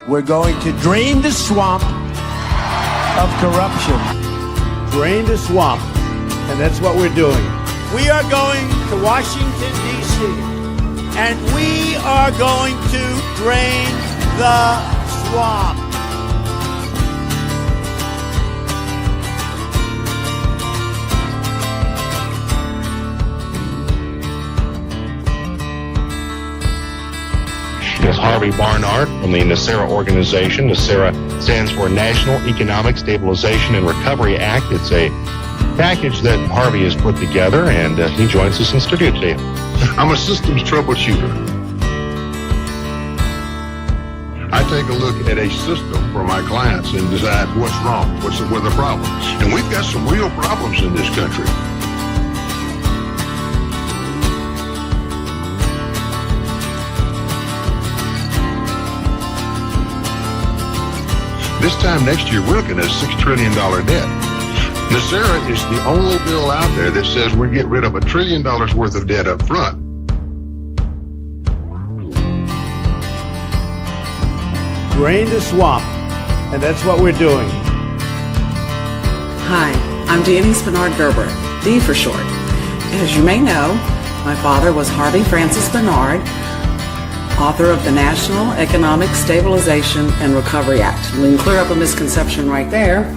We're going to drain the swamp of corruption. Drain the swamp. And that's what we're doing. We are going to Washington, D.C., and we are going to drain the swamp. Ms. Harvey Barnard from the Nesara organization. Nesara stands for National Economic Stabilization and Recovery Act. It's a package that Harvey has put together, and he joins us in studio today. I'm a systems troubleshooter. I take a look at a system for my clients and decide what's wrong, what's the problem. And we've got some real problems in this country. This time next year, we're looking at a $6 trillion debt. Nesara is the only bill out there that says we get rid of $1 trillion worth of debt up front. Drain the swamp, and that's what we're doing. Hi, I'm DIONESE Bernard-Gerberecht, D for short. As you may know, my father was Harvey Francis Barnard, author of the National Economic Stabilization and Recovery Act. We can clear up a misconception right there.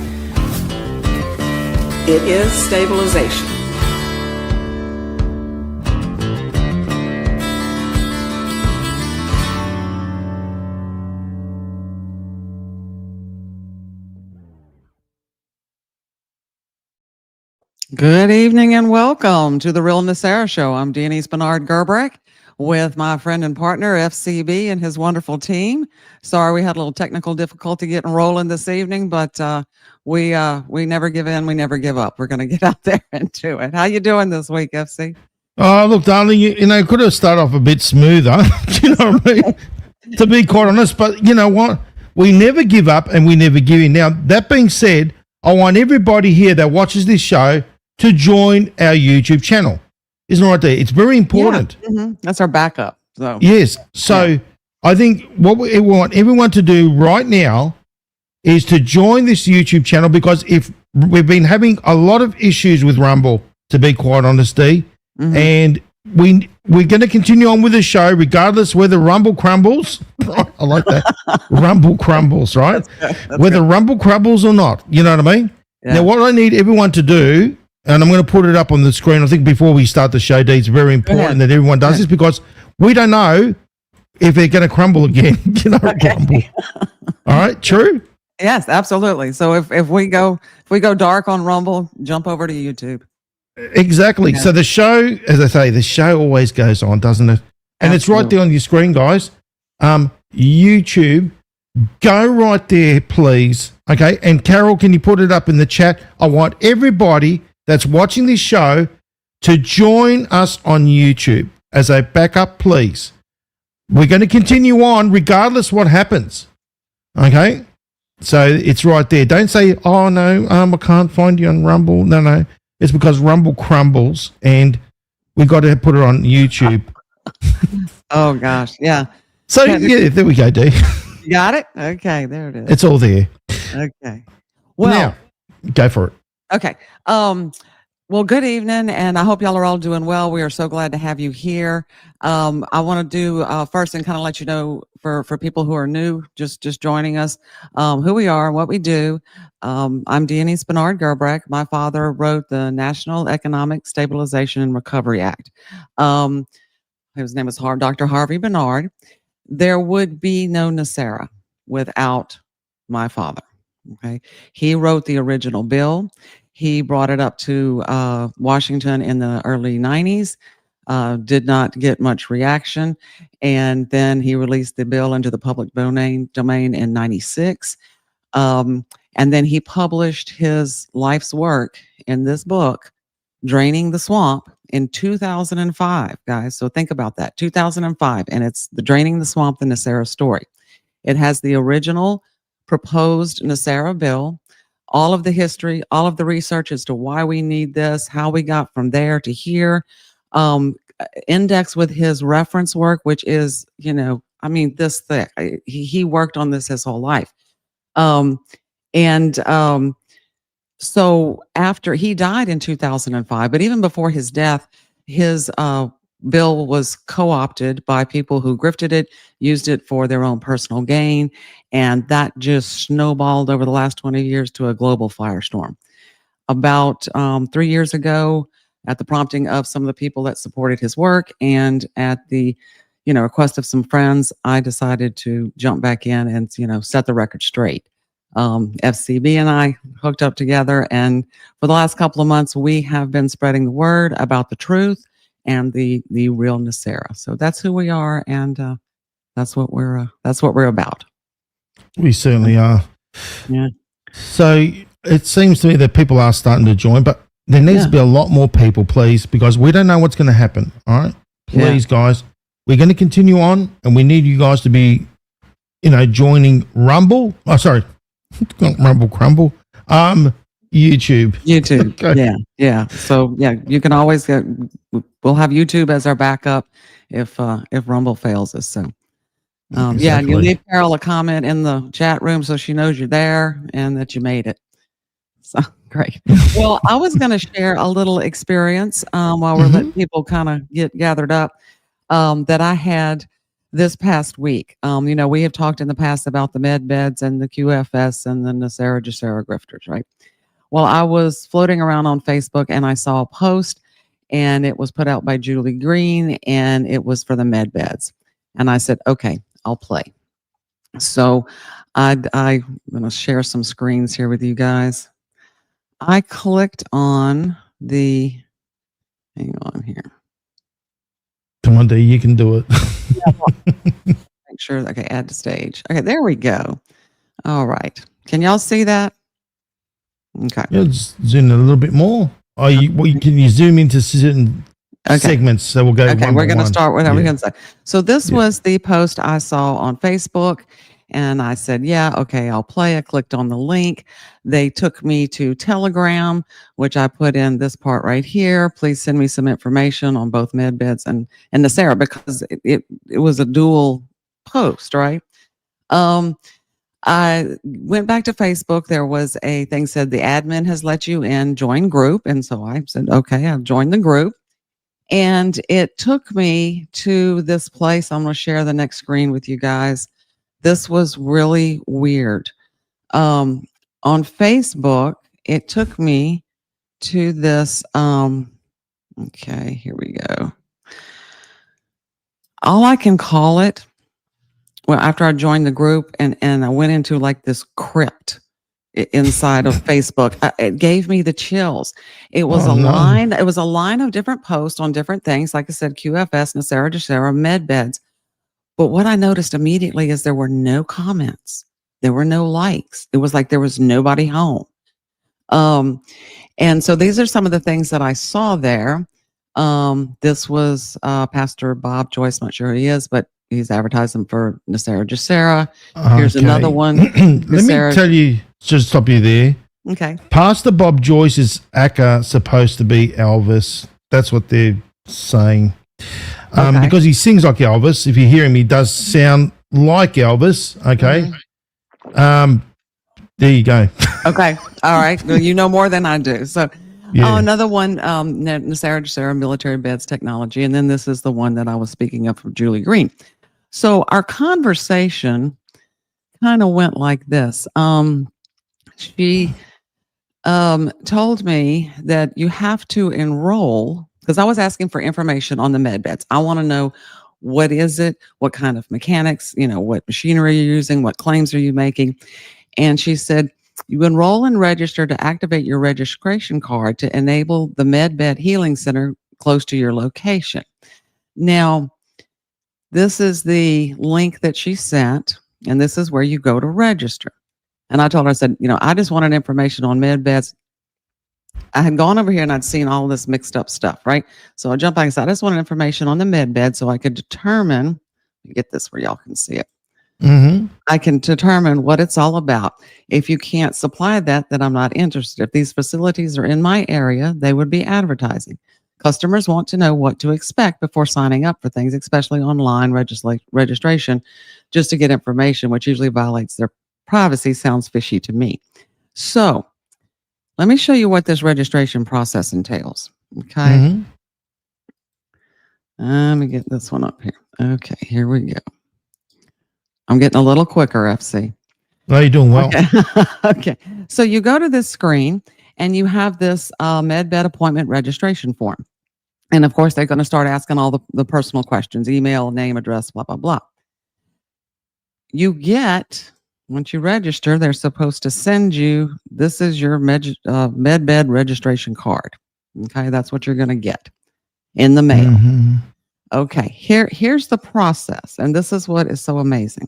It is stabilization. Good evening and welcome to the Real Nesara Show. I'm DIONESE Bernard-Gerberecht with my friend and partner FCB and his wonderful team. Sorry we had a little technical difficulty getting rolling this evening, but we never give in, we never give up. We're going to get out there and do it. How you doing this week, FC? Oh, look, darling, you know, could have started off a bit smoother, you know what I mean? To be quite honest, but you know what? We never give up and we never give in. Now, that being said, I want everybody here that watches this show to join our YouTube channel. Isn't it right there? It's very important. Yeah. Mm-hmm. That's our backup. So yes. So yeah. I think what we want everyone to do right now is to join this YouTube channel, because if we've been having a lot of issues with Rumble, to be quite honest, and we're going to continue on with the show regardless whether Rumble crumbles. I like that. Rumble crumbles, right? That's whether good. Rumble crumbles or not. You know what I mean? Yeah. Now, what I need everyone to do, and I'm going to put it up on the screen. I think before we start the show, D, it's very important that everyone does this, because we don't know if they're going to crumble again. You know, crumble. All right, true? Yes, absolutely. So if we go dark on Rumble, jump over to YouTube. Exactly. Yeah. So the show, as I say, the show always goes on, doesn't it? And it's right there on your screen, guys. YouTube, go right there, please. Okay. And Carol, can you put it up in the chat? I want everybody that's watching this show to join us on YouTube as a backup, please. We're going to continue on regardless what happens. Okay. So it's right there. Don't say, oh no, I can't find you on Rumble. No. It's because Rumble crumbles and we got to put it on YouTube. Oh gosh. Yeah. So yeah, there we go, D. You got it? Okay, there it is. It's all there. Okay. Well, now, go for it. Okay. Well, good evening, and I hope y'all are all doing well. We are so glad to have you here. I want to do first and kind of let you know for people who are new, just joining us, who we are, what we do. I'm DIONESE Bernard-Gerberecht. My father wrote the National Economic Stabilization and Recovery Act. His name is Dr. Harvey Barnard. There would be no Nesara without my father. Okay, he wrote the original bill. He brought it up to Washington in the early 90s. did not get much reaction. And then he released the bill into the public domain in 96. And then he published his life's work in this book, Draining the Swamp, in 2005, guys. So think about that, 2005. And it's the Draining the Swamp, the Nesara story. It has the original proposed Nesara bill, all of the history, all of the research as to why we need this, how we got from there to here, index with his reference work, which is, this thick. He worked on this his whole life. So after he died in 2005, but even before his death, his bill was co-opted by people who grifted it, used it for their own personal gain, and that just snowballed over the last 20 years to a global firestorm. About 3 years ago, at the prompting of some of the people that supported his work and at the request of some friends, I decided to jump back in and set the record straight. FCB and I hooked up together, and for the last couple of months, we have been spreading the word about the truth and the real Nesara. So that's who we are, and that's what we're about. We certainly are. Yeah. So it seems to me that people are starting to join, but there needs to be a lot more people, please, because we don't know what's going to happen. All right, please, guys, we're going to continue on, and we need you guys to be, joining Rumble. Oh, sorry. Rumble Crumble. YouTube. Okay. Yeah. So you can always we'll have YouTube as our backup if Rumble fails us. So Exactly. and you leave Carol a comment in the chat room so she knows you're there and that you made it. So great. Well, I was going to share a little experience while we're letting people kind of get gathered up that I had this past week. We have talked in the past about the med beds and the QFS and the Nesara Gesara grifters, right? Well, I was floating around on Facebook and I saw a post, and it was put out by Julie Green, and it was for the med beds. And I said, okay, I'll play. So I'm going to share some screens here with you guys. I clicked on hang on here. Come on, Dee, you can do it. Make sure, okay, add to stage. Okay, there we go. All right. Can y'all see that? Okay. Yeah, just zoom in a little bit more. Can you zoom into certain segments? So we'll go. Okay, we're going to start with everything. So this was the post I saw on Facebook, and I said, okay, I'll play. I clicked on the link. They took me to Telegram, which I put in this part right here. Please send me some information on both med beds and Nesara, because it was a dual post, right? I went back to Facebook. There was a thing said the admin has let you in, join group. And so I said, okay, I've joined the group. And it took me to this place. I'm going to share the next screen with you guys. This was really weird. On Facebook, it took me to this. Okay, here we go. All I can call it, well, after I joined the group and I went into like this crypt inside of Facebook, it gave me the chills. It was line. It was a line of different posts on different things. Like I said, QFS, Nesara Gesara, med beds. But what I noticed immediately is there were no comments. There were no likes. It was like there was nobody home. And so these are some of the things that I saw there. This was Pastor Bob Joyce. Not sure who he is, but he's advertising for Nesara Gesara. Here's another one. Let me tell you, just stop you there. Okay. Pastor Bob Joyce is Aka supposed to be Elvis. That's what they're saying. Because he sings like Elvis. If you hear him, he does sound like Elvis. Okay. There you go. Okay. All right. Well, you know more than I do. So another one, Nesara Gesara military beds technology. And then this is the one that I was speaking of from Julie Green. So our conversation kind of went like this. She told me that you have to enroll, because I was asking for information on the med beds. I want to know, what is it? What kind of mechanics, what machinery you're using, what claims are you making? And she said, you enroll and register to activate your registration card to enable the MedBed Healing Center close to your location. Now, this is the link that she sent, and this is where you go to register. And I told her, I said, I just wanted information on med beds. I had gone over here and I'd seen all this mixed up stuff, right? So I jumped back and said, I just wanted information on the med bed so I could determine, let me get this where y'all can see it. Mm-hmm. I can determine what it's all about. If you can't supply that, then I'm not interested. If these facilities are in my area, they would be advertising. Customers want to know what to expect before signing up for things, especially online registration, just to get information, which usually violates their privacy. Sounds fishy to me. So let me show you what this registration process entails. Okay. Mm-hmm. Let me get this one up here. Okay, here we go. I'm getting a little quicker, FC. No, you're doing well. Okay. Okay. So you go to this screen and you have this med bed appointment registration form. And of course, they're going to start asking all the personal questions, email, name, address, blah, blah, blah. You get, once you register, they're supposed to send you, this is your med bed registration card. Okay. That's what you're going to get in the mail. Mm-hmm. Okay. Here's the process. And this is what is so amazing.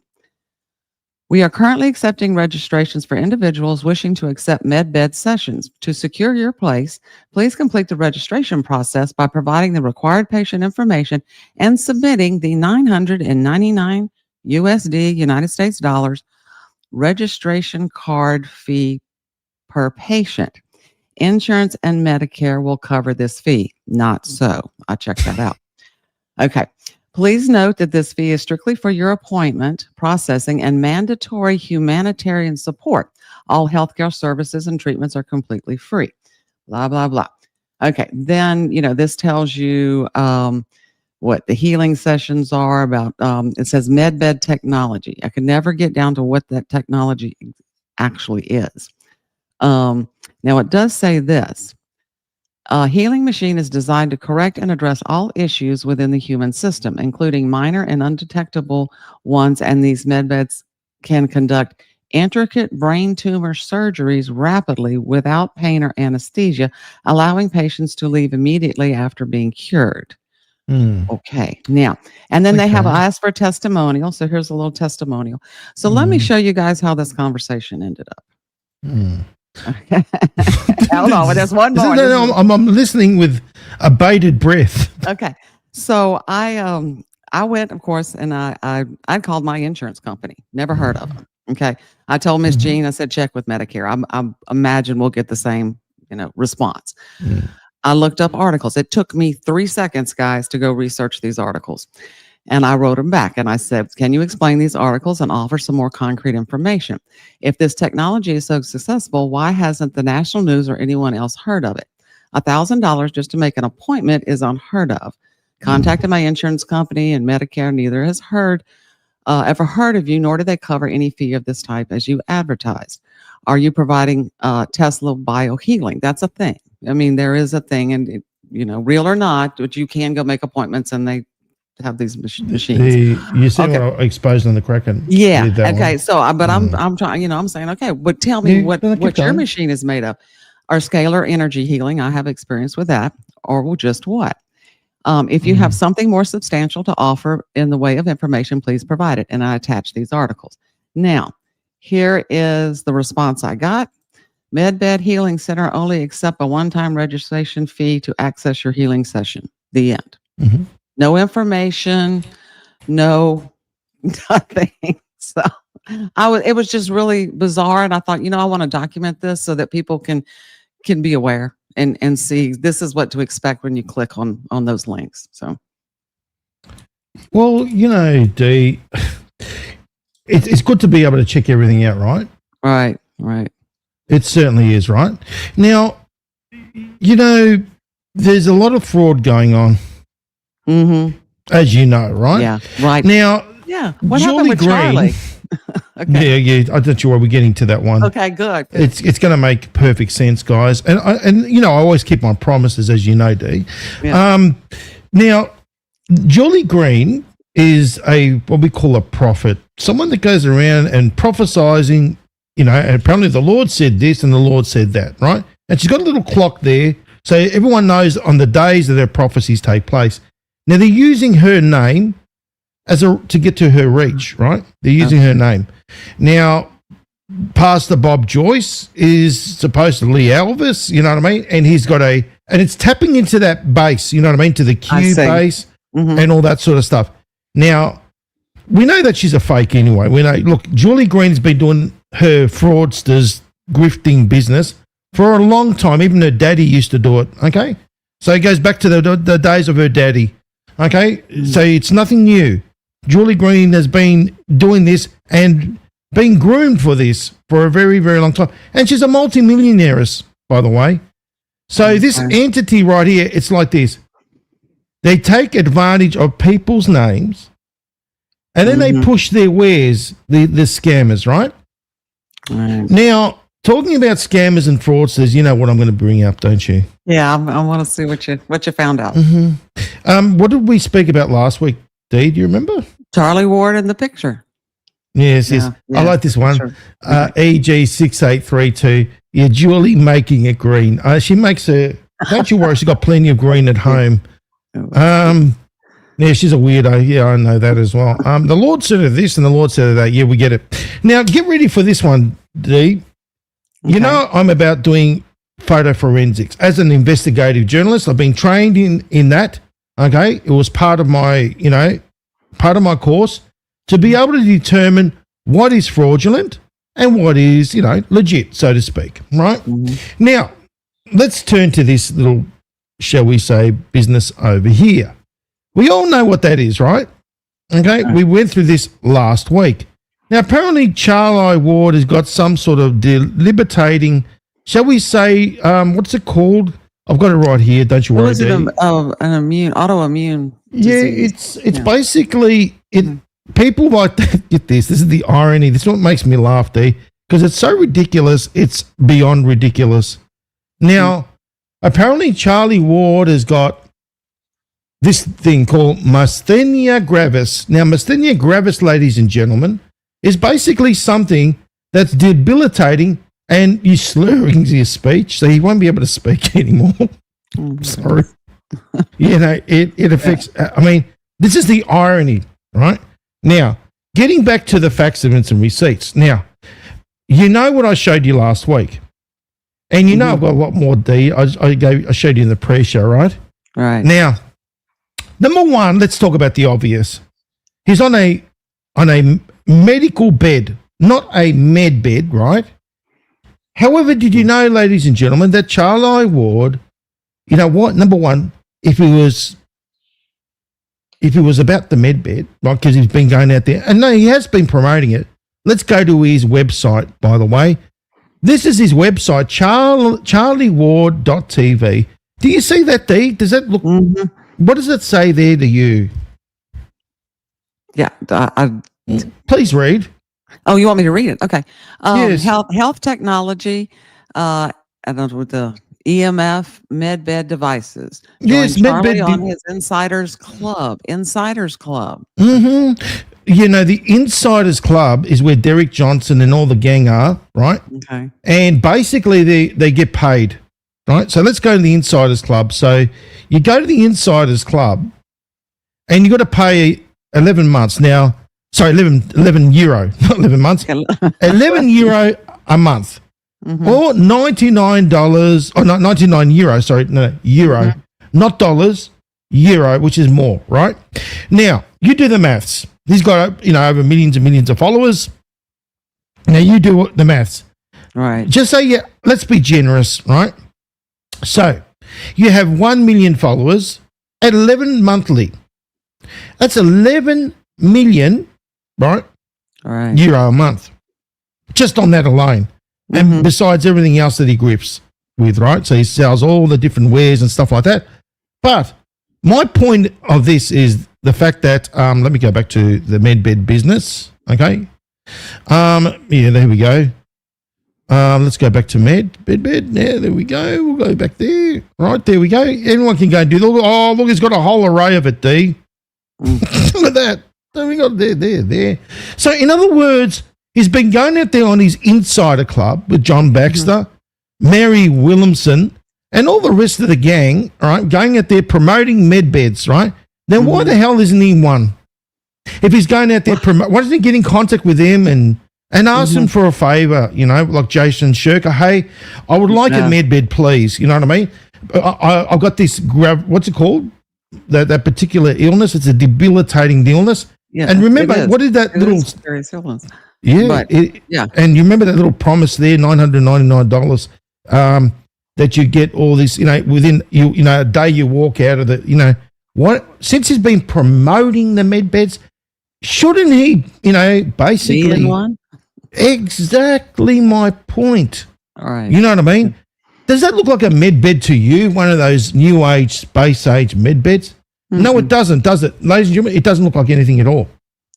We are currently accepting registrations for individuals wishing to accept MedBed sessions. To secure your place, please complete the registration process by providing the required patient information and submitting the $999 USD United States dollars registration card fee per patient. Insurance and Medicare will cover this fee. Not so. I checked that out. Okay. Please note that this fee is strictly for your appointment processing and mandatory humanitarian support. All healthcare services and treatments are completely free. Blah, blah, blah. Okay. Then, this tells you what the healing sessions are about. It says MedBed technology. I could never get down to what that technology actually is. Now, it does say this. A healing machine is designed to correct and address all issues within the human system, including minor and undetectable ones, and these medbeds can conduct intricate brain tumor surgeries rapidly without pain or anesthesia, allowing patients to leave immediately after being cured. Okay. Now, and then they have asked for a testimonial. So here's a little testimonial. So let me show you guys how this conversation ended up. Okay. Hold on, there's one more. No, I'm listening with a bated breath. Okay. So I went, of course, and I called my insurance company. Never heard of them. Okay. I told Miss Jean, I said, check with Medicare. I imagine we'll get the same, response. I looked up articles. It took me 3 seconds, guys, to go research these articles. And I wrote them back and I said, can you explain these articles and offer some more concrete information? If this technology is so successful, why hasn't the national news or anyone else heard of it? $1,000 just to make an appointment is unheard of. Contacted my insurance company and Medicare, neither has ever heard of you, nor do they cover any fee of this type as you advertised. Are you providing Tesla biohealing? That's a thing. I mean, there is a thing, and real or not, but you can go make appointments and they have these machines. You said exposed on the Kraken. Yeah. Okay. One. So, but I'm trying. I'm saying, okay, but tell me what your machine is made of. Or scalar energy healing. I have experience with that. Or just what? If you have something more substantial to offer in the way of information, please provide it. And I attach these articles. Now, here is the response I got. MedBed Healing Center only accept a one-time registration fee to access your healing session. The end. No information, no nothing. So it was just really bizarre. And I thought, I want to document this so that people can be aware and see this is what to expect when you click on those links. So. Well, Dee, it's good to be able to check everything out, right? Right. It certainly is, right? Now, there's a lot of fraud going on. As you know, right? Yeah, right. Now, what Julie happened with Green, Charlie? Okay. Yeah. I don't know why we're getting to that one. Okay, good. It's going to make perfect sense, guys. And I always keep my promises, as you know, Dee. Yeah. Now, Julie Green is what we call a prophet, someone that goes around and prophesizing. And apparently the Lord said this and the Lord said that, right? And she's got a little clock there So everyone knows on the days that their prophecies take place. Now they're using her name to get to her reach, right? They're using her name. Now, Pastor Bob Joyce is supposedly Elvis, you know what I mean? And he's got and it's tapping into that bass, you know what I mean? To the Q bass and all that sort of stuff. Now, we know that she's a fake anyway. We know, look, Julie Green's been doing her fraudsters grifting business for a long time. Even her daddy used to do it, okay? So it goes back to the days of her daddy, okay? So it's nothing new. Julie Green has been doing this and been groomed for this for a very, very long time. And she's a multimillionaire, by the way. So this entity right here, it's like this. They take advantage of people's names and then they push their wares, the scammers, right? Now, talking about scammers and fraudsters, you know what I'm going to bring up, don't you? Yeah, I want to see what you found out. What did we speak about last week, Dee? Do you remember? Charlie Ward in the picture. Yes. I like this one. Sure. EG6832. Yeah, Julie making it green. She makes don't you worry, she's got plenty of green at home. Yeah, she's a weirdo. Yeah, I know that as well. The Lord said of this and the Lord said of that. Yeah, we get it. Now, get ready for this one, Dee. You know, I'm about doing photo forensics. As an investigative journalist, I've been trained in that, okay? It was part of my course to be able to determine what is fraudulent and what is, legit, so to speak, right? Now, let's turn to this little, shall we say, business over here. We all know what that is, right? Okay, we went through this last week. Now, apparently, Charlie Ward has got some sort of debilitating, shall we say, what's it called? I've got it right here. Don't you worry. What is it? An autoimmune disease. It's basically people like that. Get this. This is the irony. This is what makes me laugh, Dee, because it's so ridiculous. It's beyond ridiculous. Now, apparently, Charlie Ward has got this thing called myasthenia gravis. Now, myasthenia gravis, ladies and gentlemen, is basically something that's debilitating and you're slurring your speech, so you won't be able to speak anymore. Sorry. It affects, this is the irony, right? Now, getting back to the facts, events, and receipts. Now, you know what I showed you last week, and you know I've got a lot more, Dee. I showed you in the pre-show, right? Right. Now, number one, let's talk about the obvious. He's on a medical bed, not a med bed, right? However, did you know, ladies and gentlemen, that Charlie Ward, you know what? Number one, if he was about the med bed, right, because he's been going out there, and no, he has been promoting it. Let's go to his website, by the way. This is his website, charlieward.tv. Do you see that, Dee? Does that look, what does it say there to you? Yeah. Please read. Oh, you want me to read it? Okay. Yes. Health technology, I don't know, with the EMF medbed devices. Yes, Charlie medbed on his Insiders Club. You know, the Insiders Club is where Derek Johnson and all the gang are, right? Okay. And basically they get paid, right? So let's go to the Insiders Club. So you go to the Insiders Club and you got to pay 11 months now. Sorry, 11 euro, not 11 months. 11 euro a month. Or $99, or not 99 euro, sorry, no, euro, not dollars, euro, which is more, right? Now, you do the maths. He's got, over millions and millions of followers. Now, you do the maths. Right. Just say, let's be generous, right? So, you have 1 million followers at 11 monthly. That's 11 million, right? Right. Euro a month. Just on that alone. And besides everything else that he grifts with, right? So he sells all the different wares and stuff like that. But my point of this is the fact that, let me go back to the medbed business, okay? There we go. Let's go back to bed. Yeah, there we go. We'll go back there. Right, there we go. Anyone can go and do that. Oh, look, he's got a whole array of it, Dee. Look at that. There we go. There. So in other words, he's been going out there on his Insider Club with John Baxter, Mary Williamson, and all the rest of the gang, right, going out there promoting med beds, right? Then why the hell isn't he one? If he's going out there, why doesn't he get in contact with them and ask them for a favor, you know, like Jason Shirker? Hey, I would like a med bed, please. You know what I mean? I've got this, what's it called? That particular illness. It's a debilitating illness. Yeah, and remember, what did that little... serious illness. Yeah, But, and you remember that little promise there, $999, that you get all this, you know, within you know a day you walk out of the, you know, what? Since he's been promoting the med beds, shouldn't he, you know, basically Be in one? Exactly my point. All right. You know what I mean? Does that look like a med bed to you? One of those new age, space age med beds? No, it doesn't, does it? Ladies and gentlemen, it doesn't look like anything at all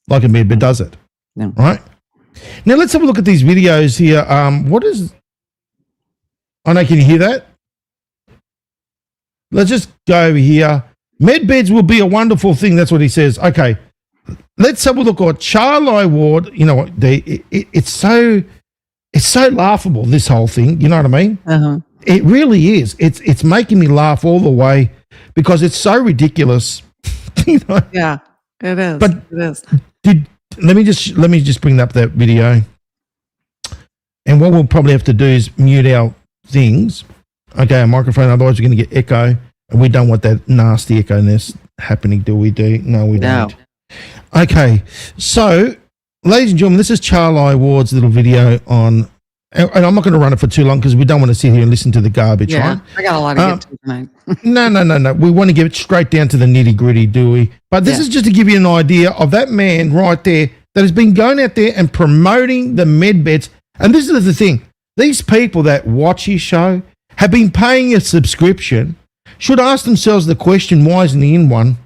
like a med bed, does it? No. Right? Now, let's have a look at these videos here. What is... I know, can you hear that? Let's just go over here. Med beds will be a wonderful thing. That's what he says. Okay. Let's have a look at Charlie Ward. You know what? It's so laughable, this whole thing. You know what I mean? Uh-huh. It really is. It's making me laugh all the way because it's so ridiculous. You know? Yeah, it is. But it is. let me just bring up that video. And what we'll probably have to do is mute our things. Okay, our microphone, otherwise we're going to get echo. And we don't want that nasty echo-ness happening, do we? No, we don't. Okay, so, ladies and gentlemen, this is Charlie Ward's little video on, and I'm not going to run it for too long because we don't want to sit here and listen to the garbage, right? I got a lot to get to tonight. No. We want to get straight down to the nitty-gritty, do we? But this is just to give you an idea of that man right there that has been going out there and promoting the med beds. And this is the thing. These people that watch his show have been paying a subscription, should ask themselves the question, why isn't he in one?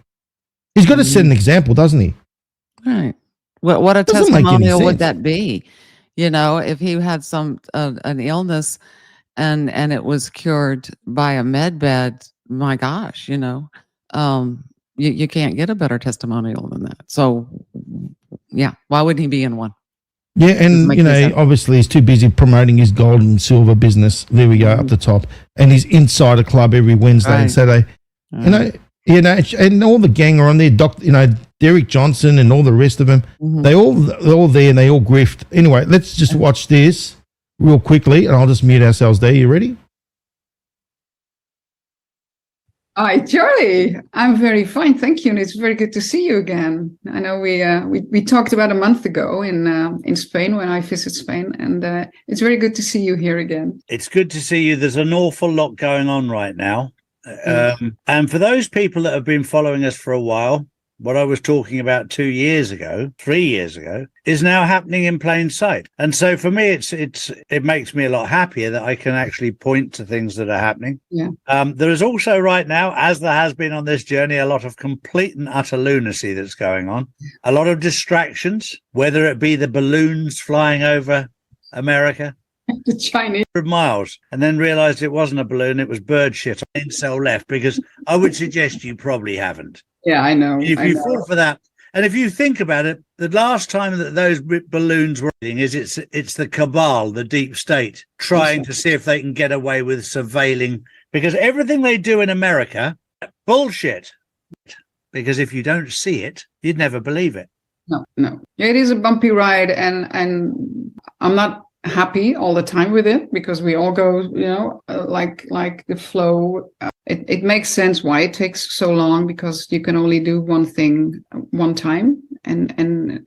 He's got to set an example, doesn't he? Right. What a Doesn't make any testimonial would sense. that be? You know, if he had some an illness and it was cured by a med bed, my gosh, you know, you can't get a better testimonial than that. So, yeah, why wouldn't he be in one? Yeah, and, you know, obviously he's too busy promoting his gold and silver business. There we go, up the top. And his insider club every Wednesday and Saturday. You know, and all the gang are on there. Derek Johnson and all the rest of them. They're all there and they all grift. Anyway, let's just watch this real quickly, and I'll just mute ourselves there. You ready? Hi, Charlie. I'm very fine, thank you, and it's very good to see you again. I know we talked about a month ago in Spain when I visited Spain, and it's very good to see you here again. It's good to see you. There's an awful lot going on right now, and for those people that have been following us for a while, what I was talking about 2 years ago, 3 years ago, is now happening in plain sight. And so for me, it makes me a lot happier that I can actually point to things that are happening. Yeah. There is also right now, as there has been on this journey, a lot of complete and utter lunacy that's going on. A lot of distractions, whether it be the balloons flying over America, The Chinese. 100 miles, and then realized it wasn't a balloon, it was bird shit. I didn't sell left because I would suggest you probably haven't. Yeah, I know. If you fall for that, and if you think about it, the last time that those balloons were hitting is it's the cabal, the deep state, trying to see if they can get away with surveilling, because everything they do in America, bullshit. Because if you don't see it, you'd never believe it. No. Yeah, it is a bumpy ride, and I'm not happy all the time with it because we all go, you know, like the flow. It makes sense why it takes so long, because you can only do one thing one time and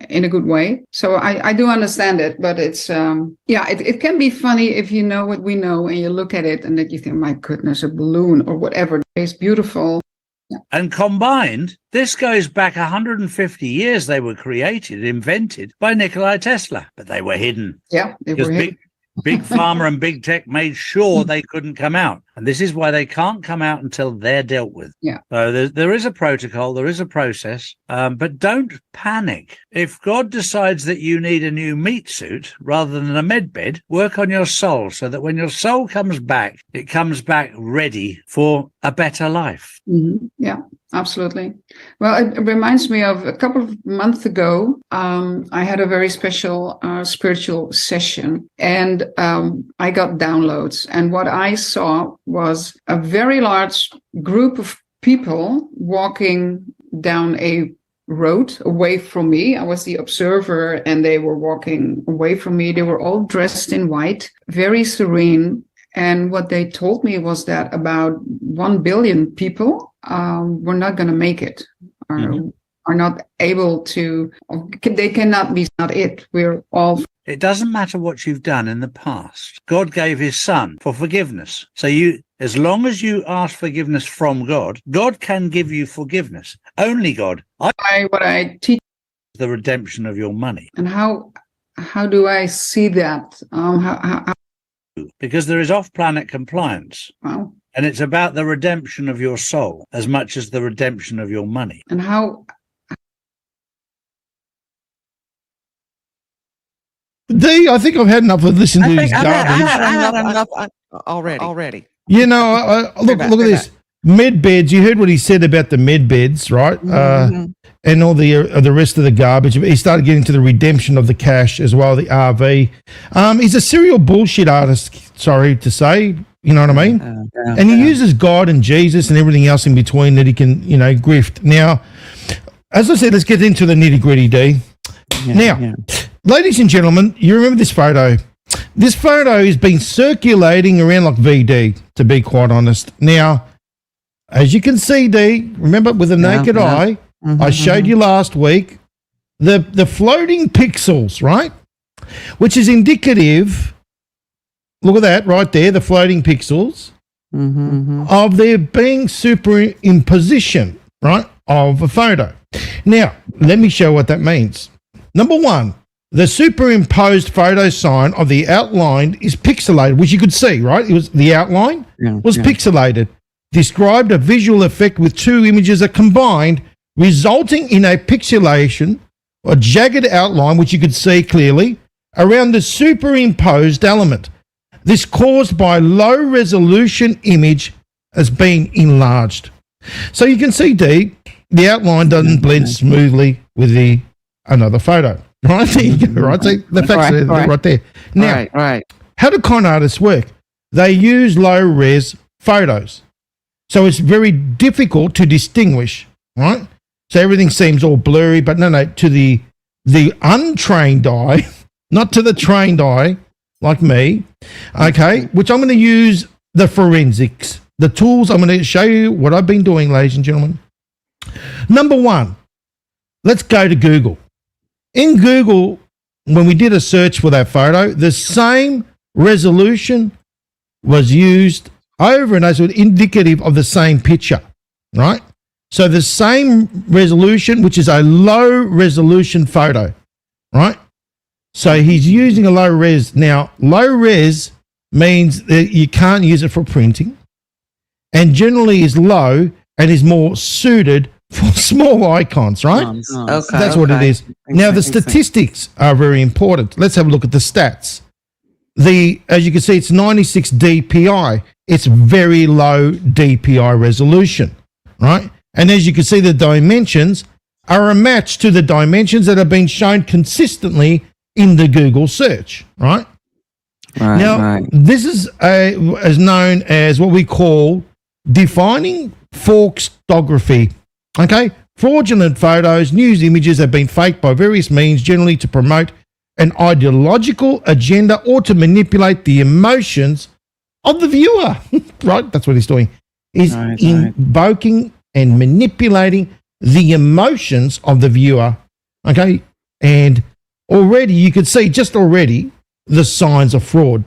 in a good way. So I do understand it, but it's it can be funny if you know what we know and you look at it and that you think, my goodness, a balloon or whatever. It's beautiful. And combined, this goes back 150 years. They were created, invented by Nikola Tesla, but they were hidden. Yeah, they were hidden. Big pharma and big tech made sure they couldn't come out. And this is why they can't come out until they're dealt with. Yeah. So there is a protocol, there is a process, but don't panic. If God decides that you need a new meat suit rather than a med bed, work on your soul so that when your soul comes back, it comes back ready for a better life. Yeah. Absolutely. Well, it reminds me of a couple of months ago. I had a very special spiritual session, and I got downloads. And what I saw was a very large group of people walking down a road away from me. I was the observer, and they were walking away from me. They were all dressed in white, very serene. And what they told me was that about 1 billion people were not going to make it, are not able to, they cannot be, not it. We're all. It doesn't matter what you've done in the past. God gave his son for forgiveness. So as long as you ask forgiveness from God, God can give you forgiveness. Only God. What I teach. The redemption of your money. And how do I see that? Because there is off-planet compliance. Wow. And it's about the redemption of your soul as much as the redemption of your money. And how? D, I think I've had enough of listening to this garbage. I had enough already. You know, look at this. Med beds. You heard what he said about the med beds, right? And all the rest of the garbage. He started getting to the redemption of the cash as well, the RV. He's a serial bullshit artist, sorry to say. You know what I mean? And he uses God and Jesus and everything else in between that he can, grift. Now, as I said, let's get into the nitty-gritty, D. Ladies and gentlemen, you remember this photo. This photo has been circulating around like VD, to be quite honest. Now, as you can see, D, remember with the naked eye, I showed you last week, the floating pixels, right? Which is indicative, look at that right there, the floating pixels of there being superimposition, right, of a photo. Now, let me show what that means. Number one, the superimposed photo sign of the outline is pixelated, which you could see, right? It was the outline was pixelated. Described a visual effect with two images are combined, resulting in a pixelation or jagged outline, which you could see clearly, around the superimposed element. This caused by low resolution image as being enlarged. So you can see, D, the outline doesn't blend smoothly with the another photo. Right there you go, right? See, the facts are right there. Now, how do con artists work? They use low-res photos. So it's very difficult to distinguish, right? So everything seems all blurry, but no, to the untrained eye, not to the trained eye like me, okay, which I'm going to use the forensics, the tools. I'm going to show you what I've been doing, ladies and gentlemen. Number one, let's go to Google. In Google, when we did a search for that photo, the same resolution was used over and over, indicative of the same picture, right? So the same resolution, which is a low resolution photo, right? So he's using a low res. Now, low res means that you can't use it for printing, and generally is low and is more suited for small icons, right? Okay, that's what it is. Now, the statistics are very important. Let's have a look at the stats. As you can see, it's 96 DPI. It's very low DPI resolution, right? And as you can see, the dimensions are a match to the dimensions that have been shown consistently in the Google search, right? This is known as what we call defining forkstography. Okay, fraudulent photos, news images have been faked by various means, generally to promote an ideological agenda or to manipulate the emotions of the viewer. Right, that's what he's doing. He's invoking and manipulating the emotions of the viewer. Okay, and already you could see the signs of fraud.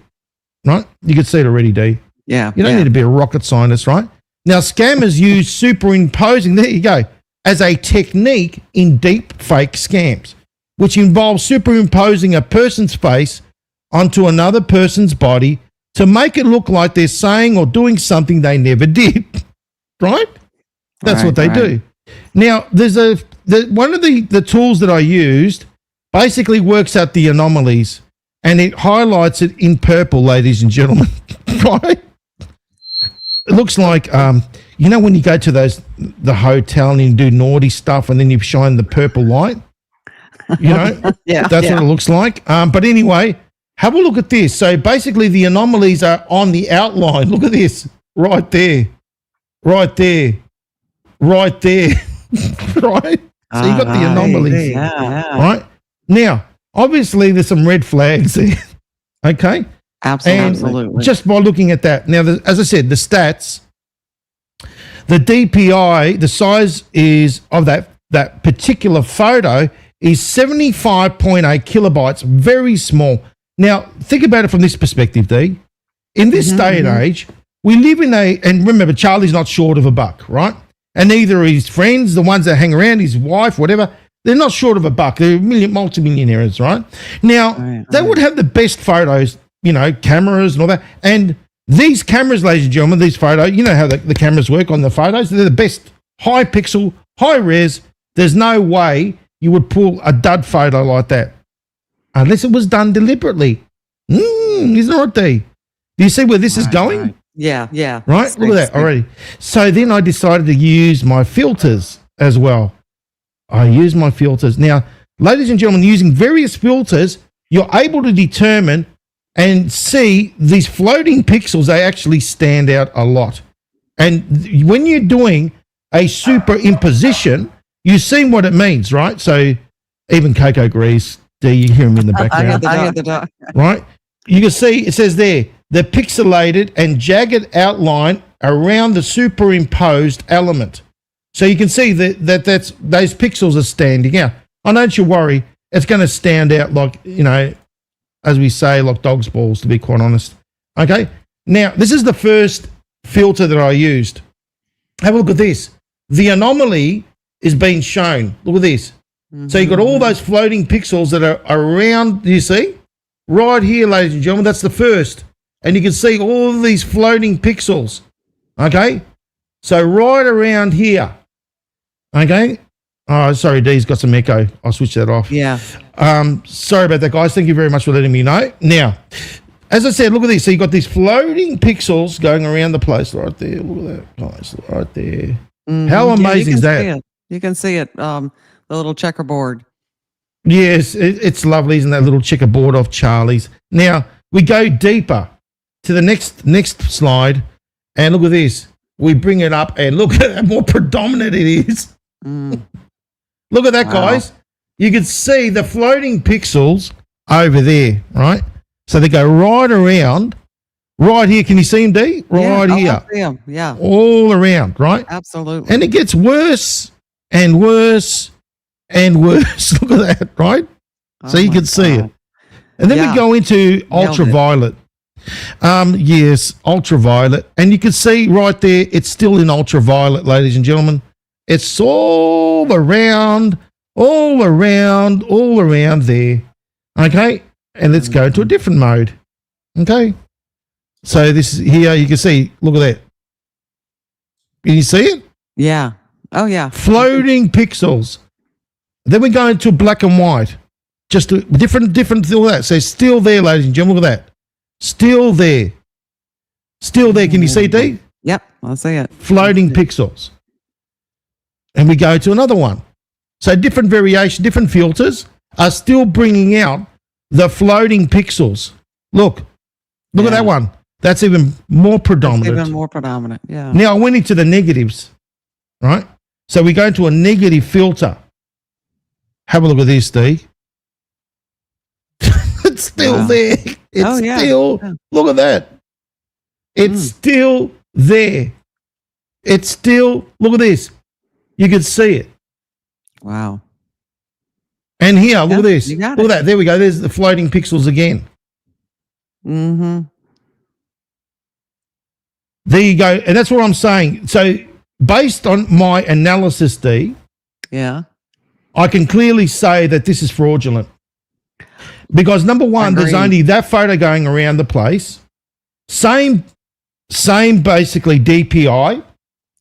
Right, you could see it already, D. Yeah, you don't need to be a rocket scientist, right? Now, scammers use superimposing, there you go, as a technique in deep fake scams, which involves superimposing a person's face onto another person's body to make it look like they're saying or doing something they never did, right? That's what they do. Now, there's one of the tools that I used basically works out the anomalies, and it highlights it in purple, ladies and gentlemen, right? It looks like you know when you go to the hotel and you do naughty stuff and then you shine the purple light? You know, Yeah, that's yeah. what it looks like. But anyway, have a look at this. So basically the anomalies are on the outline. Look at this, right there, right there, right there, right? So you got the anomalies, Yeah. right? Now, obviously there's some red flags there, okay? Absolutely. And just by looking at that. Now, as I said, the stats, the DPI, the size is of that particular photo is 75.8 kilobytes, very small. Now, think about it from this perspective, D. In this day and age, we live in and remember, Charlie's not short of a buck, right? And neither are his friends, the ones that hang around, his wife, whatever, they're not short of a buck. They're multimillionaires, right? Now, they would have the best photos, you know, cameras and all that. And these cameras, ladies and gentlemen, these photos, you know how the cameras work on the photos. They're the best, high pixel, high res. There's no way you would pull a dud photo like that unless it was done deliberately. Isn't it right, D? Do you see where this is going? Right. Yeah, yeah. Right? Look at that already. So then I decided to use my filters as well. I use my filters. Now, ladies and gentlemen, using various filters, you're able to determine and see these floating pixels, they actually stand out a lot. And when you're doing a superimposition, you see what it means, right? So even Coco Grease, there you hear him in the background, I got the dog. right? You can see, it says there, the pixelated and jagged outline around the superimposed element. So you can see that those pixels are standing out. Oh, don't you worry, it's going to stand out like, you know, as we say, like dog's balls, to be quite honest. Okay, now this is the first filter that I used. Have a look at this. The anomaly is being shown. Look at this. So you've got all those floating pixels that are around, do you see? Right here, ladies and gentlemen, that's the first. And you can see all of these floating pixels. Okay, so right around here. Okay. Oh, sorry, D's got some echo. I'll switch that off. Yeah. Sorry about that, guys. Thank you very much for letting me know. Now, as I said, look at this. So you've got these floating pixels going around the place right there. Look at that, guys, right there. How amazing is that? You can see it, the little checkerboard. Yes, it's lovely, isn't that little checkerboard of Charlie's? Now, we go deeper to the next slide, and look at this. We bring it up, and look at how more predominant it is. Look at that, guys. You can see the floating pixels over there, right? So they go right around, right here. Can you see them, D? Right here. I see 'em. Yeah. All around, right? Absolutely. And it gets worse and worse and worse. Look at that, right? So you can see it. And then we go into ultraviolet. Yes, ultraviolet. And you can see right there, it's still in ultraviolet, ladies and gentlemen. It's all around there. Okay? And let's go to a different mode. Okay? So this is here, you can see, look at that. Can you see it? Yeah. Oh, yeah. Floating pixels. Then we go into black and white. Just a different, all that. So it's still there, ladies and gentlemen. Look at that. Still there. Still there. Can you see, D? Yep. I see it. Floating pixels. And we go to another one. So different variation, different filters are still bringing out the floating pixels. Look at that one. That's even more predominant. Even more predominant. Yeah. Now I went into the negatives, right? So we go into a negative filter. Have a look at this, D. It's still there. It's still, look at that. It's still there. It's still, look at this. You can see it. Wow. And here, look at this. You got Look at that. There we go. There's the floating pixels again. There you go. And that's what I'm saying. So based on my analysis, D, I can clearly say that this is fraudulent. Because number one, there's only that photo going around the place. Same basically DPI.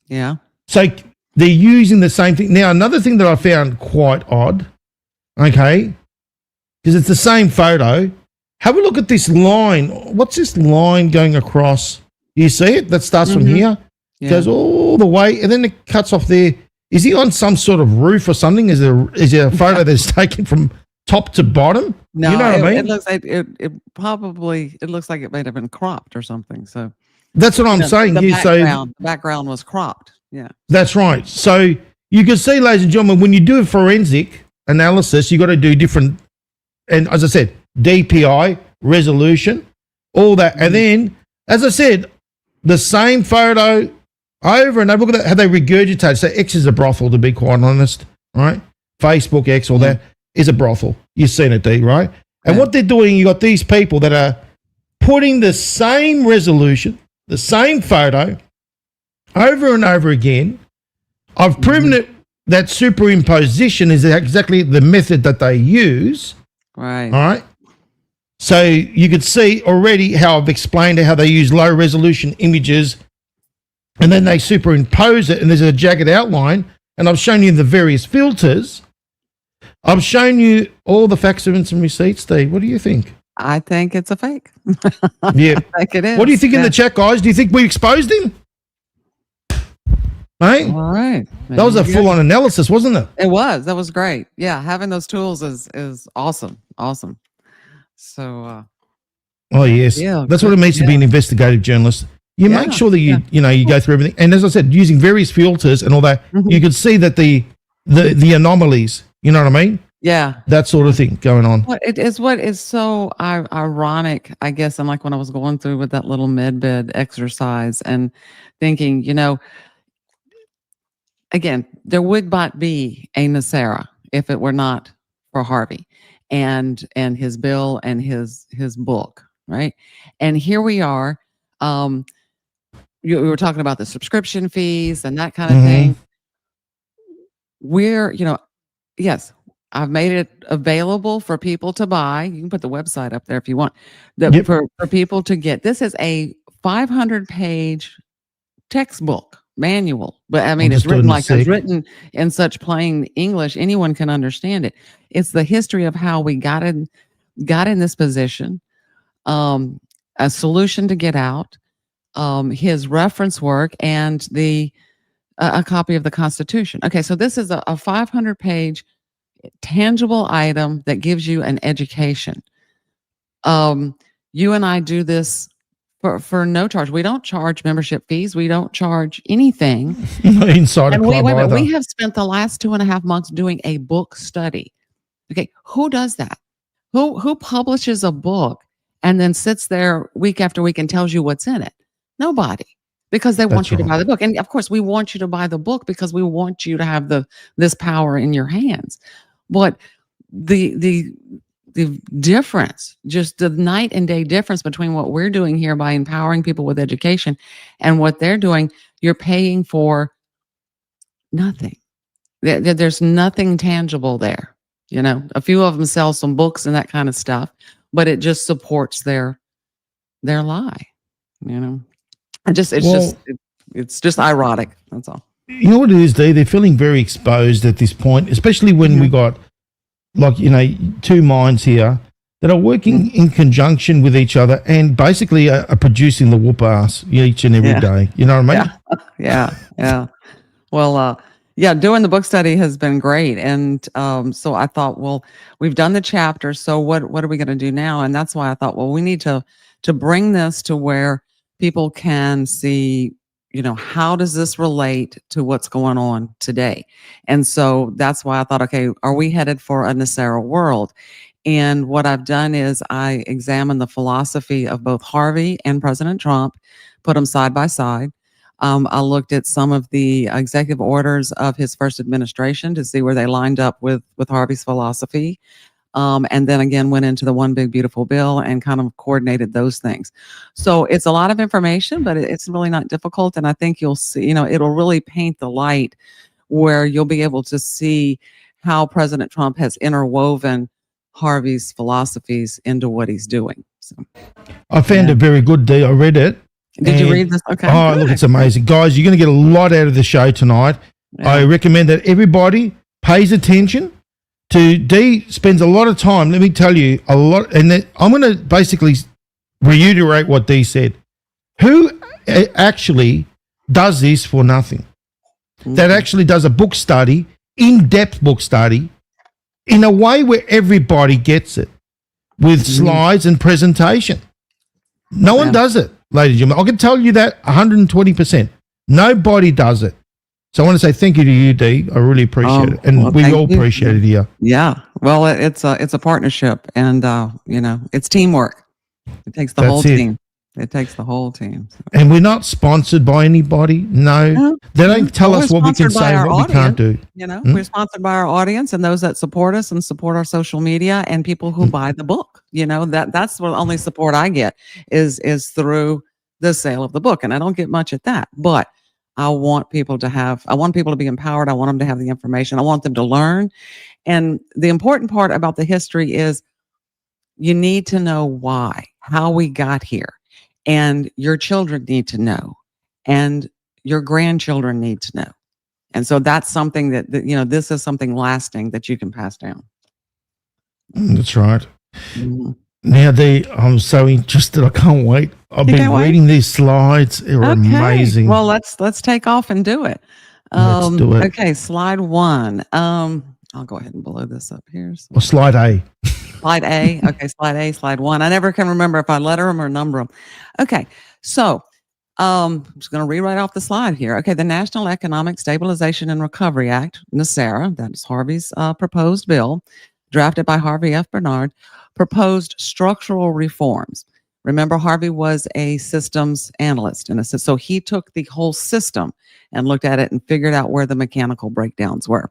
Yeah. So they're using the same thing. Now, another thing that I found quite odd, okay, because it's the same photo. Have a look at this line. What's this line going across? You see it? That starts from here. It goes all all the way, and then it cuts off there. Is he on some sort of roof or something? Is there a photo that's taken from top to bottom? No, you know what I mean? It looks like it looks like it might have been cropped or something. So that's what I'm saying. The background was cropped. Yeah, that's right. So you can see, ladies and gentlemen, when you do a forensic analysis, you got to do different, and as I said, DPI, resolution, all that, and then, as I said, the same photo over and over. Look at that, how they regurgitate. So X is a brothel, to be quite honest, right? Facebook, X, all that is a brothel. You've seen it, D, right? And what they're doing, you got these people that are putting the same resolution, the same photo, over and over again. I've proven it that superimposition is exactly the method that they use. right. All right. So you could see already how I've explained how they use low resolution images and then they superimpose it and there's a jagged outline. And I've shown you the various filters. I've shown you all the facts, evidence, and receipts, Steve. What do you think? I think it's a fake. Yeah. I think it is. What do you think in the chat, guys? Do you think we exposed him? Hey? All right. That was a full-on analysis, wasn't it? It was. That was great. Yeah, having those tools is awesome. Awesome. So Oh, yes. Yeah, That's what it means to be yeah. an investigative journalist. You Yeah, make sure that you yeah. you go through everything. And as I said, using various filters and all that, you could see that the anomalies, you know what I mean? yeah. That sort of thing going on. What is so ironic, I guess, and like when I was going through with that little med bed exercise and thinking, again, there would not be a Nesara if it were not for Harvey and his bill and his book, right? And here we are. You were talking about the subscription fees and that kind of thing. We're, yes, I've made it available for people to buy. You can put the website up there if you want. For people to get. This is a 500-page textbook manual, but I mean, it's written in such plain English, anyone can understand it. It's the history of how we got in this position, a solution to get out, his reference work, and a copy of the Constitution. Okay, so this is a 500-page tangible item that gives you an education. You and I do this for no charge. We don't charge membership fees. We don't charge anything. Inside and a club either. we have spent the last 2.5 months doing a book study. Okay, who does that? Who publishes a book and then sits there week after week and tells you what's in it? Nobody, because they want you to buy the book. And of course, we want you to buy the book because we want you to have this power in your hands. But the difference, just the night and day difference between what we're doing here by empowering people with education and what they're doing, you're paying for nothing. There's nothing tangible there. A few of them sell some books and that kind of stuff, but it just supports their lie. It's just ironic. That's all. You know what it is, Dee? They're feeling very exposed at this point, especially when we got, two minds here that are working in conjunction with each other and basically are producing the whoop ass each and every day. You know what I mean? Yeah. Well, doing the book study has been great. And so I thought, well, we've done the chapter. So what are we going to do now? And that's why I thought, well, we need to bring this to where people can see, how does this relate to what's going on today? And so that's why I thought, okay, are we headed for a Nesara world? And what I've done is I examined the philosophy of both Harvey and President Trump, put them side by side. I looked at some of the executive orders of his first administration to see where they lined up with Harvey's philosophy. And then again, went into the One Big Beautiful Bill and kind of coordinated those things. So it's a lot of information, but it's really not difficult. And I think you'll see, it'll really paint the light where you'll be able to see how President Trump has interwoven Harvey's philosophies into what he's doing. So I found it very good, Dee. I read it. Did you read this? Okay. Oh, look, it's amazing. Guys, you're going to get a lot out of the show tonight. Yeah. I recommend that everybody pays attention. Dee spends a lot of time, let me tell you, a lot, and then I'm going to basically reiterate what Dee said. Who actually does this for nothing. That Mm-hmm. actually does a book study, in-depth book study, in a way where everybody gets it, with slides and presentation. No one Yeah. does it, ladies and gentlemen. I can tell you that 120%. Nobody does it. So I want to say thank you to you, Dee. I really appreciate it. And well, we thank all you. appreciate it here. Yeah. Well, it's a partnership, and you know, it's teamwork. It takes the That's whole it. team. It takes the whole team. So, And we're not sponsored by anybody. No. No, They don't tell Well, us we're what we can sponsored by say and our what we can't do. you know, Hmm? we're sponsored by our audience and those that support us and support our social media and people who buy the book. You know, that's the only support I get is through the sale of the book, and I don't get much at that. But I want people to be empowered. I want them to have the information. I want them to learn. And the important part about the history is you need to know why, how we got here. And your children need to know. And your grandchildren need to know. And so that's something that you know, this is something lasting that you can pass down. That's right. Mhm. Now, I'm so interested. I can't wait. I've You been can't wait? reading these slides. They're amazing. Well, let's take off and do it. Let's do it. Okay, slide 1. I'll go ahead and blow this up here. So Or slide A. slide A. Okay, slide A, slide 1. I never can remember if I letter them or number them. Okay, so I'm just going to rewrite off the slide here. Okay, the National Economic Stabilization and Recovery Act, Nesara, that is Harvey's proposed bill, drafted by Harvey F. Barnard, proposed structural reforms. Remember, Harvey was a systems analyst, and so he took the whole system and looked at it and figured out where the mechanical breakdowns were.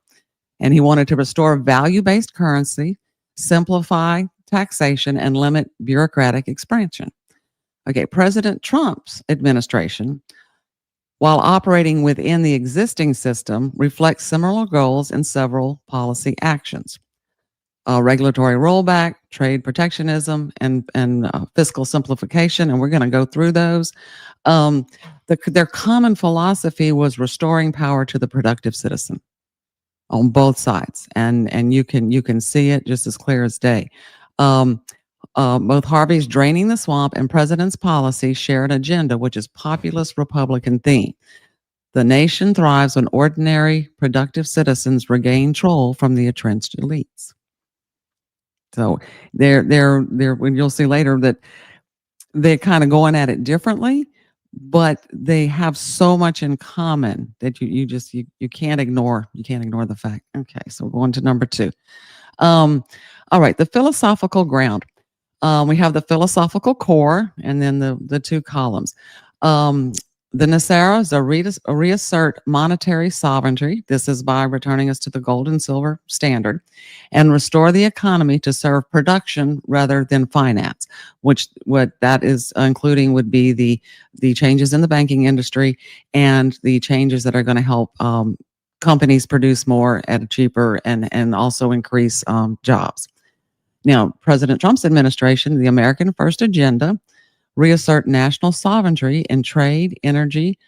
And he wanted to restore value-based currency, simplify taxation, and limit bureaucratic expansion. Okay, President Trump's administration, while operating within the existing system, reflects similar goals in several policy actions. Regulatory rollback, trade protectionism, and fiscal simplification, and we're going to go through those. Their common philosophy was restoring power to the productive citizen on both sides, and you can see it just as clear as day. Both Harvey's Draining the Swamp and President's policy share an agenda, which is populist Republican theme. The nation thrives when ordinary, productive citizens regain control from the entrenched elites. So they're when you'll see later that they're kind of going at it differently, but they have so much in common that you can't ignore the fact. Okay, so we're going to number 2. All right, the philosophical ground. We have the philosophical core and then the 2 columns. The Nesara is a reassert monetary sovereignty. This is by returning us to the gold and silver standard, and restore the economy to serve production rather than finance, which what that is including would be the changes in the banking industry and the changes that are going to help companies produce more at a cheaper and also increase jobs. Now, President Trump's administration, the American First Agenda, reassert national sovereignty in trade, energy,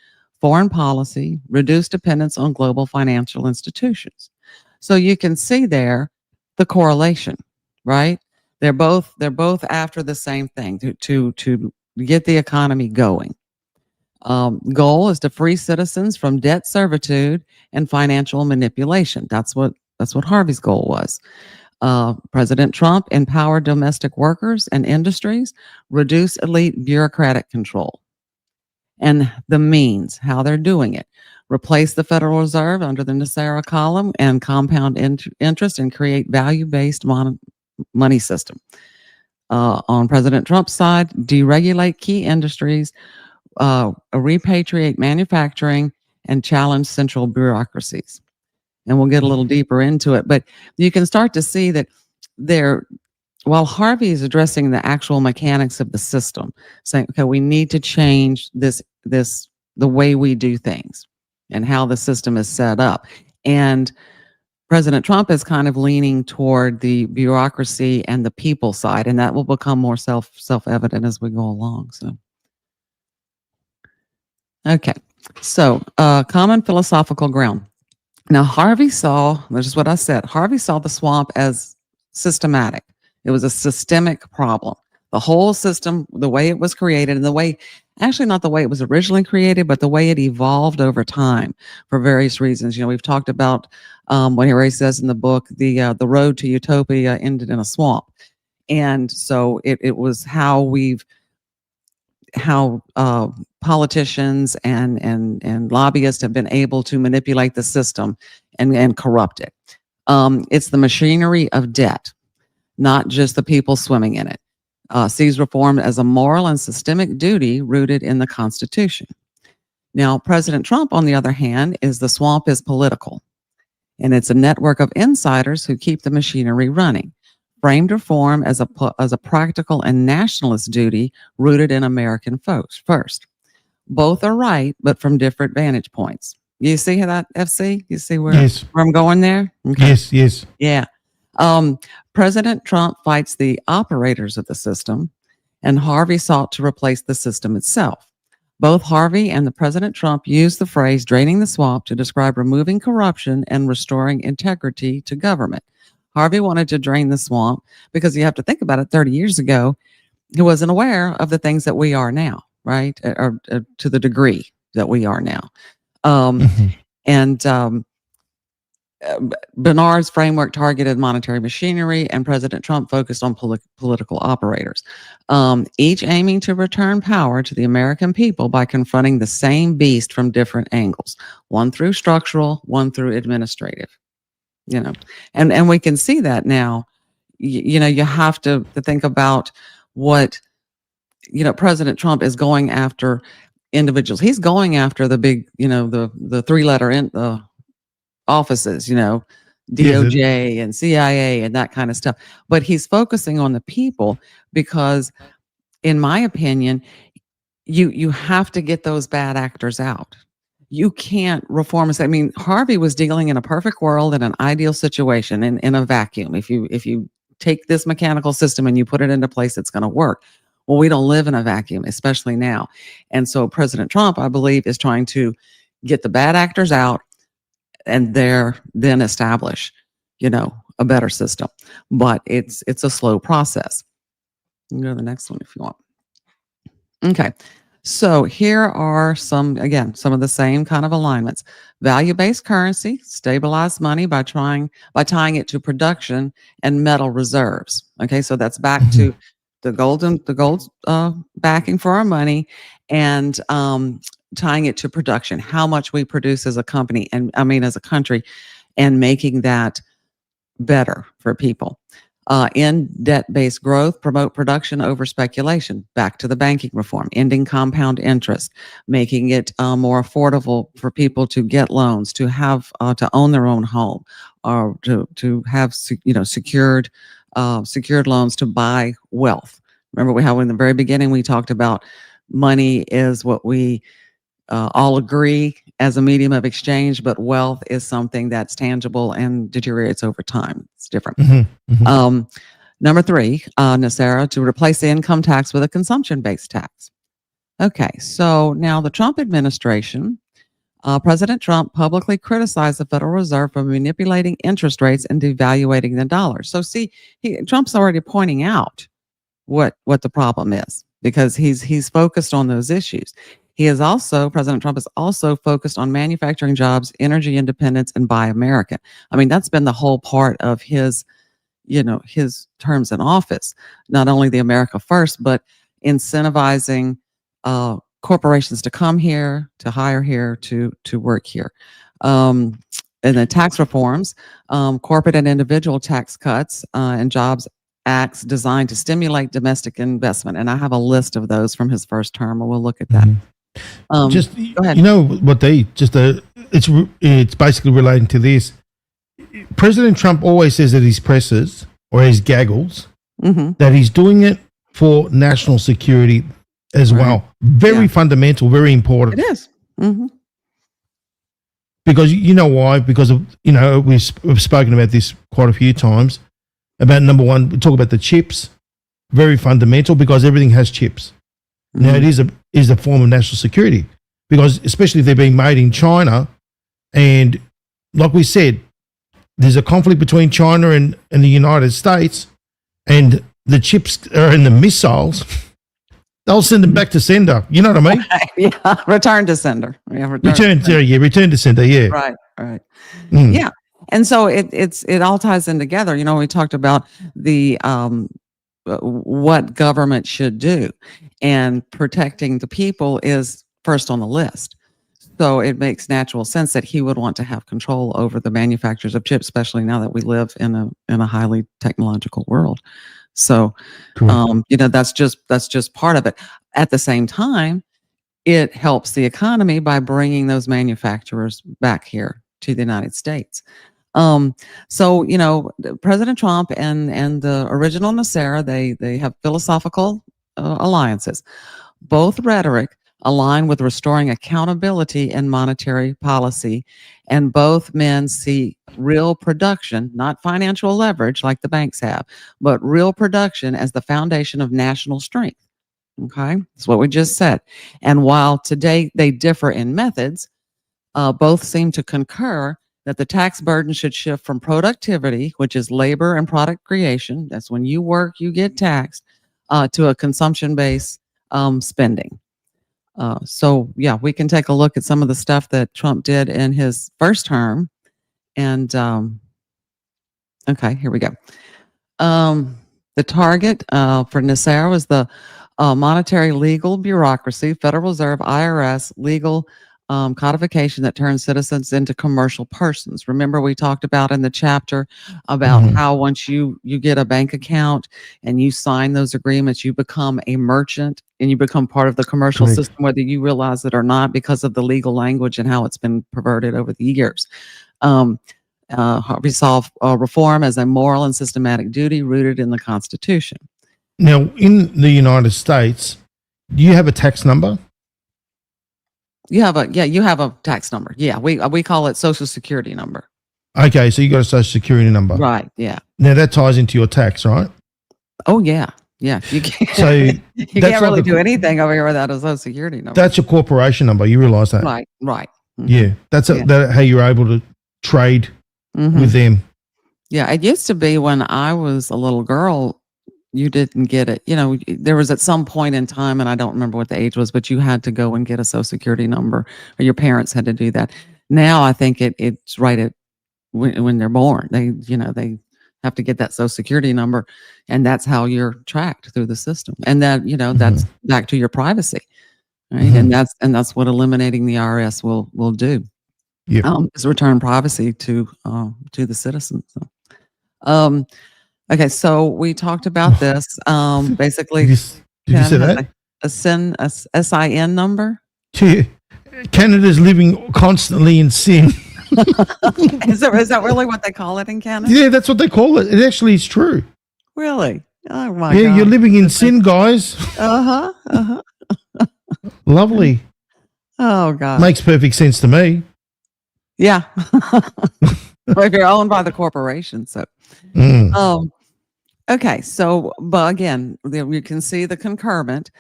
foreign policy, reduce dependence on global financial institutions. So you can see there the correlation, right? They're both after the same thing to get the economy going. Goal is to free citizens from debt servitude and financial manipulation. That's what Harvey's goal was. President Trump empowered domestic workers and industries, reduce elite bureaucratic control. And the means, how they're doing it. Replace the Federal Reserve under the Nesara column and compound interest and create value-based money system. On President Trump's side, deregulate key industries, repatriate manufacturing, and challenge central bureaucracies. And we'll get a little deeper into it, but you can start to see that while Harvey is addressing the actual mechanics of the system, saying, okay, we need to change the way we do things and how the system is set up. And President Trump is kind of leaning toward the bureaucracy and the people side, and that will become more self-evident as we go along. So, okay, so common philosophical ground. Now, Harvey saw, which is what I said, Harvey saw the swamp as systematic. It was a systemic problem. The whole system, the way it was created, and the way, actually not the way it was originally created, but the way it evolved over time for various reasons. We've talked about what Harry says in the book, the road to utopia ended in a swamp. And so it was how politicians and lobbyists have been able to manipulate the system and corrupt it. It's the machinery of debt, not just the people swimming in it. Sees reform as a moral and systemic duty rooted in the Constitution. Now, President Trump, on the other hand, is the swamp is political, and it's a network of insiders who keep the machinery running. Framed reform as a practical and nationalist duty rooted in American folks first. Both are right, but from different vantage points. You see how that, FC? You see where I'm going there? Okay. Yes. Yeah. President Trump fights the operators of the system, and Harvey sought to replace the system itself. Both Harvey and the President Trump used the phrase draining the swamp to describe removing corruption and restoring integrity to government. Harvey wanted to drain the swamp because you have to think about it, 30 years ago, he wasn't aware of the things that we are now, right? Or to the degree that we are now. And Barnard's framework targeted monetary machinery, and President Trump focused on political operators, each aiming to return power to the American people by confronting the same beast from different angles, one through structural, one through administrative. And we can see that now. You have to think about what, President Trump is going after individuals. He's going after the big, the three-letter offices, DOJ and CIA and that kind of stuff. But he's focusing on the people because, in my opinion, you have to get those bad actors out. You can't reform. I mean, Harvey was dealing in a perfect world in an ideal situation in a vacuum. If you take this mechanical system and you put it into place, it's going to work. Well, we don't live in a vacuum, especially now. And so President Trump, I believe, is trying to get the bad actors out and then establish, a better system. But it's a slow process. You can go to the next one if you want. Okay. So here are some of the same kind of alignments. Value-based currency, stabilize money by tying it to production and metal reserves. Okay, so that's back to the gold backing for our money, and tying it to production, how much we produce as a company, and as a country, and making that better for people. In debt-based growth, promote production over speculation. Back to the banking reform, ending compound interest, making it more affordable for people to get loans, to have to own their own home, or to have secured loans to buy wealth. Remember how in the very beginning we talked about money is what we all agree as a medium of exchange, but wealth is something that's tangible and deteriorates over time. It's different. Number 3, Nesara, to replace the income tax with a consumption-based tax. Okay, so now the Trump administration, President Trump publicly criticized the Federal Reserve for manipulating interest rates and devaluating the dollar. So see, Trump's already pointing out what the problem is, because he's focused on those issues. President Trump is also focused on manufacturing jobs, energy independence, and Buy American. That's been the whole part of his terms in office. Not only the America First, but incentivizing corporations to come here, to hire here, to work here. And the tax reforms, corporate and individual tax cuts, and jobs acts designed to stimulate domestic investment. And I have a list of those from his first term, and we'll look at that. Go ahead. It's basically relating to this. President Trump always says at his presses or his gaggles that he's doing it for national security as well. Very fundamental, very important. It is. Because you know why? Because of, we've spoken about this quite a few times. About number one, we talk about the chips. Very fundamental, because everything has chips. Now it is a form of national security, because especially if they're being made in China, and like we said, there's a conflict between China and the United States, and the chips are in the missiles, they'll send them back to sender. You know what I mean? Yeah, return to sender. Yeah, Return to sender. Yeah. Right, right. Mm. Yeah. And so it all ties in together. You know, we talked about the what government should do, and protecting the people is first on the list. So it makes natural sense that he would want to have control over the manufacturers of chips, especially now that we live in a highly technological world. So, you know, that's just part of it. At the same time, it helps the economy by bringing those manufacturers back here to the United States. So, you know, President Trump and the original Nesara, they have philosophical alliances. Both rhetoric align with restoring accountability in monetary policy, and both men see real production, not financial leverage like the banks have, but real production as the foundation of national strength. Okay, that's what we just said. And while today they differ in methods, both seem to concur that the tax burden should shift from productivity, which is labor and product creation, that's when you work, you get taxed, to a consumption-based spending. So yeah, we can take a look at some of the stuff that Trump did in his first term. And okay, here we go. The target for Nesara was the monetary legal bureaucracy, Federal Reserve, IRS, legal codification that turns citizens into commercial persons. Remember, we talked about in the chapter about how once you get a bank account and you sign those agreements, you become a merchant and you become part of the commercial system, whether you realize it or not, because of the legal language and how it's been perverted over the years. Harvey saw reform as a moral and systematic duty rooted in the Constitution. Now, in the United States, do you have a tax number? You have a tax number. Yeah, we call it Social Security number. Okay, so you got a Social Security number. Right, yeah. Now that ties into your tax, right? Oh, yeah. Yeah, you can't, So you can't really do anything over here without a Social Security number. That's your corporation number. You realize that? Right. Mm-hmm. Yeah, that's how you're able to trade with them. Yeah, it used to be when I was a little girl, you didn't get it. You know, there was at some point in time, and I don't remember what the age was, but you had to go and get a Social Security number, or your parents had to do that. Now I think it's right at when they're born. They have to get that Social Security number, and that's how you're tracked through the system. And that, that's back to your privacy, right? And that's what eliminating the IRS will do. Yeah, is return privacy to the citizens. So, okay, so we talked about this. Basically, did you say that? A SIN number. Canada's living constantly in sin. Is that really what they call it in Canada? Yeah, that's what they call it. It actually is true. Really? Oh my God. God. You're living in sin, guys. Lovely. Oh God. Makes perfect sense to me. Yeah. If you're owned by the corporation, so. Okay, so but again, you can see the concurrent.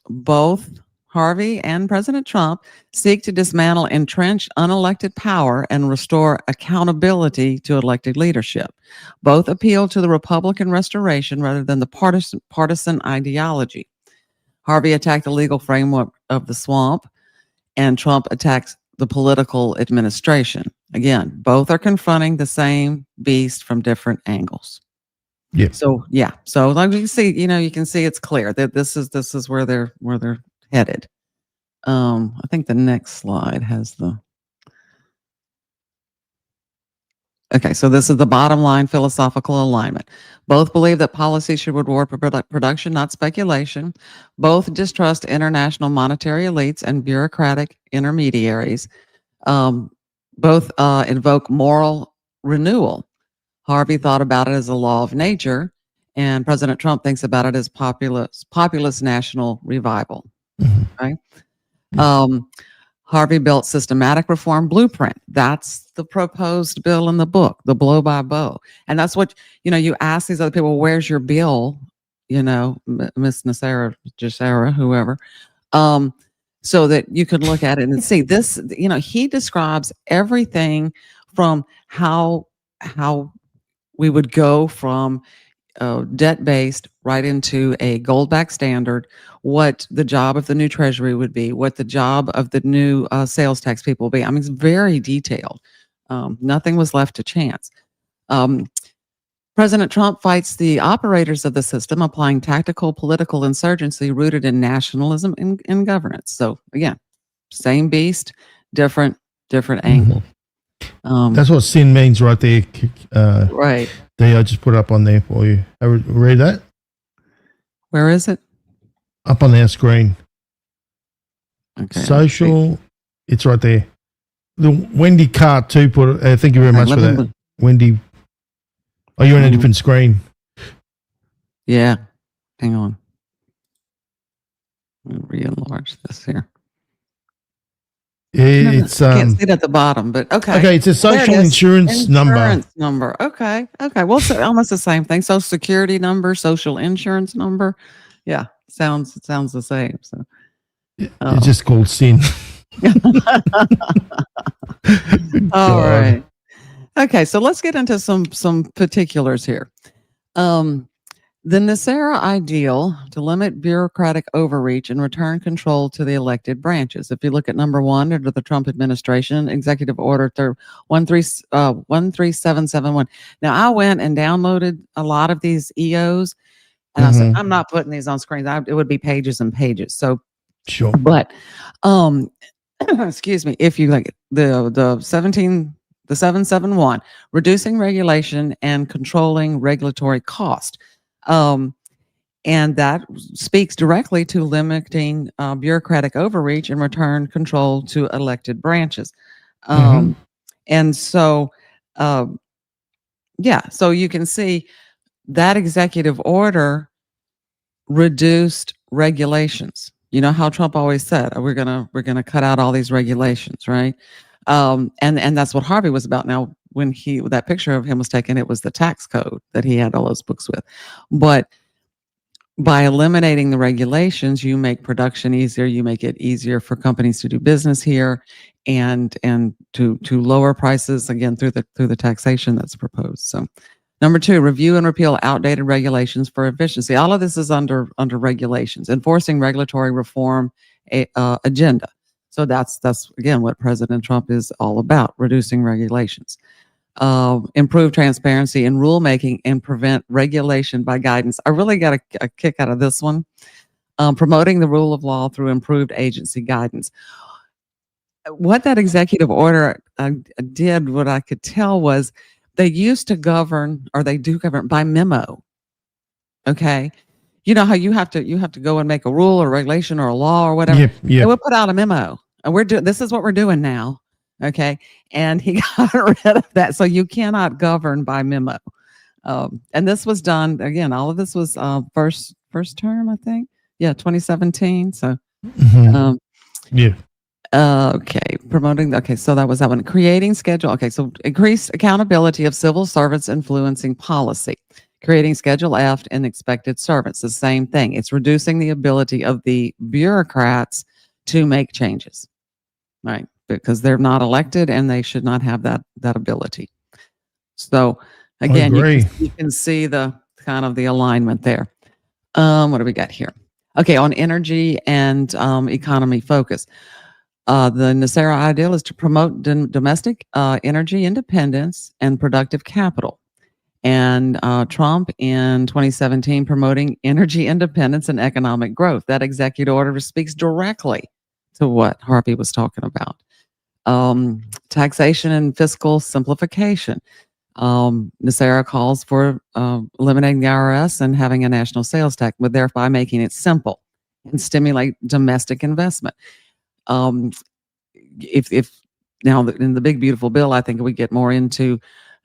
Both Harvey and President Trump seek to dismantle entrenched unelected power and restore accountability to elected leadership. Both appeal to the Republican restoration rather than the partisan ideology. Harvey attacked the legal framework of the swamp, and Trump attacks the political administration. Again, both are confronting the same beast from different angles. Yeah. So like you can see, you can see it's clear that this is where they're headed. I think the next slide has the. Okay, so this is the bottom line philosophical alignment. Both believe that policy should reward production, not speculation. Both distrust international monetary elites and bureaucratic intermediaries. Both invoke moral renewal. Harvey thought about it as a law of nature, and President Trump thinks about it as populist national revival. Right? Harvey built systematic reform blueprint. That's the proposed bill in the book, the blow by blow. And that's what, you ask these other people, where's your bill? Miss Nesara, whoever, so that you could look at it and see this, he describes everything from how we would go from debt-based right into a gold-backed standard, what the job of the new treasury would be, what the job of the new sales tax people will be. I mean, it's very detailed. Nothing was left to chance. President Trump fights the operators of the system, applying tactical political insurgency rooted in nationalism and governance. So again, same beast, different angle. That's what sin means right there. Right. I just put it up on there for you. Read that? Where is it? Up on our screen. Okay. Social, it's right there. The Wendy Cart too put it. Thank you very much for that. Wendy. Oh, you're on a different screen. Yeah. Hang on. Let me re-enlarge this here. It's I can't see it at the bottom, but okay. Okay, it's a social insurance number. Insurance number. Okay. Well, so almost the same thing. Social security number, social insurance number. Yeah, sounds the same. So it's just called sin. All right. Okay, so let's get into some particulars here. The Nesara ideal to limit bureaucratic overreach and return control to the elected branches. If you look at number 1 under the Trump administration, Executive Order 13771. Now, I went and downloaded a lot of these EOs, and I said, I'm not putting these on screens. It would be pages and pages. So, sure. But, excuse me, if you like the 771, reducing regulation and controlling regulatory cost. And that speaks directly to limiting bureaucratic overreach and return control to elected branches. And so, so you can see that executive order reduced regulations. You know how Trump always said, we're gonna cut out all these regulations, right? And that's what Harvey was about. Now, when that picture of him was taken, it was the tax code that he had all those books with. But by eliminating the regulations, you make production easier. You make it easier for companies to do business here, and to lower prices again through the taxation that's proposed. So, number 2, review and repeal outdated regulations for efficiency. All of this is under regulations, enforcing regulatory reform agenda. So that's again what President Trump is all about: reducing regulations. Improve transparency in rulemaking and prevent regulation by guidance. I really got a kick out of this one. Promoting the rule of law through improved agency guidance. What that executive order did, what I could tell was they used to govern, or they do govern by memo. Okay. You know how you have to go and make a rule or regulation or a law or whatever. Yep. They would put out a memo, and this is what we're doing now. Okay. And he got rid of that. So you cannot govern by memo. And this was done, again, all of this was first term, I think. Yeah, 2017. So, okay. Promoting, okay. So that was that one. Creating schedule. Okay. So increased accountability of civil servants influencing policy. Creating Schedule F and expected servants. The same thing. It's reducing the ability of the bureaucrats to make changes. Right. Because they're not elected and they should not have that ability. So again, you can see the kind of the alignment there. What do we got here? Okay, on energy and economy focus. The Nesara ideal is to promote domestic energy independence and productive capital. And Trump in 2017 promoting energy independence and economic growth. That executive order speaks directly to what Harvey was talking about. Taxation and fiscal simplification. Nesara calls for eliminating the IRS and having a national sales tax, but thereby making it simple and stimulate domestic investment. If now in the big beautiful bill, I think we get more into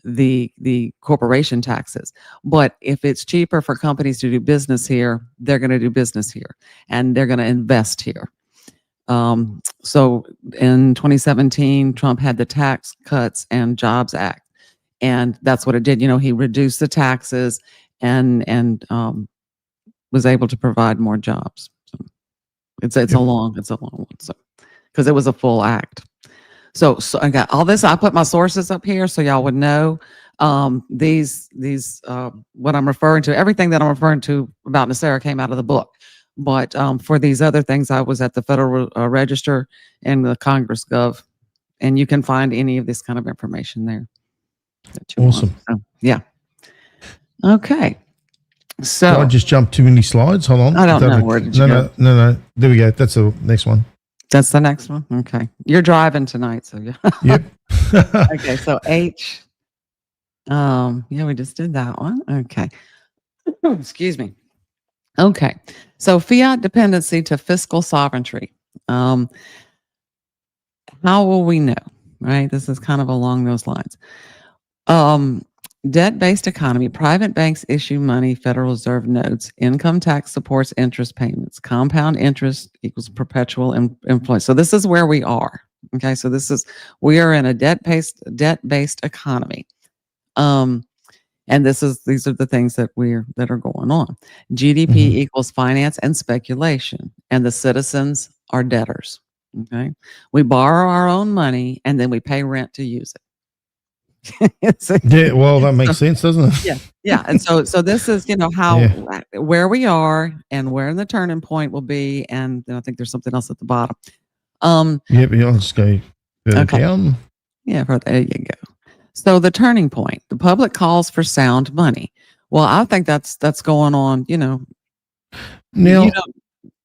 the corporation taxes. But if it's cheaper for companies to do business here, they're going to do business here and they're going to invest here. So in 2017, Trump had the Tax Cuts and Jobs Act, and that's what it did. You know, he reduced the taxes and was able to provide more jobs. So it's a long one. So because it was a full act. So I got all this. I put my sources up here so y'all would know. These what I'm referring to, everything that I'm referring to about Nesara came out of the book. But for these other things, I was at the Federal Register and the Congress Gov, and you can find any of this kind of information there. That you Awesome. want. So, yeah. Okay. So I just jumped too many slides. Hold on. I don't know. Where did you go? No. There we go. That's the next one. That's the next one. Okay. You're driving tonight, so yeah. Yep. Okay. So H. Yeah, we just did that one. Okay. Excuse me. Okay. So fiat dependency to fiscal sovereignty. How will we know? Right. This is kind of along those lines. Debt-based economy, private banks issue money, Federal Reserve notes, income tax supports interest payments, compound interest equals perpetual influence. So this is where we are. Okay, so we are in a debt-based economy. And these are the things that are going on. GDP equals finance and speculation, and the citizens are debtors. Okay, we borrow our own money and then we pay rent to use it. Yeah, well, that makes sense, doesn't it? Yeah. And so this is, where we are and where the turning point will be. And then I think there's something else at the bottom. I'll just go further down. Yeah, there you go. So the turning point, the public calls for sound money. Well, I think that's going on, Now, you don't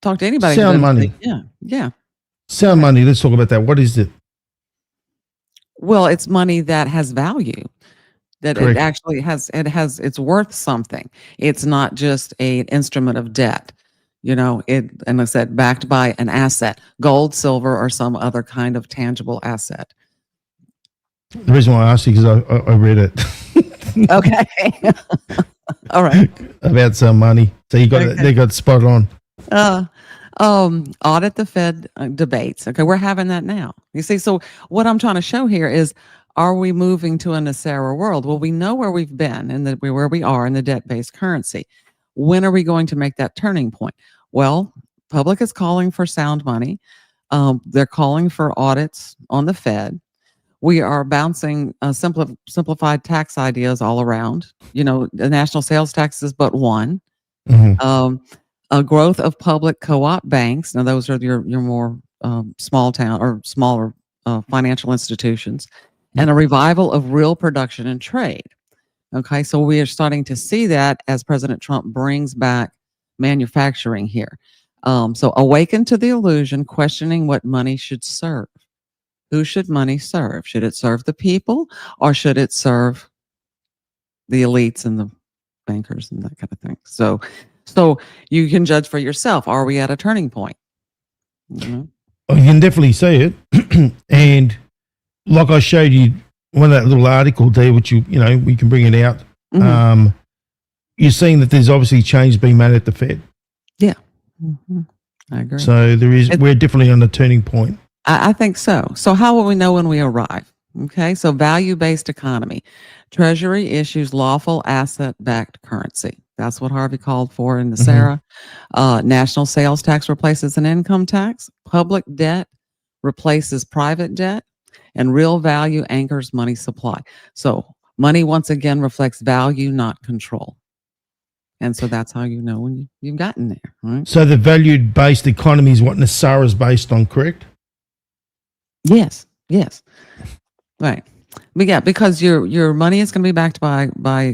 talk to anybody. Sound money. Yeah. Sound money. Let's talk about that. What is it? Well, it's money that has value, that Correct. it actually it's worth something. It's not just an instrument of debt, and like I said, backed by an asset, gold, silver, or some other kind of tangible asset. The reason why I asked you is I read it. Okay. All right. About some money. So they got spot on. Audit the Fed debates. Okay, we're having that now. You see, so what I'm trying to show here is, are we moving to a Nesara world? Well, we know where we've been and where we are in the debt-based currency. When are we going to make that turning point? Well, public is calling for sound money. They're calling for audits on the Fed. We are bouncing simplified tax ideas all around. The national sales tax is but one. A growth of public co-op banks. Now, those are your more small town or smaller financial institutions, and a revival of real production and trade. Okay, so we are starting to see that as President Trump brings back manufacturing here. So awaken to the illusion, questioning what money should serve. Who should money serve? Should it serve the people, or should it serve the elites and the bankers and that kind of thing? So you can judge for yourself. Are we at a turning point? You can definitely see it. And like I showed you, one of that little article there, which we can bring it out. You're seeing that there's obviously change being made at the Fed. Yeah. I agree. So we're definitely on a turning point. I think so. So how will we know when we arrive? Okay. So value-based economy. Treasury issues lawful asset-backed currency. That's what Harvey called for in Nesara. National sales tax replaces an income tax. Public debt replaces private debt. And real value anchors money supply. So money, once again, reflects value, not control. And so that's how you know when you've gotten there. Right? So the value-based economy is what Nesara is based on, correct? Yes. Right. But yeah, because your money is going to be backed by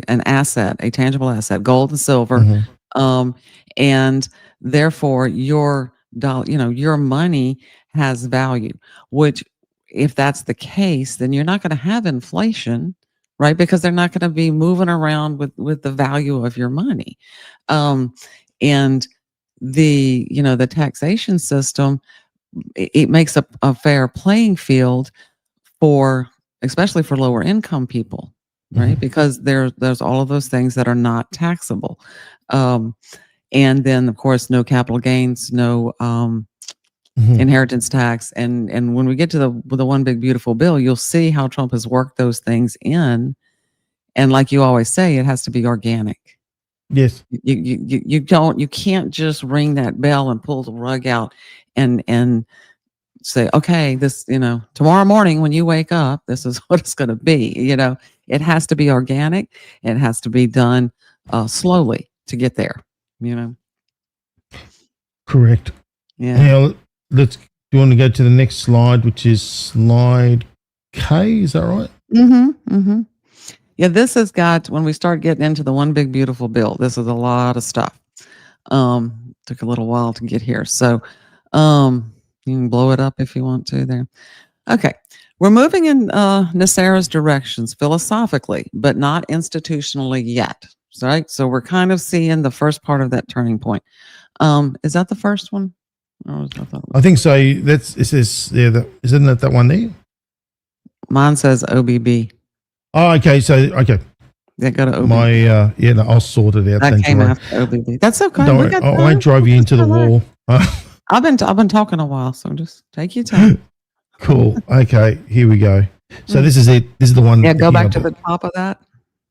an asset, a tangible asset, gold and silver, and therefore your money has value. Which, if that's the case, then you're not going to have inflation, right? Because they're not going to be moving around with the value of your money, and the taxation system, it makes a fair playing field especially for lower income people, right? Because there's all of those things that are not taxable. And then of course, no capital gains, no inheritance tax. And when we get to the one big beautiful bill, you'll see how Trump has worked those things in. And like you always say, it has to be organic. Yes. You can't just ring that bell and pull the rug out and say, okay, this, tomorrow morning when you wake up, this is what it's going to be. It has to be organic. It has to be done slowly to get there. Correct. Yeah. Now, do you want to go to the next slide, which is slide K? Is that right? Mm-hmm. Mm-hmm. Yeah, this has got, when we start getting into the one big beautiful bill, this is a lot of stuff. Took a little while to get here. So you can blow it up if you want to there. Okay. We're moving in Nesara's directions philosophically, but not institutionally yet. Right? So we're kind of seeing the first part of that turning point. Is that the first one? I think so. Isn't that one there? Mine says OBB. Oh, okay. So, okay. Yeah, go to OBB. I'll sort it out. That Thank came you. after OBB. That's okay. Don't worry. I won't drive you into the wall. I've been talking a while, so just take your time. Cool. Okay, here we go. So this is it. This is the one. Yeah, go back to the top of that.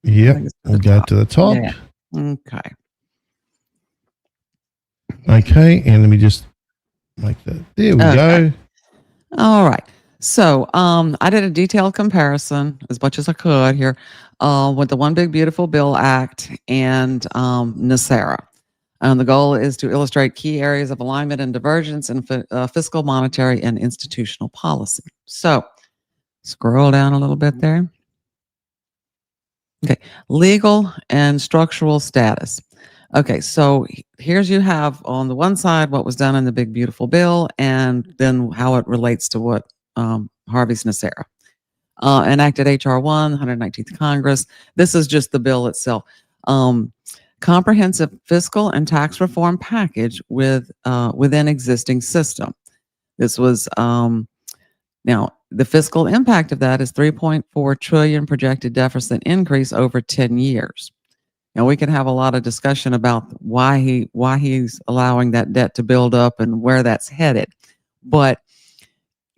Yeah, we'll go to the top. Yeah. Okay. Okay, and let me just make that. There we go. All right. So I did a detailed comparison as much as I could here with the One Big Beautiful Bill Act and Nesara. The goal is to illustrate key areas of alignment and divergence in fiscal, monetary, and institutional policy. So scroll down a little bit there. Okay, legal and structural status. Okay, so here's you have on the one side what was done in the Big Beautiful Bill, and then how it relates to what Harvey's Nesara. Enacted H.R. 1, 119th Congress. This is just the bill itself. Comprehensive fiscal and tax reform package within existing system. This was now the fiscal impact of that is 3.4 trillion projected deficit increase over 10 years. Now we can have a lot of discussion about why he's allowing that debt to build up and where that's headed, but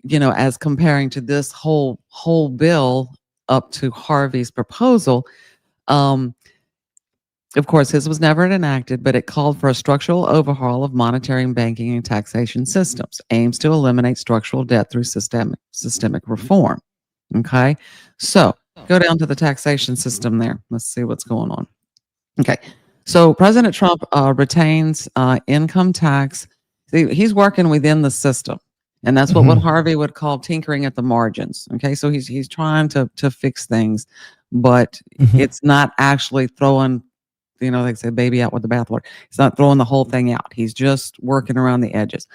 as comparing to this whole bill up to Harvey's proposal, of course, his was never enacted, but it called for a structural overhaul of monetary and banking and taxation systems, aims to eliminate structural debt through systemic reform. Okay, so go down to the taxation system there. Let's see what's going on. Okay, so President Trump retains income tax. See, he's working within the system, and that's what Harvey would call tinkering at the margins. Okay, so he's trying to fix things, but it's not actually throwing, they say baby out with the bathwater. He's not throwing the whole thing out. He's just working around the edges.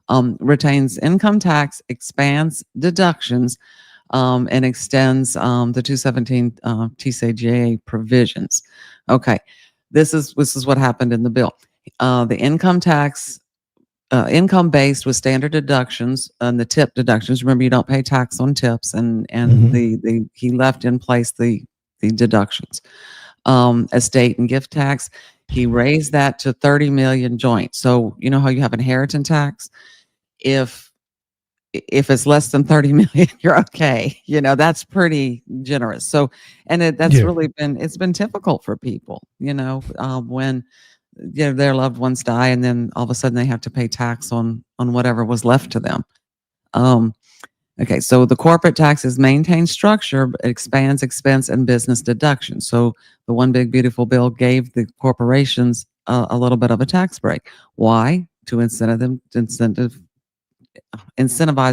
Retains income tax, expands deductions, and extends the 217 TCJA provisions. Okay, this is what happened in the bill. The income tax, income based with standard deductions and the tip deductions. Remember, you don't pay tax on tips, and he left in place the deductions. Estate and gift tax, he raised that to 30 million joint. So you know how you have inheritance tax? If it's less than 30 million, you're okay. That's pretty generous. So, and that's really it's been difficult for people, when their loved ones die and then all of a sudden they have to pay tax on whatever was left to them. Okay, so the corporate tax is maintained structure, but expands expense and business deduction. So the One Big Beautiful Bill gave the corporations a little bit of a tax break. Why? To incentivize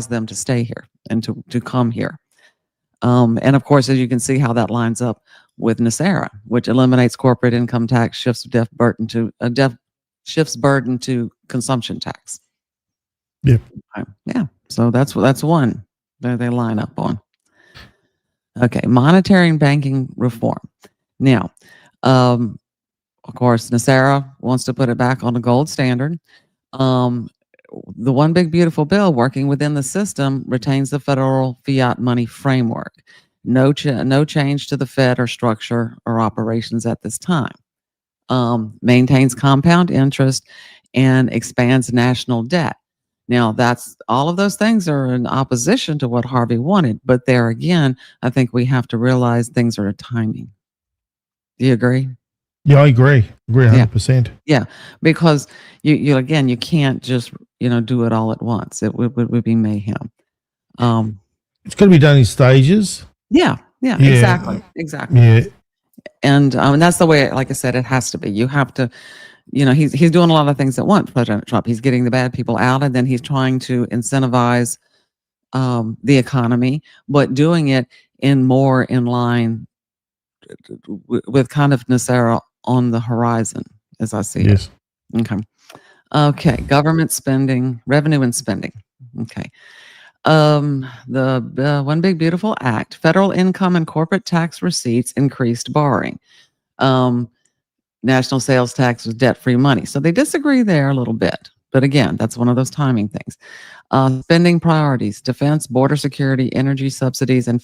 them to stay here and to come here. And of course, as you can see how that lines up with Nesara, which eliminates corporate income tax, shifts burden to consumption tax. Yeah. Yeah. So that's one that they line up on. Okay, monetary and banking reform. Now, of course, Nesara wants to put it back on the gold standard. The One Big Beautiful Bill, working within the system, retains the federal fiat money framework. No change to the Fed or structure or operations at this time. Maintains compound interest and expands national debt. Now, that's all of those things are in opposition to what Harvey wanted. But there again, I think we have to realize things are a timing. Do you agree? Yeah, I agree. 100%. Yeah, because you again, you can't just do it all at once. It would be mayhem. It's got to be done in stages. Yeah, exactly. Yeah. And that's the way, like I said, it has to be. You have to, he's doing a lot of things at once, President Trump. He's getting the bad people out, and then he's trying to incentivize the economy, but doing it in line with kind of Nesara on the horizon, as I see it. Okay. Government spending, revenue and spending. Okay. The One Big Beautiful Act, federal income and corporate tax receipts increased borrowing. National sales tax was debt-free money. So they disagree there a little bit. But again, that's one of those timing things. Spending priorities, defense, border security, energy subsidies, and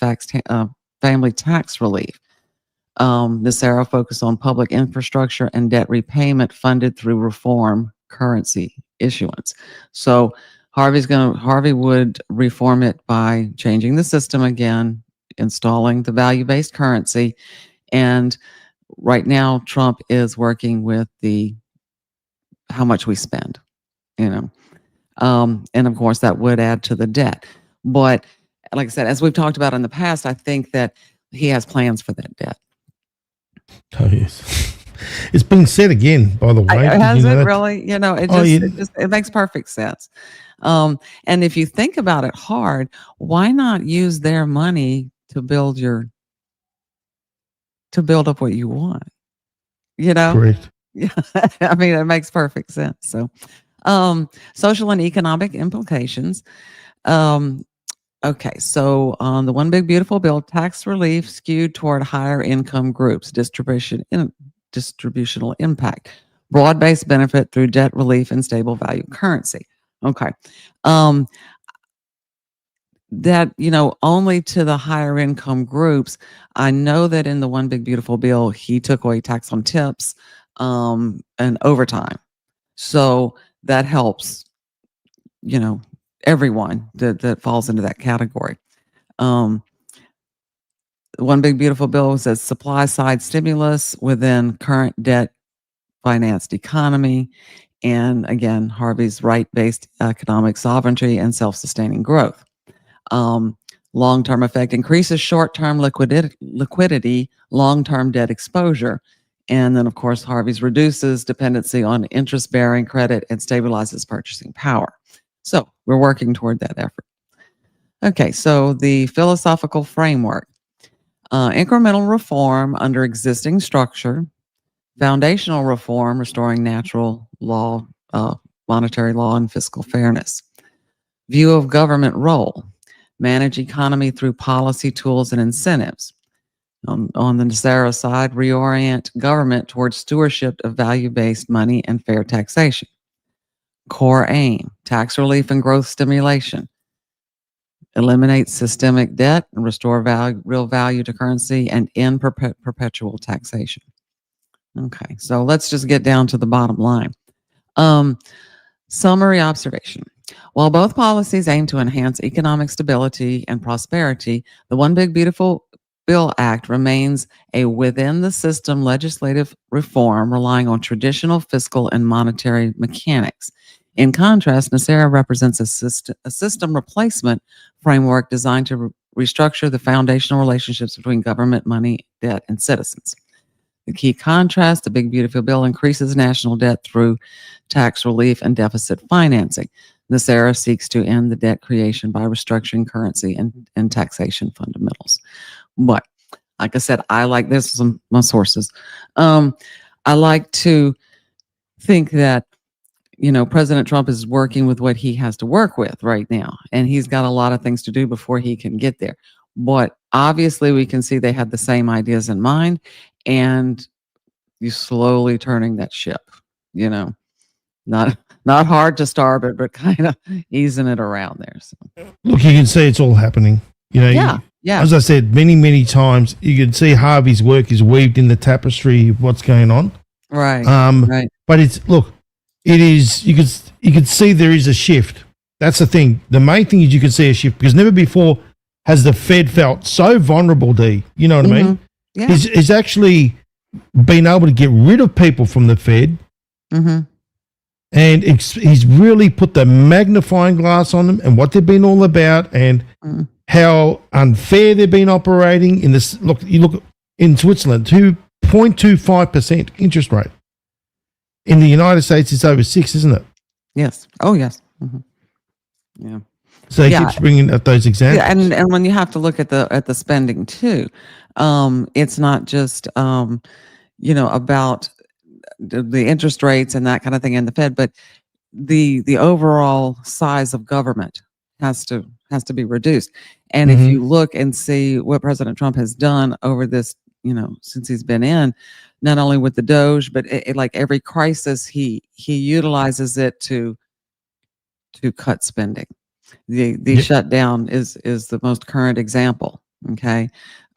family tax relief. Nesara focused on public infrastructure and debt repayment funded through reform currency issuance. So Harvey would reform it by changing the system again, installing the value-based currency. And right now, Trump is working with how much we spend, and of course that would add to the debt. But like I said, as we've talked about in the past, I think that he has plans for that debt. Oh, yes. It's been said again, by the way. Has it really? It makes perfect sense. And if you think about it hard, why not use their money to build up what you want? Correct. Yeah. I mean, it makes perfect sense. So, social and economic implications. Okay, so on the One Big Beautiful Bill, tax relief skewed toward higher income groups, distributional impact, broad-based benefit through debt relief and stable value currency. Okay, that only to the higher income groups. I know that in the One Big Beautiful Bill, he took away tax on tips and overtime, so that helps. Everyone that falls into that category. One Big Beautiful Bill says supply side stimulus within current debt financed economy. And again, Harvey's right-based economic sovereignty and self-sustaining growth. Long-term effect increases short-term liquidity, long-term debt exposure. And then, of course, Harvey's reduces dependency on interest-bearing credit and stabilizes purchasing power. So we're working toward that effort. Okay, so the philosophical framework. Incremental reform under existing structure. Foundational reform, restoring natural law, monetary law, and fiscal fairness. View of government role. Manage economy through policy tools and incentives. On the Nesara side, reorient government towards stewardship of value-based money and fair taxation. Core aim, tax relief and growth stimulation. Eliminate systemic debt and restore real value to currency and end perpetual taxation. Okay, so let's just get down to the bottom line. Summary observation. While both policies aim to enhance economic stability and prosperity, the One Big Beautiful Bill Act remains a within-the-system legislative reform relying on traditional fiscal and monetary mechanics. In contrast, Nesara represents a system replacement framework designed to restructure the foundational relationships between government, money, debt, and citizens. The key contrast, the Big Beautiful Bill increases national debt through tax relief and deficit financing. Nesara seeks to end the debt creation by restructuring currency and taxation fundamentals. But, like I said, I like this from my sources. I like to think that President Trump is working with what he has to work with right now, and he's got a lot of things to do before he can get there. But obviously, we can see they had the same ideas in mind, and you're slowly turning that ship. Not hard to start, but kind of easing it around there. So. Look, you can see it's all happening. Yeah. As I said many, many times, you can see Harvey's work is weaved in the tapestry of what's going on. Right. Right. But it is, you could see there is a shift. That's the thing. The main thing is you can see a shift because never before has the Fed felt so vulnerable, D. You know what I mean? Yeah. He's actually been able to get rid of people from the Fed. Mm-hmm. And he's really put the magnifying glass on them and what they've been all about and how unfair they've been operating in this. Look, you look in Switzerland, 2.25% interest rate. In the United States, it's over 6, isn't it? Yes. Oh, yes. Mm-hmm. Yeah. So he keeps bringing up those examples. Yeah, and when you have to look at the spending too, it's not just about the interest rates and that kind of thing in the Fed, but the overall size of government has to be reduced. And if you look and see what President Trump has done over this, since he's been in, not only with the Doge, but like every crisis, he utilizes it to cut spending. The shutdown is the most current example. Okay.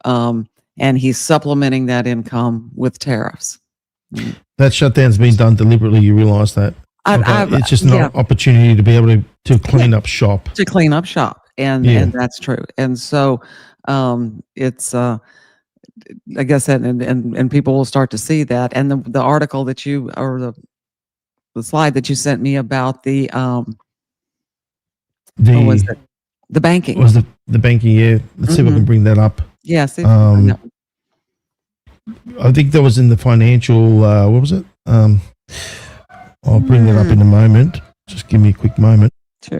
And he's supplementing that income with tariffs. That shutdown's been done deliberately. You realize that? It's just an opportunity to be able to clean up shop. To clean up shop. And that's true. And so it's like I said, and people will start to see that. And the article that you, or the slide that you sent me about what was it? The banking. Was the banking, yeah. Let's see if I can bring that up. Yes. I think that was in the financial, what was it? I'll bring that up in a moment. Just give me a quick moment. Sure.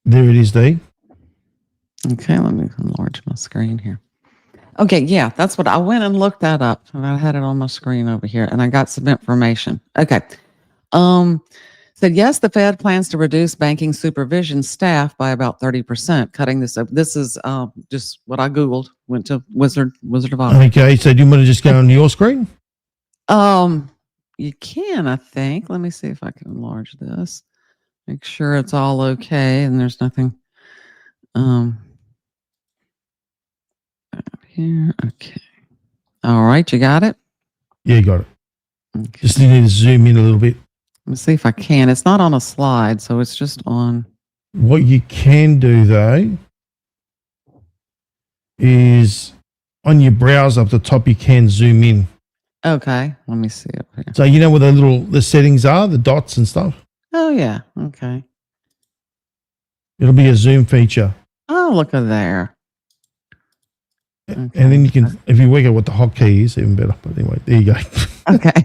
There it is, Dee. Okay, let me enlarge my screen here. Okay, yeah, that's what I went and looked that up. And I had it on my screen over here, and I got some information. Okay. Said, yes, the Fed plans to reduce banking supervision staff by about 30%, cutting this up. This is just what I Googled, went to Wizard of Oz. Okay, so do you want to just go on your screen? You can, I think. Let me see if I can enlarge this. Make sure it's all okay and there's nothing here. Okay. All right, you got it? Yeah, you got it. Okay. Just need to zoom in a little bit. Let me see if I can. It's not on a slide, so it's just on. What you can do, though, is on your browser up the top, you can zoom in. Okay, let me see up here. So you know where the settings are, the dots and stuff? Oh, yeah. Okay. It'll be a zoom feature. Oh, look at there. Okay. And then you can, if you work out what the hotkey is, even better. But anyway, there you go. Okay.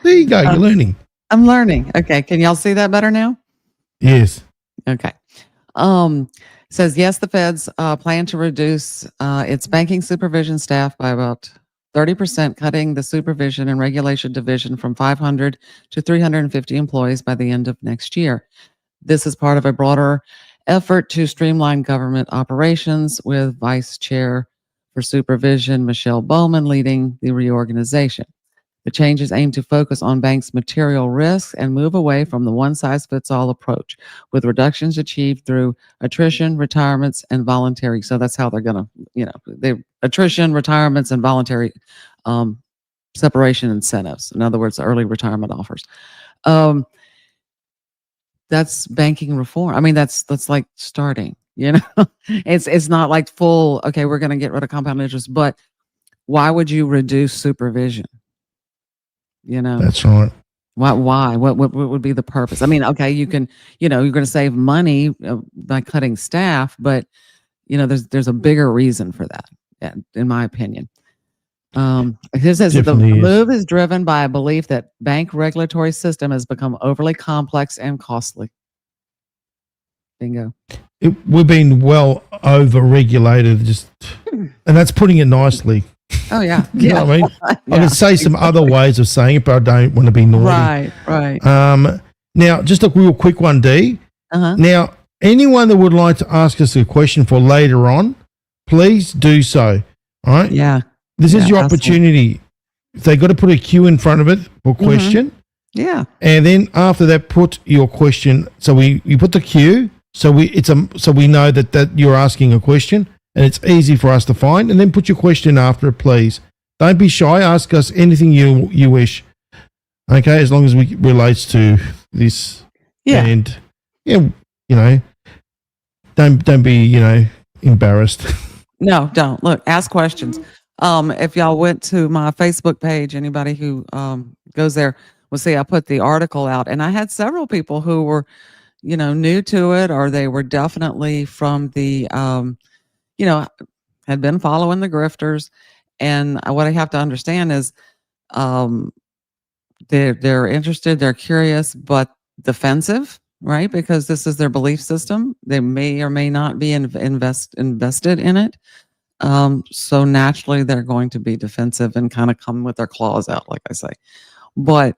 There you go. You're learning. I'm learning. Okay. Can y'all see that better now? Yes. Okay. Says, yes, the Fed's plan to reduce its banking supervision staff by about 30%, cutting the supervision and regulation division from 500 to 350 employees by the end of next year. This is part of a broader effort to streamline government operations, with Vice Chair for Supervision Michelle Bowman leading the reorganization. The changes aim to focus on banks' material risks and move away from the one-size-fits-all approach, with reductions achieved through attrition, retirements, and voluntary. So that's how they're going to, attrition, retirements, and voluntary separation incentives. In other words, early retirement offers. That's banking reform. I mean, that's like starting. It's not like full. Okay, we're going to get rid of compound interest, but why would you reduce supervision? That's right. Why? What would be the purpose? I mean, okay, you can, you're going to save money by cutting staff, but there's a bigger reason for that, in my opinion. It says the move is driven by a belief that bank regulatory system has become overly complex and costly. Bingo. We've been well over-regulated, and that's putting it nicely. Oh, yeah. You know what I mean? I can say some other ways of saying it, but I don't want to be naughty. Right. Now, just a real quick one, Dee. Now, anyone that would like to ask us a question for later on, please do so. All right? Yeah. This is your opportunity. If they got to put a Q in front of it for question. Yeah. And then after that, put your question. So you put the Q, so we know that you're asking a question. And it's easy for us to find. And then put your question after it, please. Don't be shy. Ask us anything you wish. Okay, as long as it relates to this. Yeah. And don't be embarrassed. No, don't. Look, ask questions. If y'all went to my Facebook page, anybody who goes there will see I put the article out, and I had several people who were, new to it, or they were definitely from the, had been following the grifters. And what I have to understand is, um, they're interested, they're curious, but defensive, right? Because this is their belief system. They may or may not be invested in it. So naturally they're going to be defensive and kind of come with their claws out, like I say. But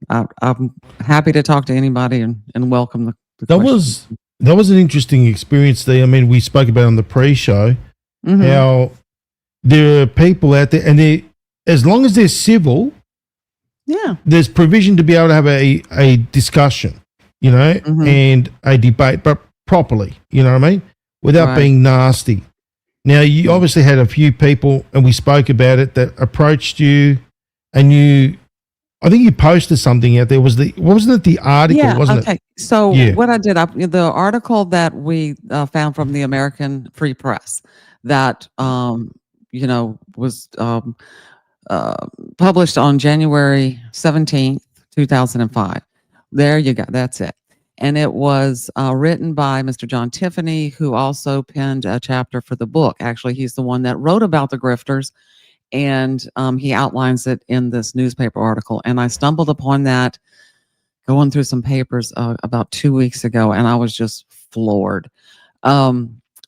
I'm happy to talk to anybody and welcome the That questions. was an interesting experience there. I mean, we spoke about on the pre-show Mhm. how there are people out there, and as long as they're civil, Yeah. there's provision to be able to have a discussion, Mhm. and a debate, but properly, you know what I mean, without Right. being nasty. Now, you obviously had a few people, and we spoke about it, that approached you, and I think you posted something out there. Wasn't it the article? Yeah. Wasn't Okay. it? So Yeah. what I did, the article that we found from the American Free Press that, was uh, published on January 17th, 2005. There you go. That's it. And it was written by Mr. John Tiffany, who also penned a chapter for the book. Actually, he's the one that wrote about the grifters, and he outlines it in this newspaper article. And I stumbled upon that going through some papers about 2 weeks ago, and I was just floored.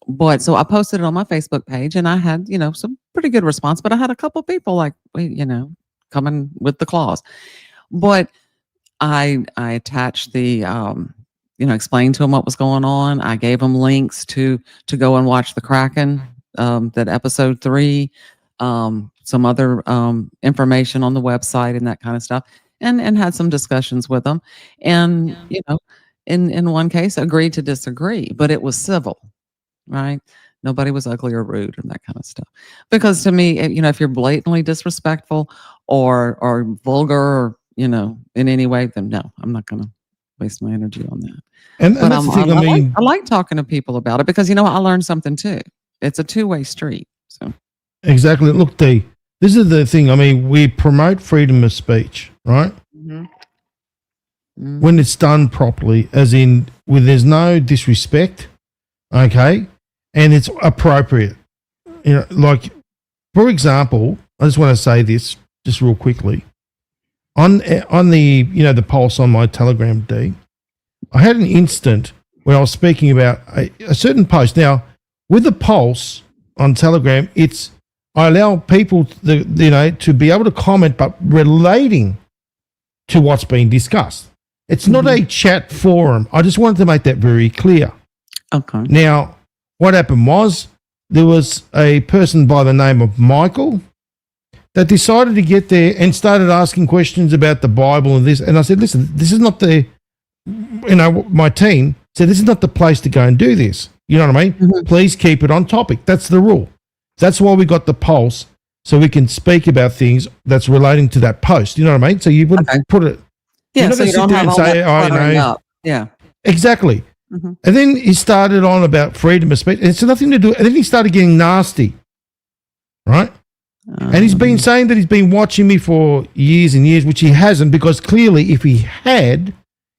But so I posted it on my Facebook page, and I had, some pretty good response, but I had a couple people like, coming with the claws. But I attached the, explained to them what was going on. I gave them links to go and watch the Kraken, that episode 3, some other information on the website and that kind of stuff, and had some discussions with them. And, in one case, agreed to disagree, but it was civil, right? Nobody was ugly or rude and that kind of stuff. Because to me, if you're blatantly disrespectful or vulgar, or, in any way, then no, I'm not going to waste my energy on that. And But that's the thing. I mean, I like talking to people about it because, I learned something too. It's a two-way street. So exactly. Look, this is the thing. I mean, we promote freedom of speech, right? When it's done properly, as in when there's no disrespect, okay, and it's appropriate. Like, for example, I just want to say this just real quickly. On the the pulse on my Telegram D, I had an instant where I was speaking about a certain post. Now, with the pulse on Telegram, I allow people to be able to comment, but relating to what's being discussed. It's not a chat forum. I just wanted to make that very clear. okay. Now, what happened was there was a person by the name of Michael that decided to get there and started asking questions about the Bible and this. And I said, listen, this is not my team said, this is not the place to go and do this. You know what I mean? Mhm. Please keep it on topic. That's the rule. That's why we got the pulse, so we can speak about things that's relating to that post. You know what I mean? So you wouldn't Okay. put it. Yeah, You're not so gonna you sit don't there have and all say, that "Oh, cluttering no." up. Yeah. Exactly. Mhm. And then he started on about freedom of speech. It's nothing to do. And then he started getting nasty, right? And he's been saying that he's been watching me for years and years, which he hasn't, because clearly if he had,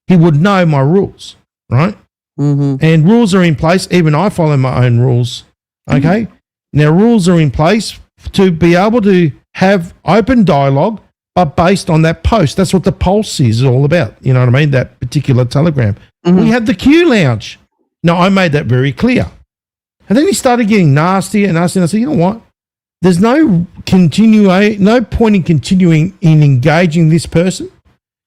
he would know my rules, right? Mhm. And rules are in place. Even I follow my own rules, okay? Now, rules are in place to be able to have open dialogue, but based on that post. That's what the pulse is all about. You know what I mean? That particular Telegram. We had the Q Lounge. Now, I made that very clear. And then he started getting nasty and nasty. And I said, you know what? There's no point in continuing in engaging this person.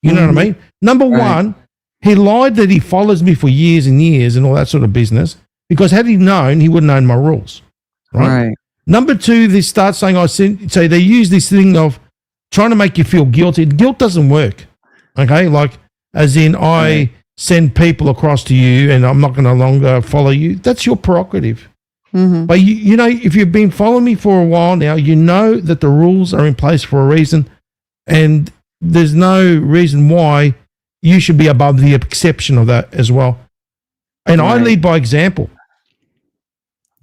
You know what I mean? Number one, he lied that he follows me for years and years and all that sort of business, because had he known, he would have known my rules. Right? Number two, they start saying, so they use this thing of trying to make you feel guilty. Guilt doesn't work. Okay? Like, as in, I send people across to you and I'm not going to longer follow you. That's your prerogative. But if you've been following me for a while now, you know that the rules are in place for a reason, and there's no reason why you should be above the exception of that as well. And I lead by example.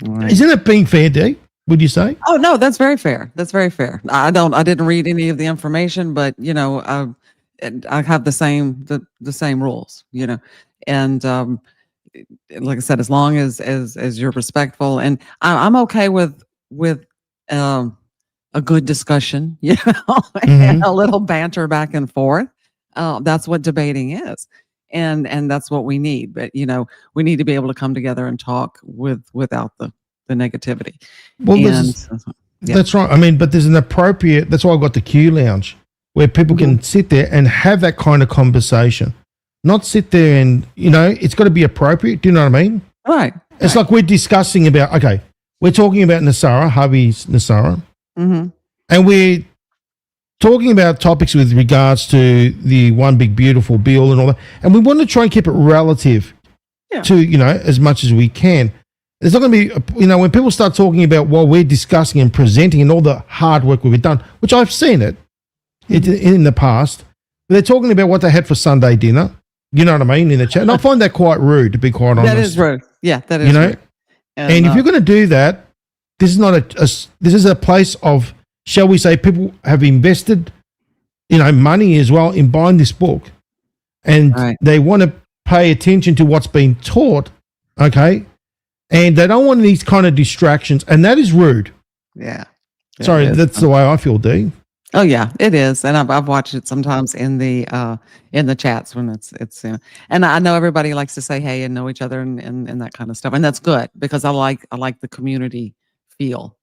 Right. Isn't it being fair, Dee? Would you say? Oh no, that's very fair. That's very fair. I didn't read any of the information, but I have the same rules, and like I said, as long as you're respectful, and I'm okay with a good discussion, and a little banter back and forth. That's what debating is, and that's what we need. But we need to be able to come together and talk without the negativity. Well, that's right. I mean, but there's an appropriate. That's why I got the Q Lounge, where people can sit there and have that kind of conversation. Not sit there and, it's got to be appropriate. Do you know what I mean? Right. It's like we're discussing about, okay, we're talking about Nesara, Harvey's Nesara, and we're talking about topics with regards to the one big beautiful bill and all that. And we want to try and keep it relative to, as much as we can. There's not going to be, when people start talking about what we're discussing and presenting and all the hard work we've done, which I've seen it in the past, they're talking about what they had for Sunday dinner. You know what I mean, in the chat. And I find that quite rude, to be quite honest. That is rude. Yeah, that is rude. And if you're going to do that, this is not this is a place of, shall we say, people have invested, money as well in buying this book, and they want to pay attention to what's being taught, okay? And they don't want these kind of distractions, and that is rude. Yeah. Sorry, that's the way I feel, Dee. Oh yeah, it is, and I've watched it sometimes in the chats when it's and I know everybody likes to say hey and know each other and that kind of stuff, and that's good because I like the community feel,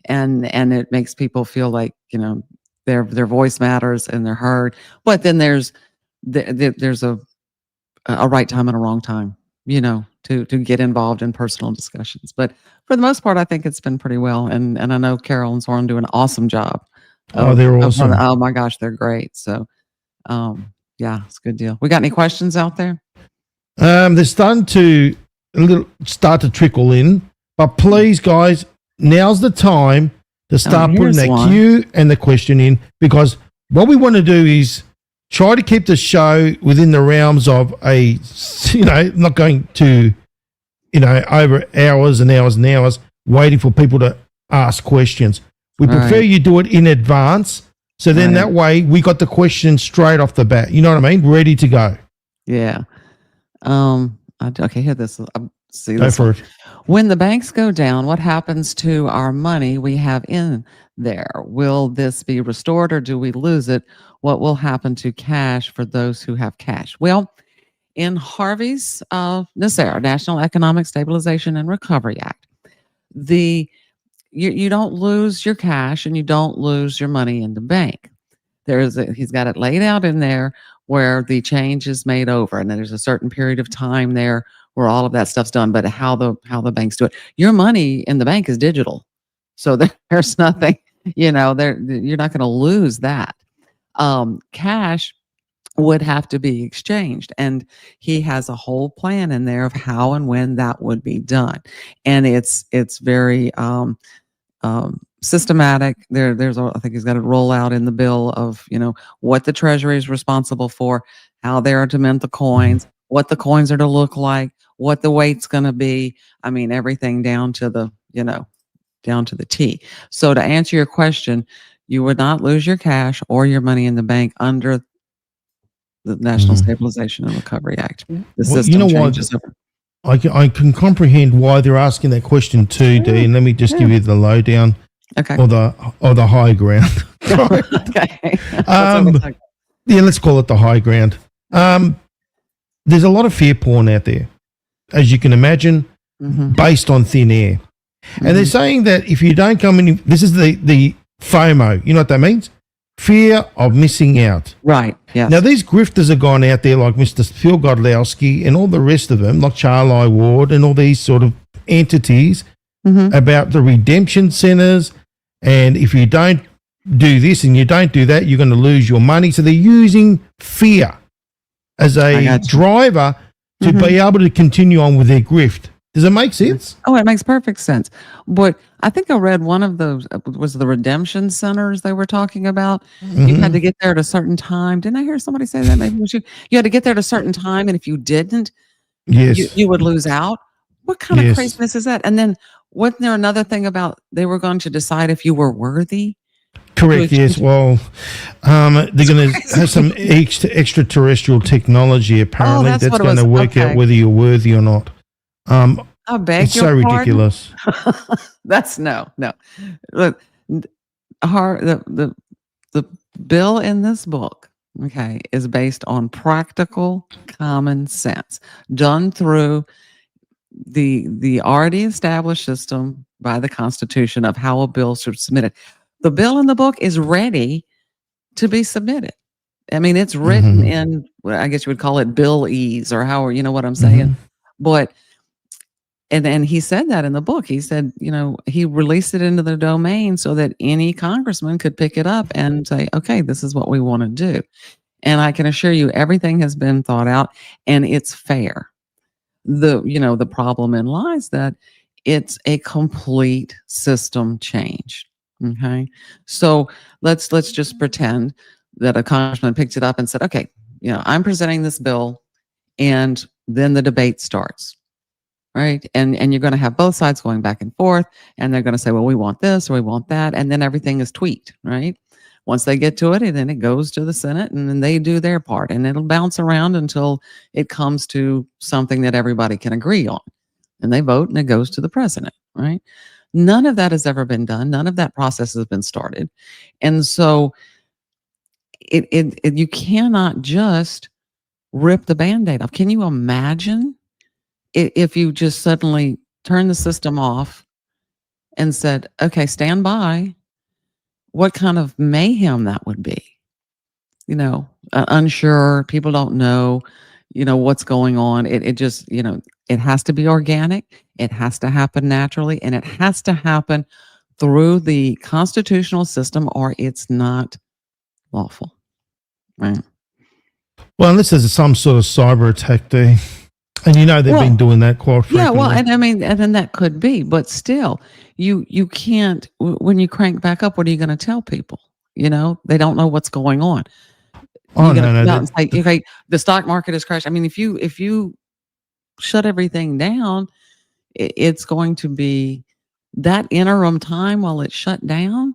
and it makes people feel like their voice matters and they're heard. But then there's a right time and a wrong time, to get involved in personal discussions. But for the most part, I think it's been pretty well, and I know Carol and Soren do an awesome job. They're awesome. Oh my gosh, they're great. So, yeah, it's a good deal. We got any questions out there? They're starting to start to trickle in, but please, guys, now's the time to start putting that Q and the question in, because what we want to do is try to keep the show within the realms of not going to, over hours and hours and hours waiting for people to ask questions. We prefer you do it in advance, so then that way we got the question straight off the bat. You know what I mean? Ready to go. Yeah. Okay, hear this. See go this for it. When the banks go down, what happens to our money we have in there? Will this be restored or do we lose it? What will happen to cash for those who have cash? Well, in Harvey's Nesara, National Economic Stabilization and Recovery Act, you don't lose your cash and you don't lose your money in the bank. He's got it laid out in there where the change is made over, and then there's a certain period of time there where all of that stuff's done. But how the banks do it, your money in the bank is digital, so there's nothing, you're not going to lose that. Cash would have to be exchanged, and he has a whole plan in there of how and when that would be done, and it's very systematic. I think he's got it roll out in the bill of what the Treasury is responsible for, how they are to mint the coins, what the coins are to look like, what the weight's going to be. I mean, everything down to the T. So to answer your question, you would not lose your cash or your money in the bank under the National Stabilization and Recovery Act. The system changes over. I can comprehend why they're asking that question too, Dee, and let me just give you the lowdown, or the high ground. Okay. Yeah, let's call it the high ground. There's a lot of fear porn out there, as you can imagine, based on thin air, and they're saying that if you don't come in, this is the FOMO. You know what that means? Fear of missing out. Right. Yeah. Now, these grifters have gone out there like Mr. Phil Godlowski and all the rest of them, like Charlie Ward and all these sort of entities about the redemption centers. And if you don't do this and you don't do that, you're going to lose your money. So they're using fear as a driver to be able to continue on with their grift. Does it make sense? Oh, it makes perfect sense. But I think I read one of those was the redemption centers they were talking about. You had to get there at a certain time. Didn't I hear somebody say that? Maybe it was you. You had to get there at a certain time, and if you didn't, you would lose out. What kind of Yes. craziness is that? And then wasn't there another thing about they were going to decide if you were worthy? Correct. Yes. Well, they're going to have some extraterrestrial technology. Apparently, that's that's what it going to was. work out Okay. whether you're worthy or not. I beg It's your so pardon? ridiculous. That's no. Look, the bill in this book, okay, is based on practical common sense done through the already established system by the Constitution of how a bill should be submitted. The bill in the book is ready to be submitted. I mean, it's written in, well, I guess you would call it bill-ese or however, you know what I'm saying? But and he said that in the book. He said, he released it into the domain so that any congressman could pick it up and say, okay, this is what we want to do. And I can assure you everything has been thought out and it's fair. The problem in lies that it's a complete system change. Okay. So let's just pretend that a congressman picked it up and said, okay, I'm presenting this bill, and then the debate starts. Right. And you're going to have both sides going back and forth, and they're going to say, well, we want this or we want that. And then everything is tweaked. Right. Once they get to it, and then it goes to the Senate, and then they do their part, and it'll bounce around until it comes to something that everybody can agree on. And they vote, and it goes to the president. Right. None of that has ever been done. None of that process has been started. And so you cannot just rip the Band-Aid off. Can you imagine if you just suddenly turn the system off and said, okay, stand by, what kind of mayhem that would be? Unsure, people don't know, what's going on. It just, it has to be organic. It has to happen naturally, and it has to happen through the constitutional system, or it's not lawful. Right. Well, unless there's some sort of cyber attack there. And they've been doing that quite frequently. Yeah, well, and I mean, and then that could be, but still, you can't, when you crank back up, what are you going to tell people? They don't know what's going on. Oh, You're no. and say, okay, the stock market has crashed. I mean, if you shut everything down, it's going to be that interim time while it's shut down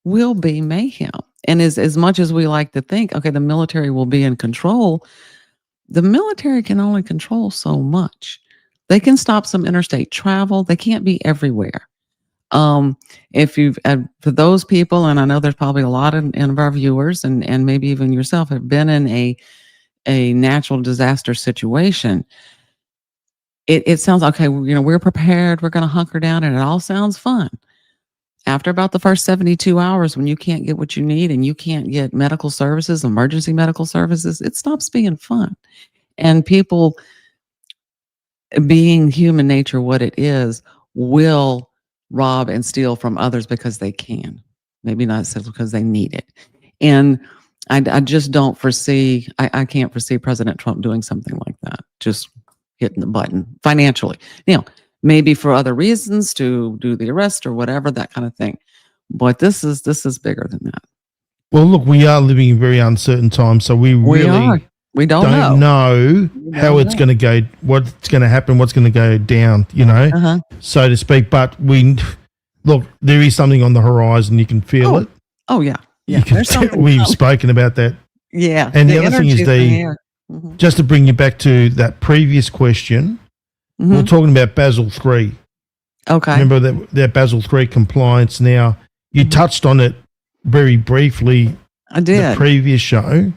will be mayhem. And as much as we like to think, okay, the military will be in control, the military can only control so much. They can stop some interstate travel. They can't be everywhere. If you've, for those people, and I know there's probably a lot of our viewers and maybe even yourself have been in a natural disaster situation, it sounds, okay, we're prepared. We're going to hunker down, and it all sounds fun. After about the first 72 hours, when you can't get what you need and you can't get medical services, emergency medical services, it stops being fun. And people, being human nature what it is, will rob and steal from others because they can. Maybe not because they need it. And I just don't foresee, I can't foresee President Trump doing something like that, just hitting the button financially. Maybe for other reasons, to do the arrest or whatever, that kind of thing. But this is bigger than that. Well, look, we are living in very uncertain times, so we really we don't know how it's going to go, what's going to happen, what's going to go down, so to speak. But look, there is something on the horizon. You can feel it. Oh yeah, yeah. We've spoken about that. Yeah, and the other thing is just to bring you back to that previous question. We're talking about Basel III. Okay. Remember that Basel III compliance. Now, you touched on it very briefly. I did. The previous show.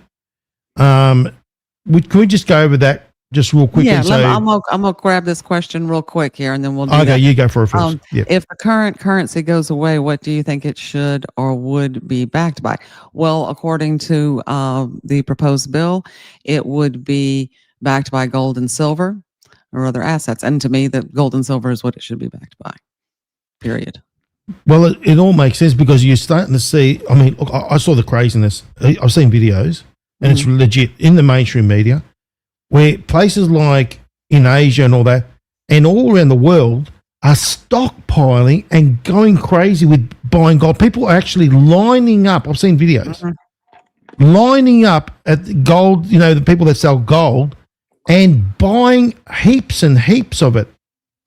Can we just go over that just real quick? Yeah, I'm gonna grab this question real quick here, and then we'll do okay, that. You go for it first. If the current currency goes away, what do you think it should or would be backed by? Well, according to the proposed bill, it would be backed by gold and silver or other assets. And to me, the gold and silver is what it should be backed by, period. Well, it all makes sense because you're starting to see, I mean, look, I saw the craziness. I've seen videos, and it's legit in the mainstream media, where places like in Asia and all that, and all around the world are stockpiling and going crazy with buying gold. People are actually lining up. I've seen videos. Lining up at the gold, the people that sell gold, and buying heaps and heaps of it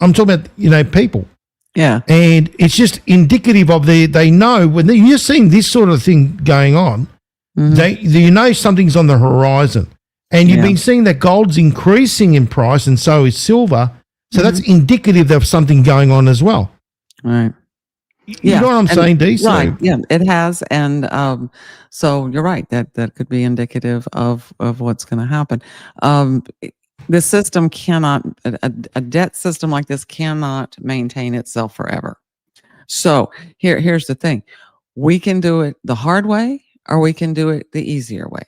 I'm talking about, you know, people. Yeah. And it's just indicative of they know when you're seeing this sort of thing going on, you know something's on the horizon. And you've been seeing that gold's increasing in price and so is silver. So that's indicative of something going on as well. Right. You know what I'm saying, Dee? So- Right. Yeah, it has. And so you're right. That could be indicative of what's going to happen. The system cannot, a debt system like this cannot maintain itself forever. So here's the thing. We can do it the hard way or we can do it the easier way.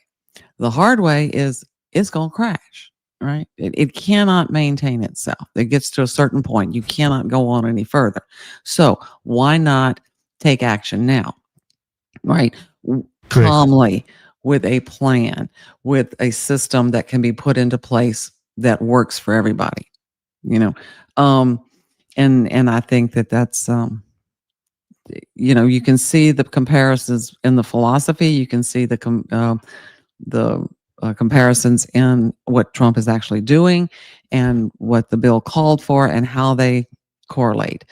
The hard way is it's going to crash, right? It cannot maintain itself. It gets to a certain point. You cannot go on any further. So why not take action now, right? Correct. Calmly, with a plan, with a system that can be put into place that works for everybody, you know? And I think that's, you know, you can see the comparisons in the philosophy. You can see the comparisons in what Trump is actually doing and what the bill called for and how they correlate.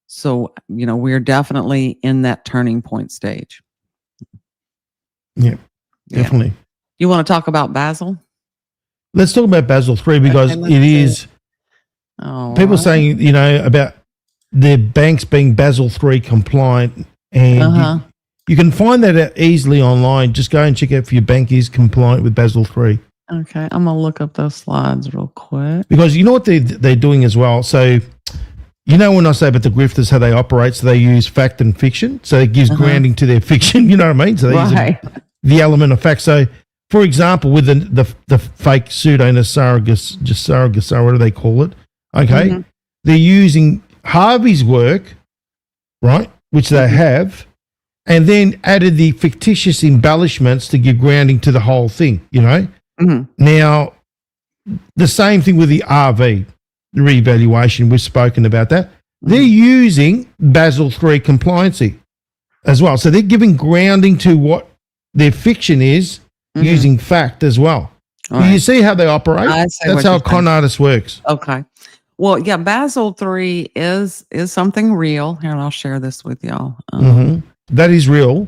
So, you know, we're definitely in that turning point stage. Yeah, definitely. You want to talk about Basel? Let's talk about Basel III because Okay, let's it see. is All people right. saying, you know, about the banks being Basel III compliant, and you can find that out easily online. Just go and check out if your bank is compliant with Basel III. Okay, I'm gonna look up those slides real quick. Because you know what they're doing as well. So, you know, when I say about the grifters, how they operate, so they use fact and fiction. So it gives grounding to their fiction. You know what I mean? So they use the element of fact. So, for example, with the fake pseudo Nesara, what do they call it? Okay, they're using Harvey's work, right, which they have, and then added the fictitious embellishments to give grounding to the whole thing, you know? Now, the same thing with the RV, the revaluation, we've spoken about that. They're using Basel III compliancy as well. So they're giving grounding to what their fiction is using fact as well. You see how they operate? I see That's what how you're a con artist works. Okay. Well, yeah, Basel III is something real. Here, I'll share this with y'all. That is real.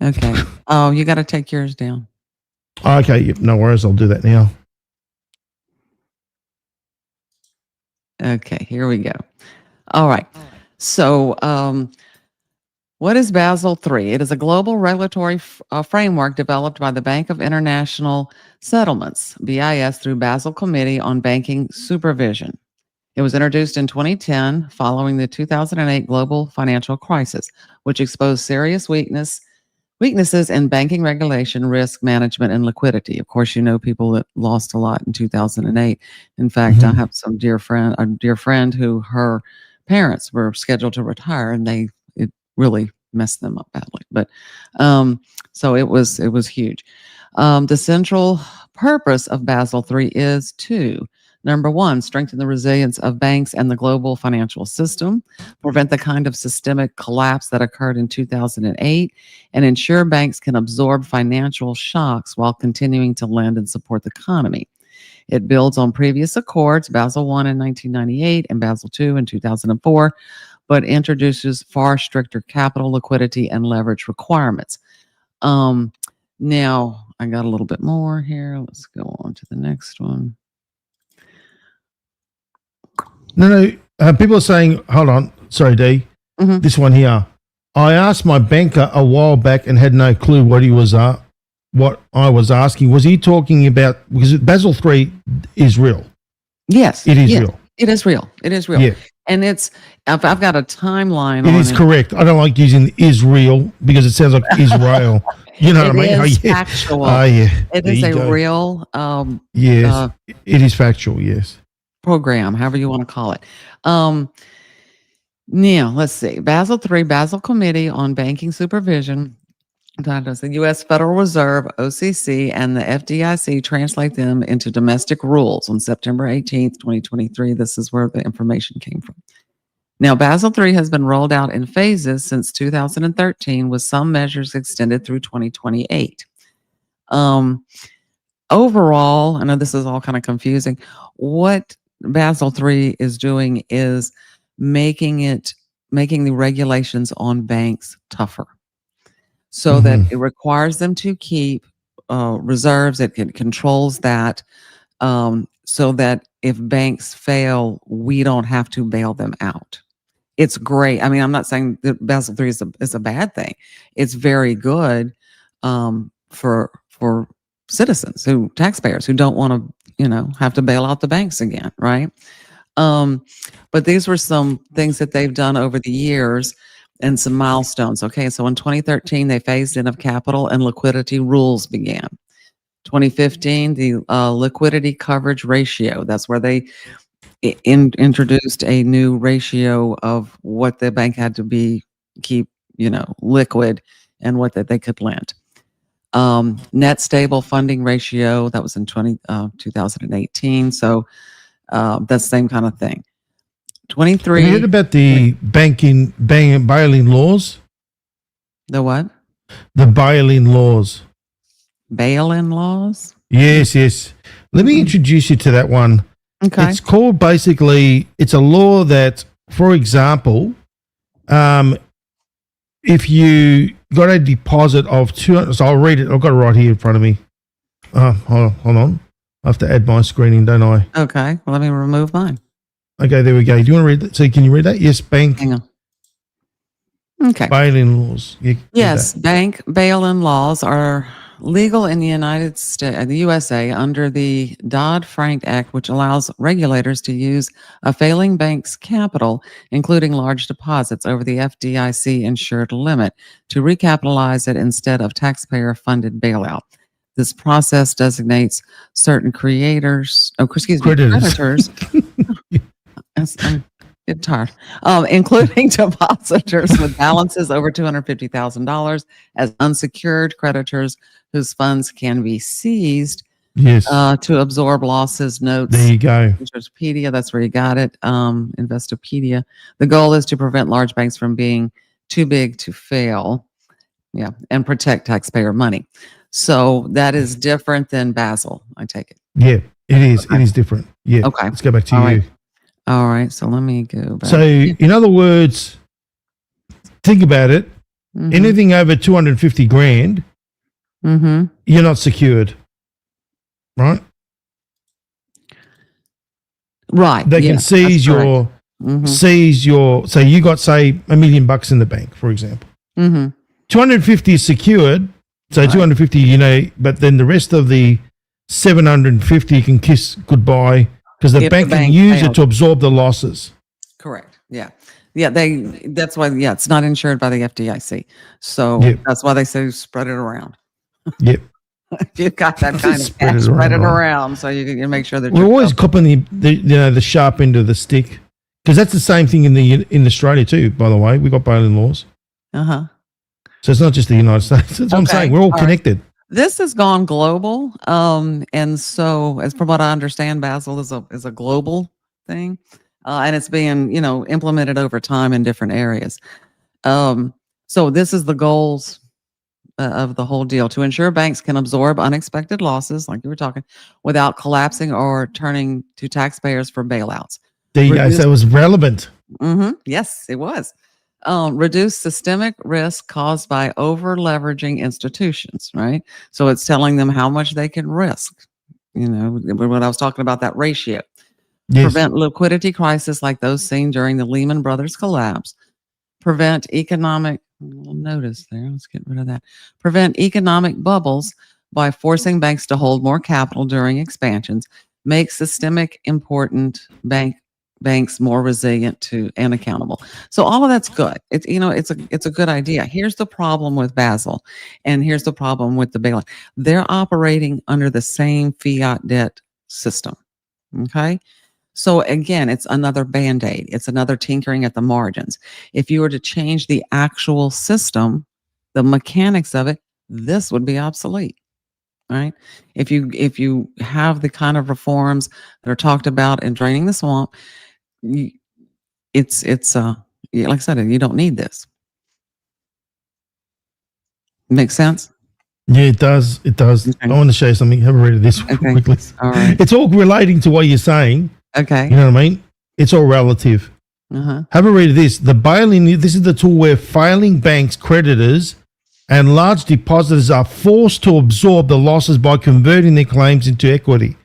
Okay. Oh, you got to take yours down. Okay, yep, no worries. I'll do that now. Okay, here we go. All right. So, what is Basel III? It is a global regulatory framework developed by the Bank of International Settlements, BIS, through Basel Committee on Banking Supervision. It was introduced in 2010 following the 2008 global financial crisis, which exposed serious weaknesses in banking regulation, risk management, and liquidity. Of course, you know people that lost a lot in 2008. In fact, I have a dear friend who her parents were scheduled to retire, and it really messed them up badly. But so it was huge. The central purpose of Basel III is to, number one, strengthen the resilience of banks and the global financial system, prevent the kind of systemic collapse that occurred in 2008, and ensure banks can absorb financial shocks while continuing to lend and support the economy. It builds on previous accords, Basel I in 1998 and Basel II in 2004, but introduces far stricter capital, liquidity, and leverage requirements. Now, I got a little bit more here. Let's go on to the next one. No, people are saying, hold on, sorry, Dee, this one here. I asked my banker a while back and had no clue what what I was asking. Was he talking about, because Basel III is real? Yes. It is real. It is real. It is real. Yeah. And I've got a timeline It on is correct. I don't like using Israel because it sounds like Israel. You know what I mean? It is factual. Oh, yeah. It There is you a go. real Yes, it is factual, yes. program, however you want to call it. Now, let's see. Basel III, Basel Committee on Banking Supervision, the U.S. Federal Reserve, OCC, and the FDIC translate them into domestic rules on September 18th, 2023. This is where the information came from. Now, Basel III has been rolled out in phases since 2013, with some measures extended through 2028. Overall, I know this is all kind of confusing. What Basel III is doing is making the regulations on banks tougher, so that it requires them to keep reserves. It controls that, so that if banks fail, we don't have to bail them out. It's great. I mean, I'm not saying that Basel III is a bad thing. It's very good for citizens, taxpayers who don't want to, have to bail out the banks again, right? But these were some things that they've done over the years and some milestones. Okay, so in 2013, they phased in of capital and liquidity rules began. 2015, the liquidity coverage ratio. That's where they introduced a new ratio of what the bank had to keep liquid and what that they could lend. Net stable funding ratio, that was in 2018. So that's the same kind of thing. 23. Have you heard about the bail-in laws? The what? The bail-in laws. Bail-in laws? Yes. Let me introduce you to that one. Okay. It's called it's a law that, for example, if you got a deposit of 200, so I'll read it. I've got it right here in front of me. Hold on. I have to add my screening, don't I? Okay. Well, let me remove mine. Okay, there we go. Do you want to read that? So can you read that? Yes, bank. Hang on. Okay. Bail-in laws. Yes, bank bail-in laws are legal in the United States, the USA, under the Dodd-Frank Act, which allows regulators to use a failing bank's capital, including large deposits, over the FDIC insured limit to recapitalize it instead of taxpayer-funded bailout. This process designates certain creditors. I'm getting tired. Including depositors with balances over $250,000 as unsecured creditors whose funds can be seized. Yes. To absorb losses. Notes. There you go. Investopedia, that's where you got it. Investopedia. The goal is to prevent large banks from being too big to fail. Yeah, and protect taxpayer money. So that is different than Basel, I take it. Yeah, it is. Okay. It is different. Yeah. Okay. Let's go back to All you. right. All right. So let me go back. So, in other words, think about it. Mhm. Anything over 250 grand, you're not secured, right? Right. They can seize your, so you got, say, $1 million in the bank, for example. 250 is secured. So Right. 250, but then the rest of the 750 you can kiss goodbye because the If bank the can bank use failed. it to absorb the losses. Correct. Yeah. Yeah. That's why, it's not insured by the FDIC. So Yep. that's why they say spread it around. Yep. You've got that kind of Spread it spread it around, right. around so you can make sure that We're you're always copping the sharp end of the stick because that's the same thing in Australia too, by the way. We've got bail-in laws. So it's not just the United States. That's what I'm Okay. saying. We're all All right. connected. This has gone global, and so as from what I understand, Basel is a global thing, and it's being implemented over time in different areas. So this is the goals of the whole deal: to ensure banks can absorb unexpected losses, like you were talking, without collapsing or turning to taxpayers for bailouts. There you go. So it was relevant. Yes, it was. Reduce systemic risk caused by over leveraging institutions, right? So it's telling them how much they can risk. When I was talking about that ratio. Yes. Prevent liquidity crisis like those seen during the Lehman Brothers collapse. Prevent economic, notice there, let's get rid of that. Prevent economic bubbles by forcing banks to hold more capital during expansions. Make systemic important banks more resilient and accountable. So all of that's good. It's a good idea. Here's the problem with Basel, and here's the problem with the bailout. They're operating under the same fiat debt system. Okay. So again, it's another Band-Aid. It's another tinkering at the margins. If you were to change the actual system, the mechanics of it, this would be obsolete. Right? If you have the kind of reforms that are talked about in Draining the Swamp, it's like I said, you don't need this. Make sense? Yeah, it does. It does. Okay. I want to show you something. Have a read of this quickly. All right. It's all relating to what you're saying. Okay. You know what I mean? It's all relative. Uh-huh. Have a read of this. The bailing, this is the tool where failing banks, creditors, and large depositors are forced to absorb the losses by converting their claims into equity.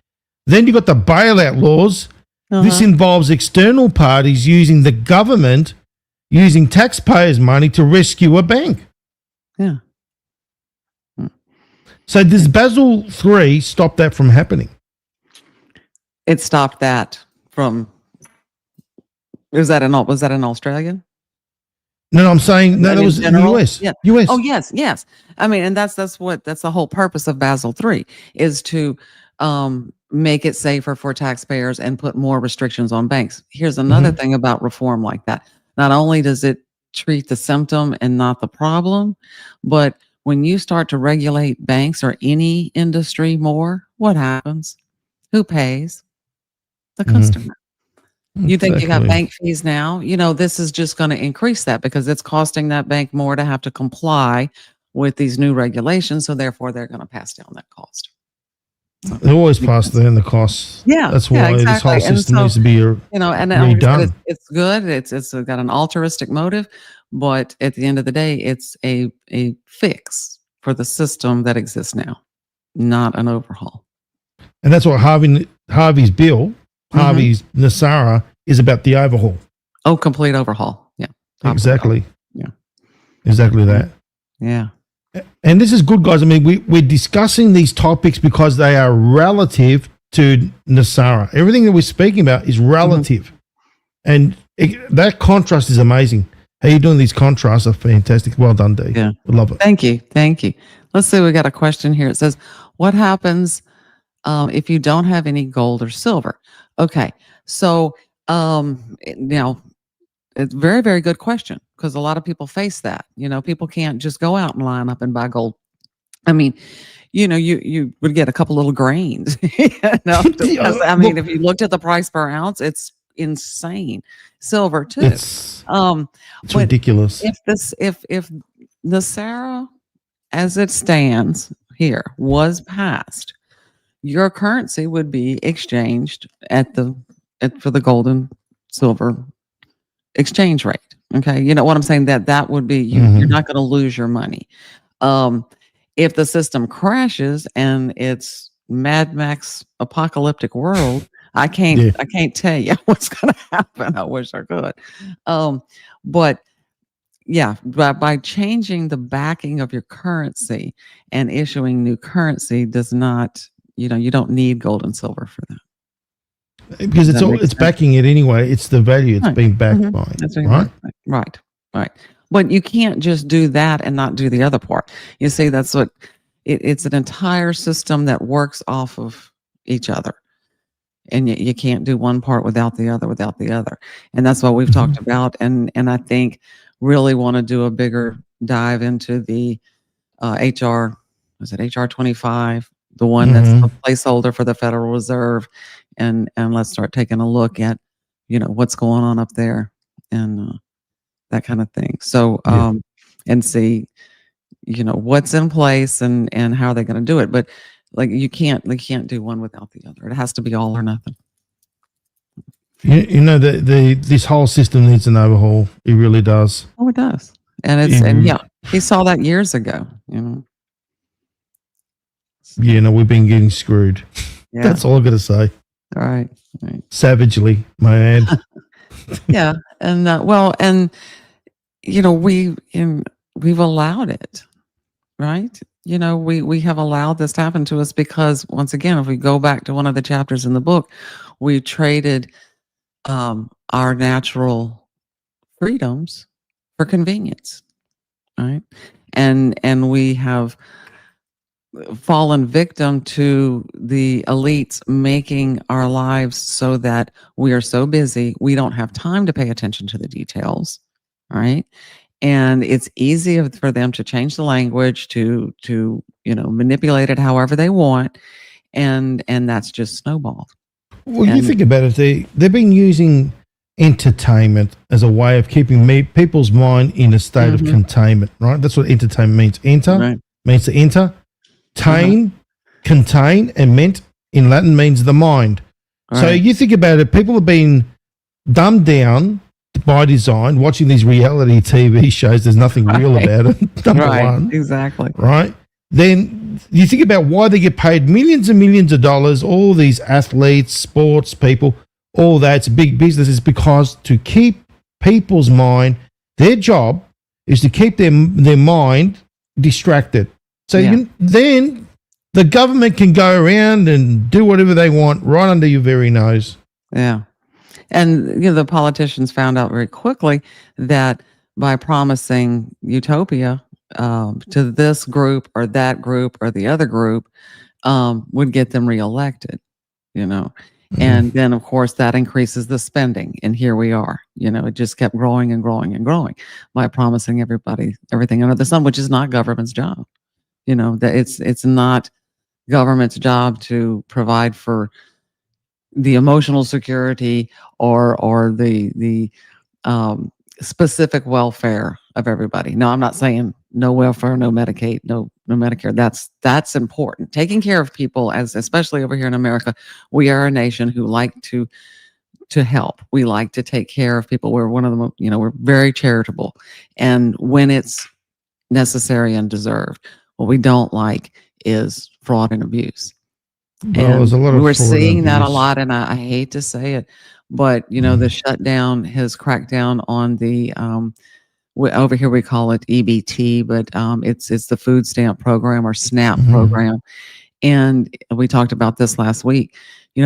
Then you've got the bailout laws. This involves external parties using the government, using taxpayers' money to rescue a bank. Yeah. So does Basel III stop that from happening? It stopped that from. Was that an Australian? No, I'm saying no. That was in the US. Yeah. US. Oh yes. I mean, and that's the whole purpose of Basel III is to make it safer for taxpayers and put more restrictions on banks. Here's another thing about reform like that. Not only does it treat the symptom and not the problem, but when you start to regulate banks or any industry more, what happens? Who pays? The customer. You think you have bank fees now? You know, this is just going to increase that because it's costing that bank more to have to comply with these new regulations. So therefore, they're going to pass down that cost. They always pass down the costs. Yeah, that's why this whole system needs to be redone. It's good. It's got an altruistic motive, but at the end of the day, it's a fix for the system that exists now, not an overhaul. And that's what Harvey's bill, Harvey's Nesara, is about, the overhaul. Oh, complete overhaul. Yeah. Exactly. Yeah. Exactly that. Yeah. And this is good, guys. I mean, we're discussing these topics because they are relative to Nesara. Everything that we're speaking about is relative. And that contrast is amazing. How you doing? These contrasts are fantastic. Well done, Dee. Yeah. I love it. Thank you. Let's see. We got a question here. It says, what happens if you don't have any gold or silver? Okay. So, now, it's a very, very good question because a lot of people face that. You know, people can't just go out and line up and buy gold. I mean, you know, you would get a couple little grains. I mean, if you looked at the price per ounce, it's insane. Silver too. It's ridiculous. If Nesara, as it stands here, was passed, your currency would be exchanged for the gold and silver exchange rate. Okay. You know what I'm saying? That would be, you're not going to lose your money. If the system crashes and it's Mad Max apocalyptic world, I can't tell you what's going to happen. I wish I could. But yeah, by changing the backing of your currency and issuing new currency does not, you don't need gold and silver for that. Because it's backing it anyway. It's the value it's being backed by. That's right. Right. But you can't just do that and not do the other part. You see, that's what it's an entire system that works off of each other. And you can't do one part without the other. And that's what we've talked about. And I think really want to do a bigger dive into the HR 25, the one that's the placeholder for the Federal Reserve. And let's start taking a look at, what's going on up there and that kind of thing. So, and see, what's in place and how they're going to do it. But like, you can't do one without the other. It has to be all or nothing. This whole system needs an overhaul. It really does. Oh, it does. And he saw that years ago, Yeah, we've been getting screwed. Yeah. That's all I've got to say. All right. Savagely, my man. Yeah. And we've allowed it, right? We have allowed this to happen to us because, once again, if we go back to one of the chapters in the book, we traded our natural freedoms for convenience, right? And we have fallen victim to the elites making our lives so that we are so busy we don't have time to pay attention to the details, right? And it's easy for them to change the language to manipulate it however they want, and that's just snowballed. Well, you think about it, they've been using entertainment as a way of keeping people's mind in a state of containment, right? That's what entertainment means. Enter means to enter. Contain, and ment in Latin means the mind. So Right. you think about it, people have been dumbed down by design, watching these reality TV shows. There's nothing real Right. about it, number Right. one. Exactly. Right? Then you think about why they get paid millions and millions of dollars, all these athletes, sports people, all that. It's a big business. It's because to keep people's mind, their job is to keep their mind distracted. So then the government can go around and do whatever they want right under your very nose. Yeah. And the politicians found out very quickly that by promising utopia to this group or that group or the other group would get them reelected, And then, of course, that increases the spending. And here we are. It just kept growing and growing and growing by promising everybody everything under the sun, which is not government's job. That it's not government's job to provide for the emotional security or the specific welfare of everybody. No, I'm not saying no welfare, no Medicaid, no Medicare. That's important. Taking care of people, especially over here in America, we are a nation who like to help. We like to take care of people. We're one of the, we're very charitable, and when it's necessary and deserved. What we don't like is fraud and abuse. Well, And there's a lot of we're fraud and seeing that a abuse. lot, and I hate to say it, but the shutdown has cracked down on the over here we call it EBT, but it's the food stamp program or SNAP program, and we talked about this last week.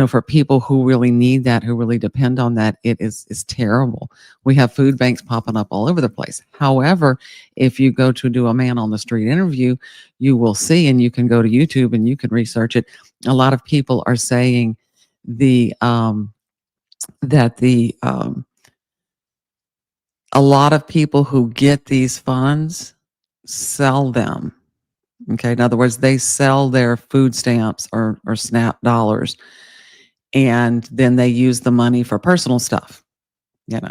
For people who really need that, who really depend on that, it is terrible. We have food banks popping up all over the place. However, if you go to do a man on the street interview, you will see, and you can go to YouTube and you can research it. A lot of people are saying a lot of people who get these funds sell them. Okay, in other words, they sell their food stamps or SNAP dollars, and then they use the money for personal stuff, get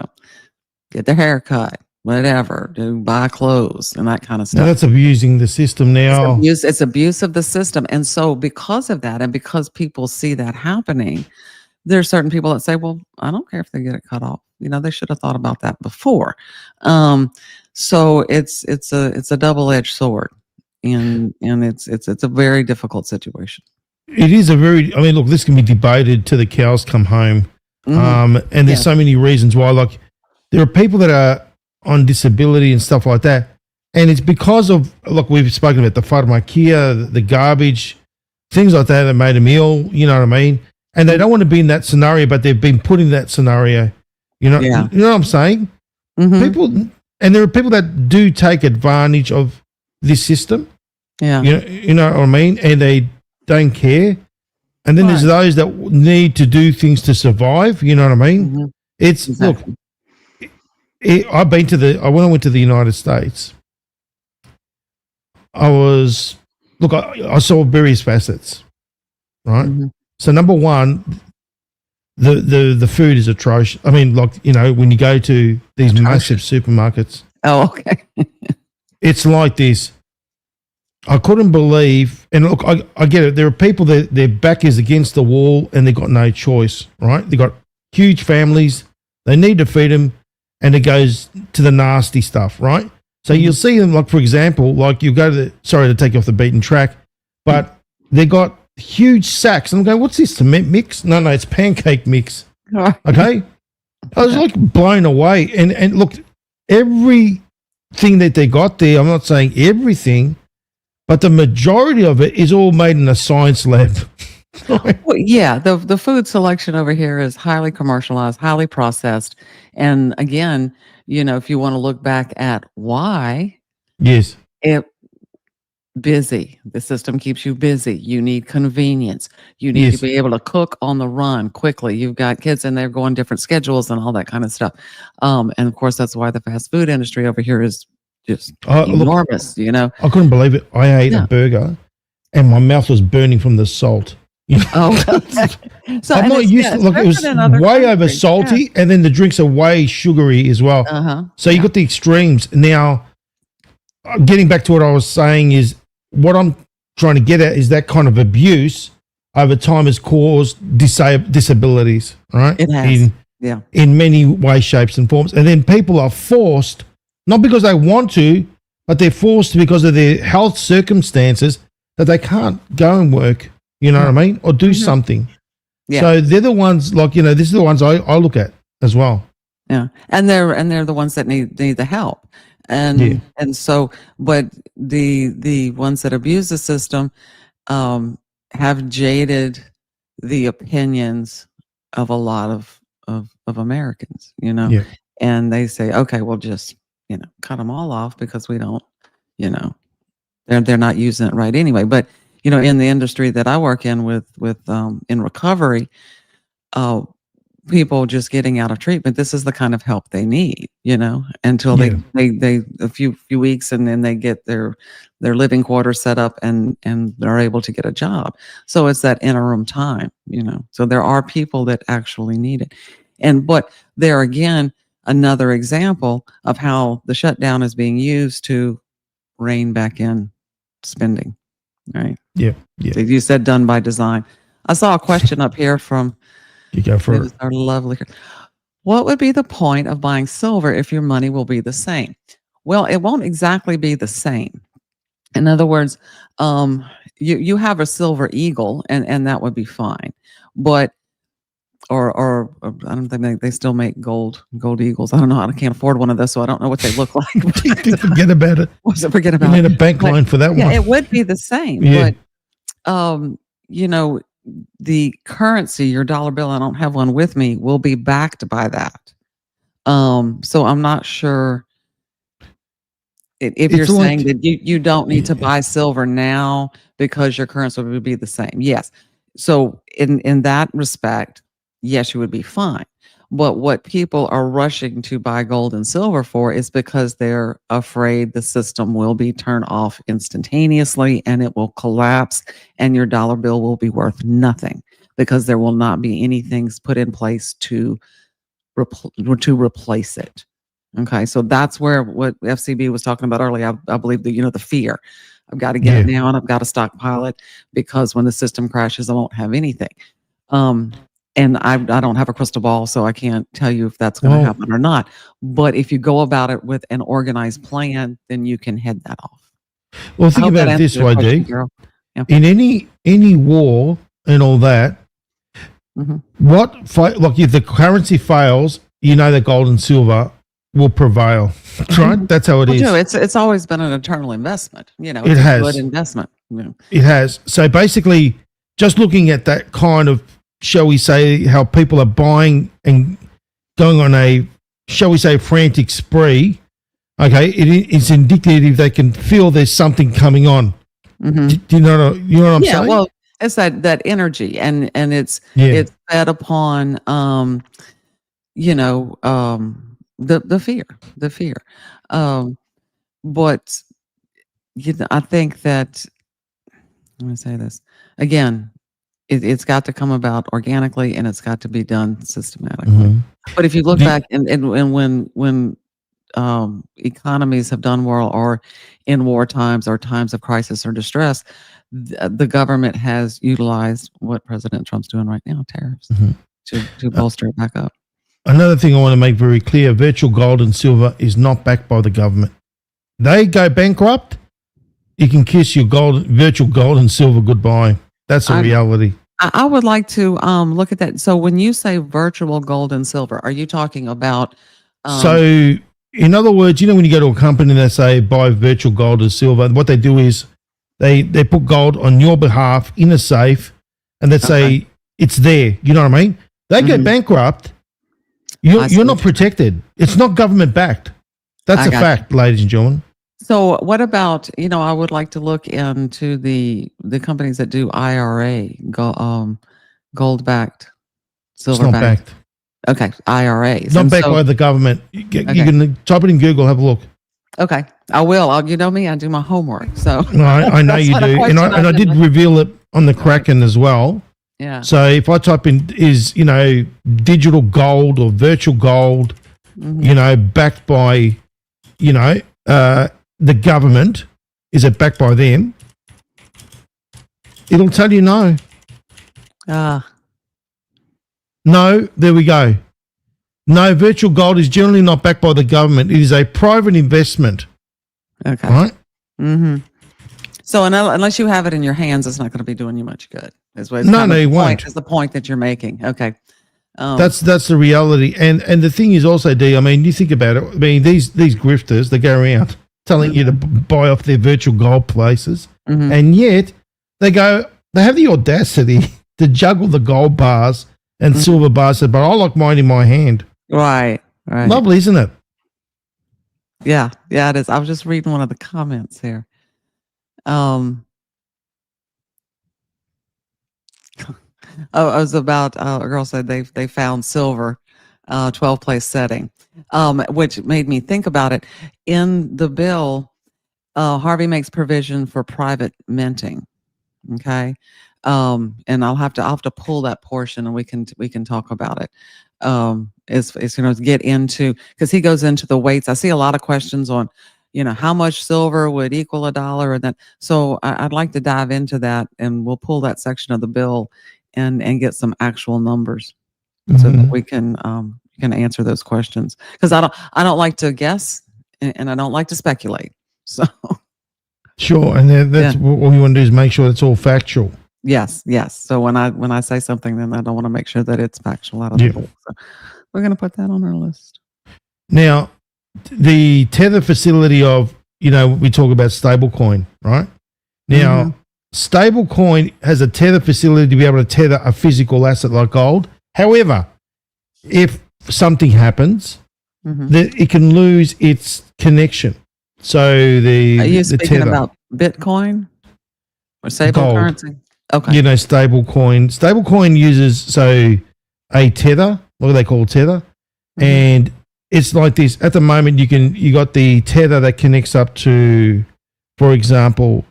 their hair cut, whatever, buy clothes and that kind of stuff. Now that's abusing the system now. It's abuse of the system. And so because of that, and because people see that happening, there are certain people that say, well, I don't care if they get it cut off. They should have thought about that before. So it's a double-edged sword, and it's a very difficult situation. It is look, this can be debated till the cows come home. And there's so many reasons why. Like, there are people that are on disability and stuff like that. And it's because of, look, we've spoken about the pharmacia, the garbage, things like that made them ill, you know what I mean? And they don't want to be in that scenario, but they've been put in that scenario. You know what I'm saying? People, and there are people that do take advantage of this system. Yeah. You know what I mean? And they don't care. And then there's those that need to do things to survive. You know what I mean? It's exactly. Look. I went to the United States. I saw various facets, right? So number one, the food is atrocious. I mean, like, when you go to these massive supermarkets. Oh, okay. It's like this. I couldn't believe, and look, I get it. There are people that their back is against the wall and they've got no choice, right? They've got huge families. They need to feed them, and it goes to the nasty stuff, right? So you'll see them, like, for example, like you go to sorry to take you off the beaten track, but they got huge sacks. And I'm going, what's this, cement mix? No, it's pancake mix. Okay? I was like blown away. And look, everything that they got there, I'm not saying everything, but the majority of it is all made in a science lab. Well, yeah, the food selection over here is highly commercialized, highly processed. And again, if you want to look back at why, yes, busy. The system keeps you busy. You need convenience. You need to be able to cook on the run quickly. You've got kids in there going different schedules and all that kind of stuff. And of course, that's why the fast food industry over here is just enormous. Look, I couldn't believe it. I ate a burger and my mouth was burning from the salt. Oh, okay. So I'm not used to, look, it was way over salty, and then the drinks are way sugary as well. So you got the extremes. Now, getting back to what I was saying is, what I'm trying to get at is that kind of abuse over time has caused disabilities, right? It has. Yeah. In many ways, shapes, and forms. And then people are forced, not because they want to, but they're forced because of their health circumstances that they can't go and work, you know what I mean? Or do something. Yeah. So they're the ones, like, you know, this is the ones I look at as well. Yeah. And they're the ones that need the help. And so, but the ones that abuse the system have jaded the opinions of a lot of Americans, you know, and they say, okay, we'll just, you know, cut them all off because we don't, you know, they're not using it right anyway. But, you know, in the industry that I work in with in recovery, people just getting out of treatment, this is the kind of help they need, you know, until they a few weeks, and then they get their living quarters set up and they're able to get a job. So it's that interim time, you know. So there are people that actually need it. But there again, another example of how the shutdown is being used to rein back in spending, right? Yeah. So you said done by design. I saw a question up here from You go for it. our lovely. What would be the point of buying silver if your money will be the same? Well, it won't exactly be the same. In other words, you have a silver eagle, and that would be fine. But or I don't think they still make gold eagles. I don't know. I can't afford one of those, so I don't know what they look like. Forget about it. Forget about You it. need a bank line for that Yeah, one. it would be the same. Yeah. But you know, the currency, your dollar bill, I don't have one with me, will be backed by that. So I'm not sure if you're saying that you don't need to buy silver now because your currency would be the same. Yes. So in that respect, yes, you would be fine. But what people are rushing to buy gold and silver for is because they're afraid the system will be turned off instantaneously and it will collapse and your dollar bill will be worth nothing because there will not be anything put in place to replace it. Okay, so that's where what FCB was talking about earlier. I believe that, you know, the fear. I've got to get it now and I've got to stockpile it because when the system crashes, I won't have anything. And I don't have a crystal ball, so I can't tell you if that's going to happen or not. But if you go about it with an organized plan, then you can head that off. Well, think about it this way, Dee. Yeah. In any war and all that, like if the currency fails, you know that gold and silver will prevail, right? That's how it is. It's always been an eternal investment. You know, it has. A good investment. Yeah. It has. So basically, just looking at that kind of, shall we say, how people are buying and going on a, shall we say, frantic spree, okay, it's indicative they can feel there's something coming on. Do you know what I'm saying? Yeah, well, it's that energy, and it's fed upon, you know, the fear. But you know, I think that, let me say this again. It's got to come about organically, and it's got to be done systematically. But if you look back, and when economies have done well, or in war times, or times of crisis or distress, the government has utilized what President Trump's doing right now, tariffs, to bolster it back up. Another thing I want to make very clear: virtual gold and silver is not backed by the government. They go bankrupt, you can kiss your virtual gold and silver goodbye. That's a reality. I would like to look at that. So when you say virtual gold and silver, are you talking about? So in other words, you know, when you go to a company and they say buy virtual gold and silver, what they do is they put gold on your behalf in a safe, and they say it's there. You know what I mean? They go bankrupt. You're not protected. It's not government backed. That's a fact, ladies and gentlemen. So what about, you know, I would like to look into the companies that do IRA, gold backed, silver backed. Okay, IRA. Not backed by the government. You can type it in Google, have a look. Okay, I will. You know me, I do my homework. So I know you do. And I did reveal it on the Kraken as well. Yeah. So if I type in you know, digital gold or virtual gold, you know, backed by, you know, the government, is it backed by them? It'll tell you no. No, there we go. No, virtual gold is generally not backed by the government. It is a private investment. Okay. Right? Mm-hmm. So unless you have it in your hands, it's not going to be doing you much good. Is what No, it won't. Is the point that you're making? Okay. That's the reality. And the thing is also, Dee, I mean, you think about it. I mean, these grifters, they go around telling you to buy off their virtual gold places, and yet they have the audacity to juggle the gold bars and silver bars. But I like mine in my hand. Right. Lovely, isn't it? Yeah, it is. I was just reading one of the comments here. It was about a girl said they found silver, 12th place setting, which made me think about it. In the bill, Harvey makes provision for private minting. Okay, and I'll have to pull that portion and we can talk about it. Is get into, because he goes into the weights. I see a lot of questions on, how much silver would equal $1, and that. So I'd like to dive into that, and we'll pull that section of the bill and get some actual numbers so that we can answer those questions. Because I don't like to guess and I don't like to speculate. So sure, and that's what we want to do is make sure it's all factual. Yes. So when I say something, then I don't want to make sure that it's factual out of the book. So we're going to put that on our list. Now, the tether facility of, we talk about stablecoin, right? Now, stablecoin has a tether facility to be able to tether a physical asset like gold. However, if something happens, it can lose its connection. So are you speaking about Bitcoin or stable currency? Okay. Stablecoin. Stablecoin uses a tether. What do they call tether? And it's like this. At the moment, you got the tether that connects up to, for example,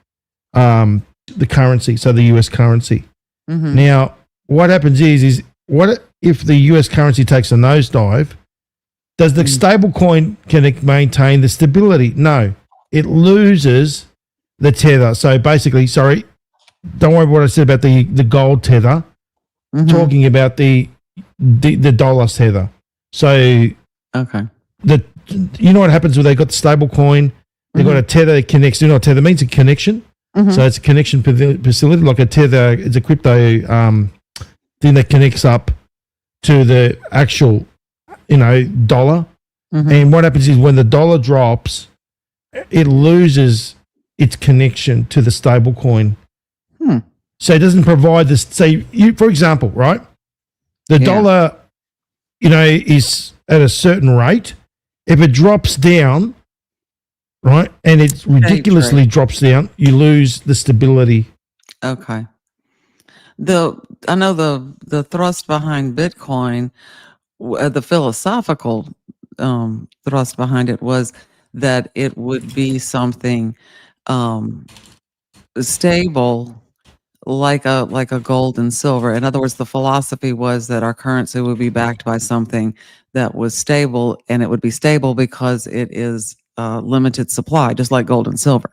the currency, so the US currency. Now, what happens is what if the US currency takes a nosedive? Does the stablecoin can maintain the stability? No, it loses the tether. So basically, sorry, don't worry about what I said about the gold tether. Talking about the dollar tether. So okay, what happens when they got the stablecoin? They got a tether that connects. Tether means a connection. So it's a connection facility, like a tether. It's a crypto thing that connects up to the actual, dollar. And what happens is when the dollar drops, it loses its connection to the stable coin. So it doesn't provide this. Say, for example, right? The dollar, is at a certain rate. If it drops down, right, and it ridiculously drops down, you lose the stability. Okay. I know the thrust behind Bitcoin, the philosophical thrust behind it was that it would be something stable, like a gold and silver. In other words, the philosophy was that our currency would be backed by something that was stable, and it would be stable because it is limited supply, just like gold and silver.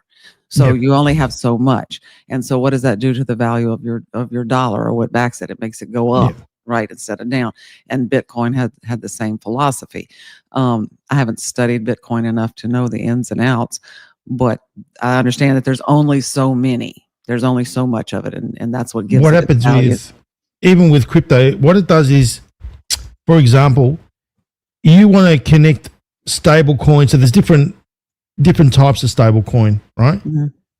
So you only have so much. And so what does that do to the value of your dollar, or what backs it? It makes it go up, right, instead of down. And Bitcoin had the same philosophy. I haven't studied Bitcoin enough to know the ins and outs, but I understand that there's only so many. There's only so much of it, and that's what gives what it happens value. with, even with crypto, what it does is, for example, you want to connect stable coins. So there's different types of stable coin, right?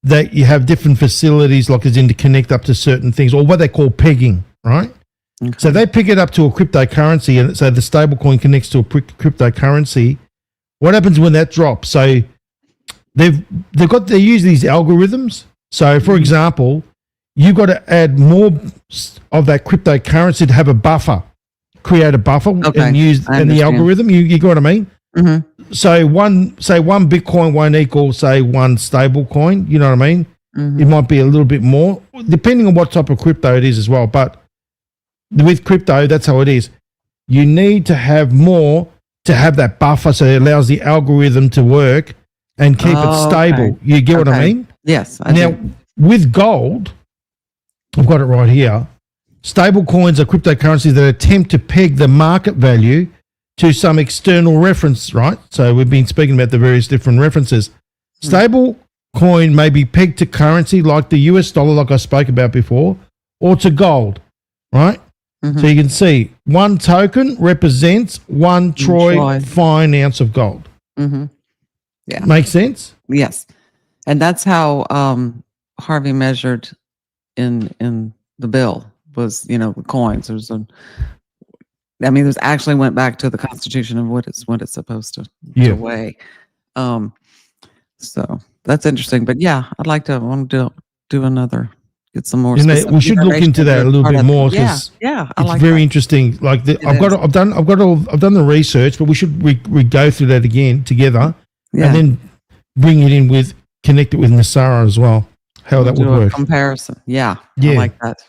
That you have different facilities, like as in to connect up to certain things, or what they call pegging, right? Okay. So they pick it up to a cryptocurrency, and so the stable coin connects to a cryptocurrency. What happens when that drops? So they use these algorithms. So, for example, you've got to add more of that cryptocurrency to have a buffer, create a buffer, and use the algorithm. You got what I mean? So one Bitcoin won't equal, say, one stable coin. You know what I mean? It might be a little bit more, depending on what type of crypto it is as well. But with crypto, that's how it is. You need to have more to have that buffer, so it allows the algorithm to work and keep it stable. Okay. You get what I mean? Yes. Now, with gold, I've got it right here. Stable coins are cryptocurrencies that attempt to peg the market value to some external reference, right? So we've been speaking about the various different references. Stable coin may be pegged to currency like the US dollar, like I spoke about before, or to gold, right? So you can see one token represents one troy fine ounce of gold. Yeah. Makes sense? Yes. And that's how Harvey measured in the bill was, the coins. There's this actually went back to the Constitution of what it's supposed to weigh. So that's interesting. But yeah, I want to do another. Get some more. We should look into that a little bit more because it's very interesting. Like I've done the research, but we should go through that again together, and then bring it in connect it with Nesara as well. How that would work. Comparison. Yeah. I like that.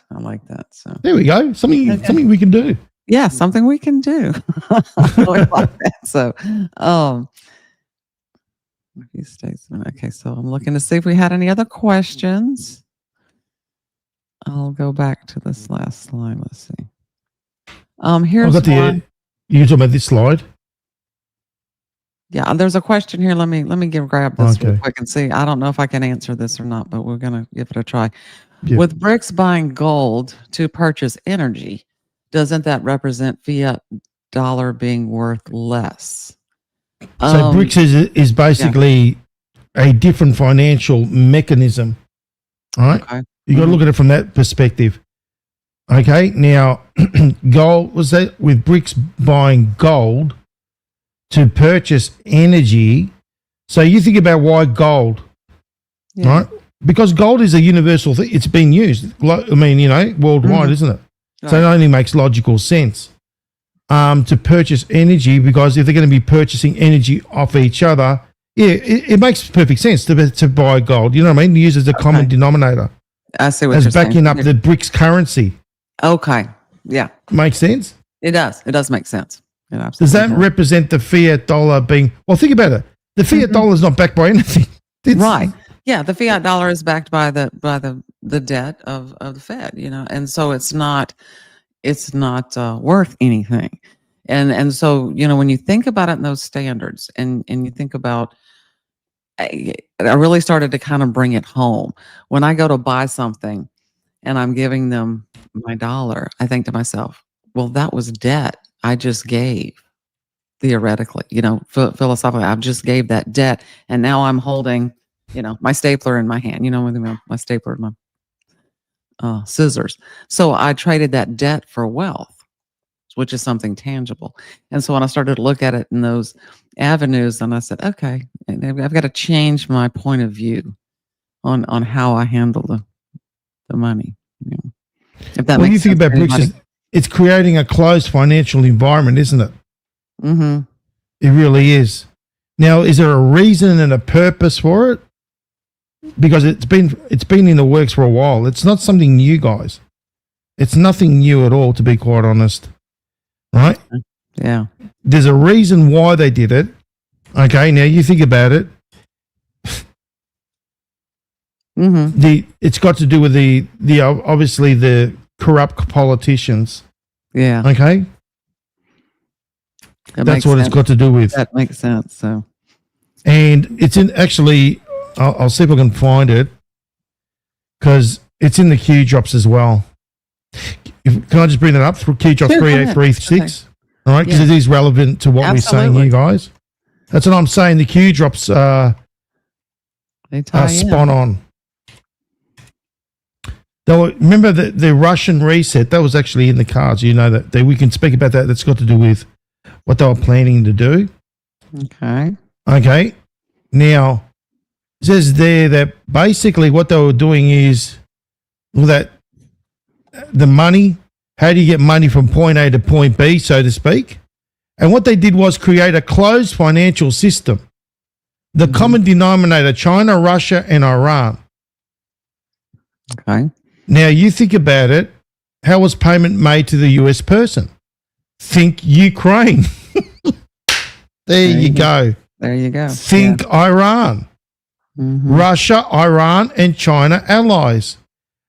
So there we go. Something we can do. Yeah, something we can do. I like that. So, okay. So I'm looking to see if we had any other questions. I'll go back to this last slide. Let's see. Here's one. You're talking about this slide? Yeah, there's a question here. Let me grab this real quick and see. I don't know if I can answer this or not, but we're gonna give it a try. Yeah. With BRICS buying gold to purchase energy, doesn't that represent fiat dollar being worth less? So BRICS is basically a different financial mechanism, right? Okay. You got to look at it from that perspective. Okay, now gold was that with BRICS buying gold to purchase energy. So you think about why gold, right? Because gold is a universal thing. It's been used. I mean, worldwide, isn't it? Right. So it only makes logical sense to purchase energy, because if they're going to be purchasing energy off each other, it makes perfect sense to buy gold. You know what I mean? Use as a common denominator. I see what you're saying. As backing up the BRICS currency. Okay. Yeah. Makes sense? It does. It does make sense. Does that represent the fiat dollar being... Well, think about it. The fiat dollar is not backed by anything. Right. Yeah, the fiat dollar is backed by the debt of the Fed, and so it's not worth anything. And so, when you think about it in those standards and you think about... I really started to kind of bring it home. When I go to buy something and I'm giving them my dollar, I think to myself, well, that was debt I just gave, theoretically, philosophically, I just gave that debt. And now I'm holding, my stapler in my hand, with my stapler and my scissors. So I traded that debt for wealth, which is something tangible. And so when I started to look at it in those avenues, and I said, okay, I've got to change my point of view on how I handle the money. If that makes sense. Think about BRICS, it's creating a closed financial environment, isn't it? Mm-hmm. It really is. Now, is there a reason and a purpose for it? Because it's been in the works for a while. It's not something new, guys. It's nothing new at all, to be quite honest. Right? Yeah. There's a reason why they did it. Okay, now you think about it. It's got to do with the obviously the corrupt politicians. Yeah. Okay. That's what it's got to do with. That makes sense. So, and it's in actually. I'll see if I can find it, because it's in the Q drops as well. Can I just bring that up? Q drops 3836. All right, because it is relevant to what we're saying here, guys. That's what I'm saying. The Q drops are spot on. Though, remember the Russian reset, that was actually in the cards. That we can speak about that. That's got to do with what they were planning to do. Okay. Now, it says there that basically what they were doing is that the money, how do you get money from point A to point B, so to speak? And what they did was create a closed financial system. The common denominator, China, Russia, and Iran. Okay. Now, you think about it, how was payment made to the US person? Think Ukraine. There you go. There you go. Think Iran. Russia, Iran, and China allies.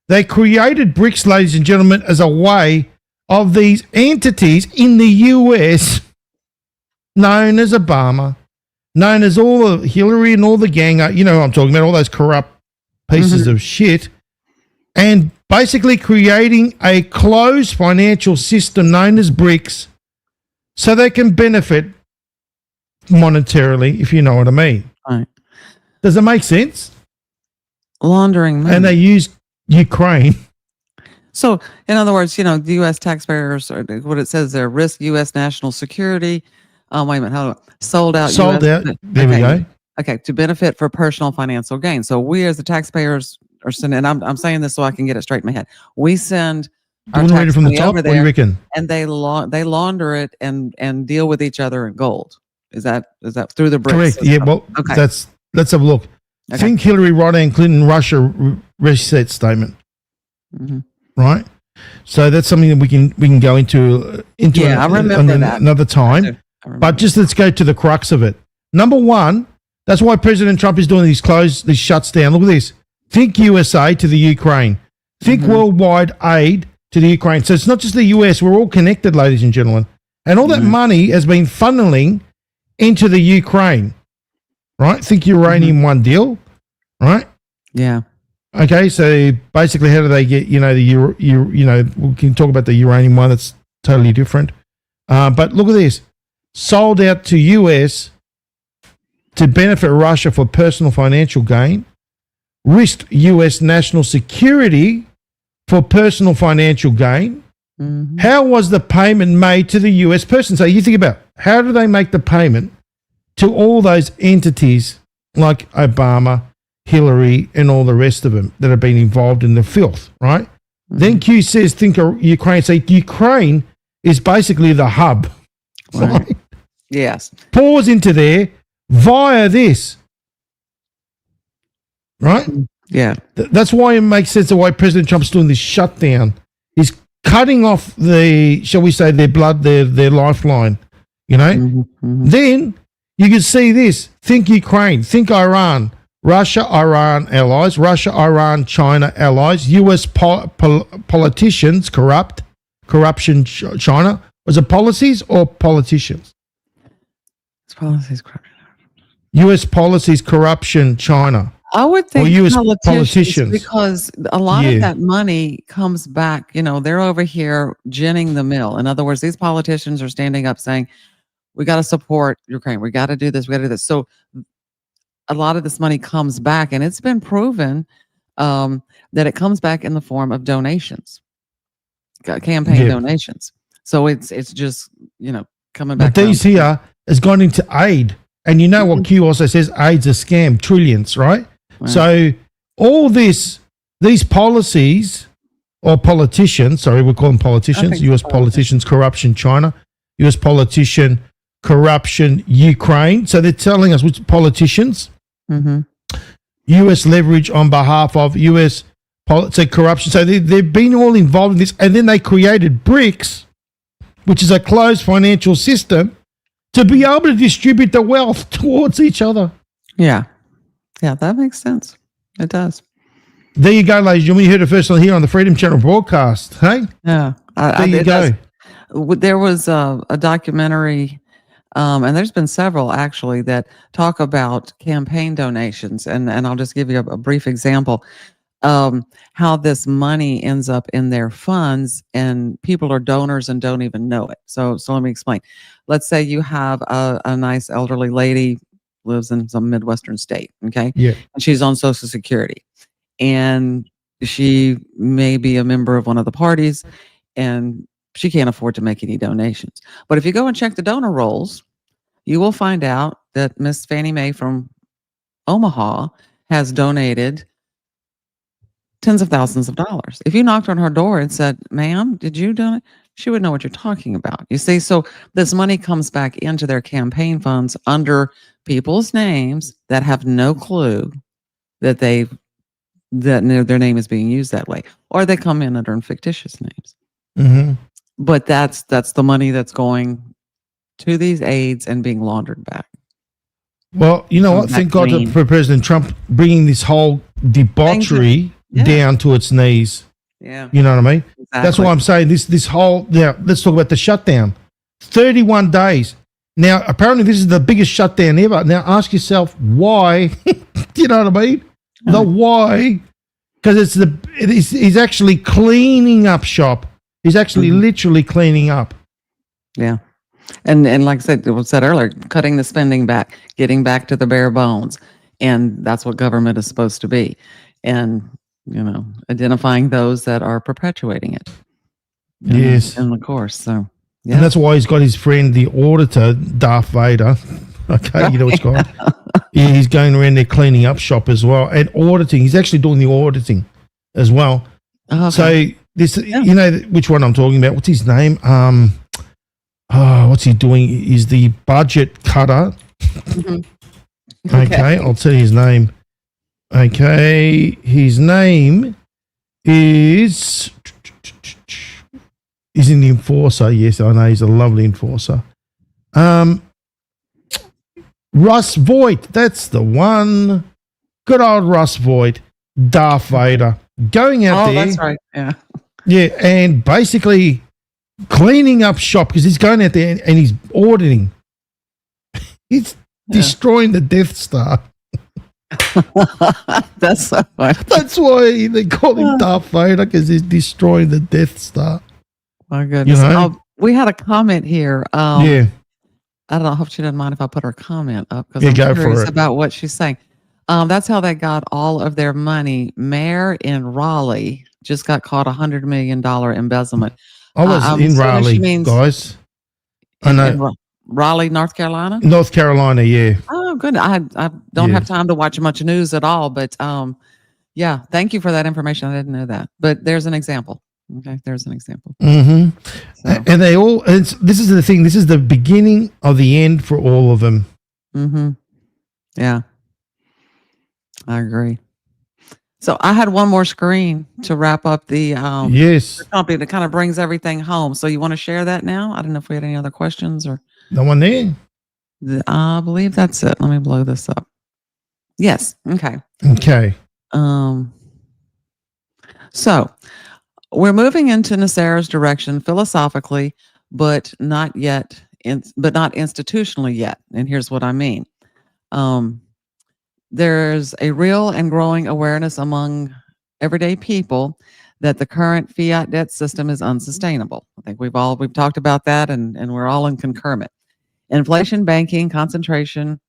They created BRICS, ladies and gentlemen, as a way of these entities in the US known as Obama, known as all the Hillary and all the gang, you know what I'm talking about, all those corrupt pieces of shit, and basically creating a closed financial system known as BRICS so they can benefit monetarily, if you know what I mean. Right. Does it make sense? Laundering money. And they use Ukraine. So, in other words, the U.S. taxpayers, or what it says there, risk U.S. national security. Wait a minute, how do sold out? Sold US, out. There we go. Okay, to benefit for personal financial gain. So we, as the taxpayers, are sending. And I'm saying this so I can get it straight in my head. We send our You want to read it tax from the money top? over What do you there, reckon? and they launder it and deal with each other in gold. Is that through the BRICS? Correct. Yeah. Well, okay. let's have a look. Okay. Think Hillary Rodham Clinton Russia reset statement. Right. So that's something that we can go into I remember that. another time. But just let's go to the crux of it. Number one, that's why President Trump is doing these shuts down. Look at this. Think USA to the Ukraine. Think worldwide aid to the Ukraine. So it's not just the US. We're all connected, ladies and gentlemen. And all that money has been funneling into the Ukraine. Right? Think uranium one deal. Right? Yeah. Okay, so basically, how do they get? We can talk about the uranium one. That's totally different. But look at this: sold out to US to benefit Russia for personal financial gain, risked US national security for personal financial gain. How was the payment made to the US person? So you think about how do they make the payment to all those entities like Obama, Hillary, and all the rest of them that have been involved in the filth, right? Then Q says, think of Ukraine. Say Ukraine is basically the hub. Right. Yes. Pours into there via this, right? Yeah. That's why it makes sense of why President Trump's doing this shutdown. He's cutting off shall we say, their blood, their lifeline, Then you can see this. Think Ukraine. Think Iran. Russia, Iran allies, Russia, Iran, China allies, US politicians corruption, China. Was it policies or politicians? It's policies, US policies, corruption, China. I would think US politicians, because a lot of that money comes back, they're over here ginning the mill. In other words, these politicians are standing up saying, we got to support Ukraine. We got to do this. We got to do this. So a lot of this money comes back, and it's been proven that it comes back in the form of donations, campaign donations. So it's just coming back. But these here has gone into aid, and you know what Q also says: aid's a scam, trillions, right? So all these policies or politicians, sorry, we call them politicians. U.S. politicians, corruption, China. U.S. politician, corruption, Ukraine. So they're telling us which politicians. U.S. leverage on behalf of U.S. corruption. So they've been all involved in this, and then they created BRICS, which is a closed financial system, to be able to distribute the wealth towards each other. Yeah, that makes sense. It does. There you go, ladies and gentlemen. You heard it first on here on the Freedom Channel broadcast. Hey, yeah, there you go. There was a documentary. And there's been several actually that talk about campaign donations, and I'll just give you a brief example. How this money ends up in their funds, and people are donors and don't even know it. So let me explain. Let's say you have a nice elderly lady, lives in some Midwestern state, okay? Yeah. And she's on Social Security, and she may be a member of one of the parties, and she can't afford to make any donations. But if you go and check the donor rolls, you will find out that Miss Fannie Mae from Omaha has donated tens of thousands of dollars. If you knocked on her door and said, ma'am, did you donate? She would know what you're talking about. You see, so this money comes back into their campaign funds under people's names that have no clue that their name is being used that way, or they come in under fictitious names. But that's the money that's going to these aids and being laundered back. Well, you know what? Thank God for President Trump bringing this whole debauchery down to its knees. Yeah. You know what I mean? Exactly. That's why I'm saying this whole, now let's talk about the shutdown. 31 days. Now, apparently this is the biggest shutdown ever. Now ask yourself why. You know what I mean? The why. Because he's actually cleaning up shop. He's actually literally cleaning up. Yeah. And like I said, it was said earlier, cutting the spending back, getting back to the bare bones. And that's what government is supposed to be. And, identifying those that are perpetuating it. Yes. In the course. So, yeah. And that's why he's got his friend, the auditor, Darth Vader. Okay, you know what's called? Yeah, he's going around there cleaning up shop as well and auditing. He's actually doing the auditing as well. Okay. So this, you know, which one I'm talking about? What's his name? What's he doing? He's the budget cutter. Okay, I'll tell you his name. Okay, his name is. He's in the enforcer. Yes, I know he's a lovely enforcer. Russ Voigt, that's the one. Good old Russ Voigt, Darth Vader, going out there. Oh, that's right. Yeah. Yeah, and basically cleaning up shop because he's going out there and he's auditing. He's destroying the Death Star. That's so funny. That's why they call him Darth Vader, because he's destroying the Death Star. My goodness. You know? We had a comment here. Yeah. I don't know. I hope she doesn't mind if I put her comment up because Yeah, I'm go for curious it. about what she's saying. That's how they got all of their money. Mayor in Raleigh just got caught $100 million embezzlement. I was in so Raleigh, she means guys. I know. in Raleigh, North Carolina? North Carolina, yeah. Oh, good. I don't have time to watch much news at all, but yeah, thank you for that information. I didn't know that. But there's an example. Okay, there's an example. Mm-hmm. So. And they all, this is the thing, this is the beginning of the end for all of them. Mm-hmm. Yeah, I agree. So I had one more screen to wrap up the Yes. the company that kind of brings everything home. So you want to share that now? I don't know if we had any other questions or. The one there? I believe that's it. Let me blow this up. Yes. Okay. Okay. So we're moving into Nesara's direction philosophically, but not yet, but not institutionally yet. And here's what I mean. There's a real and growing awareness among everyday people that the current fiat debt system is unsustainable. I think we've talked about that, and we're all in concurrent. Inflation, banking, concentration,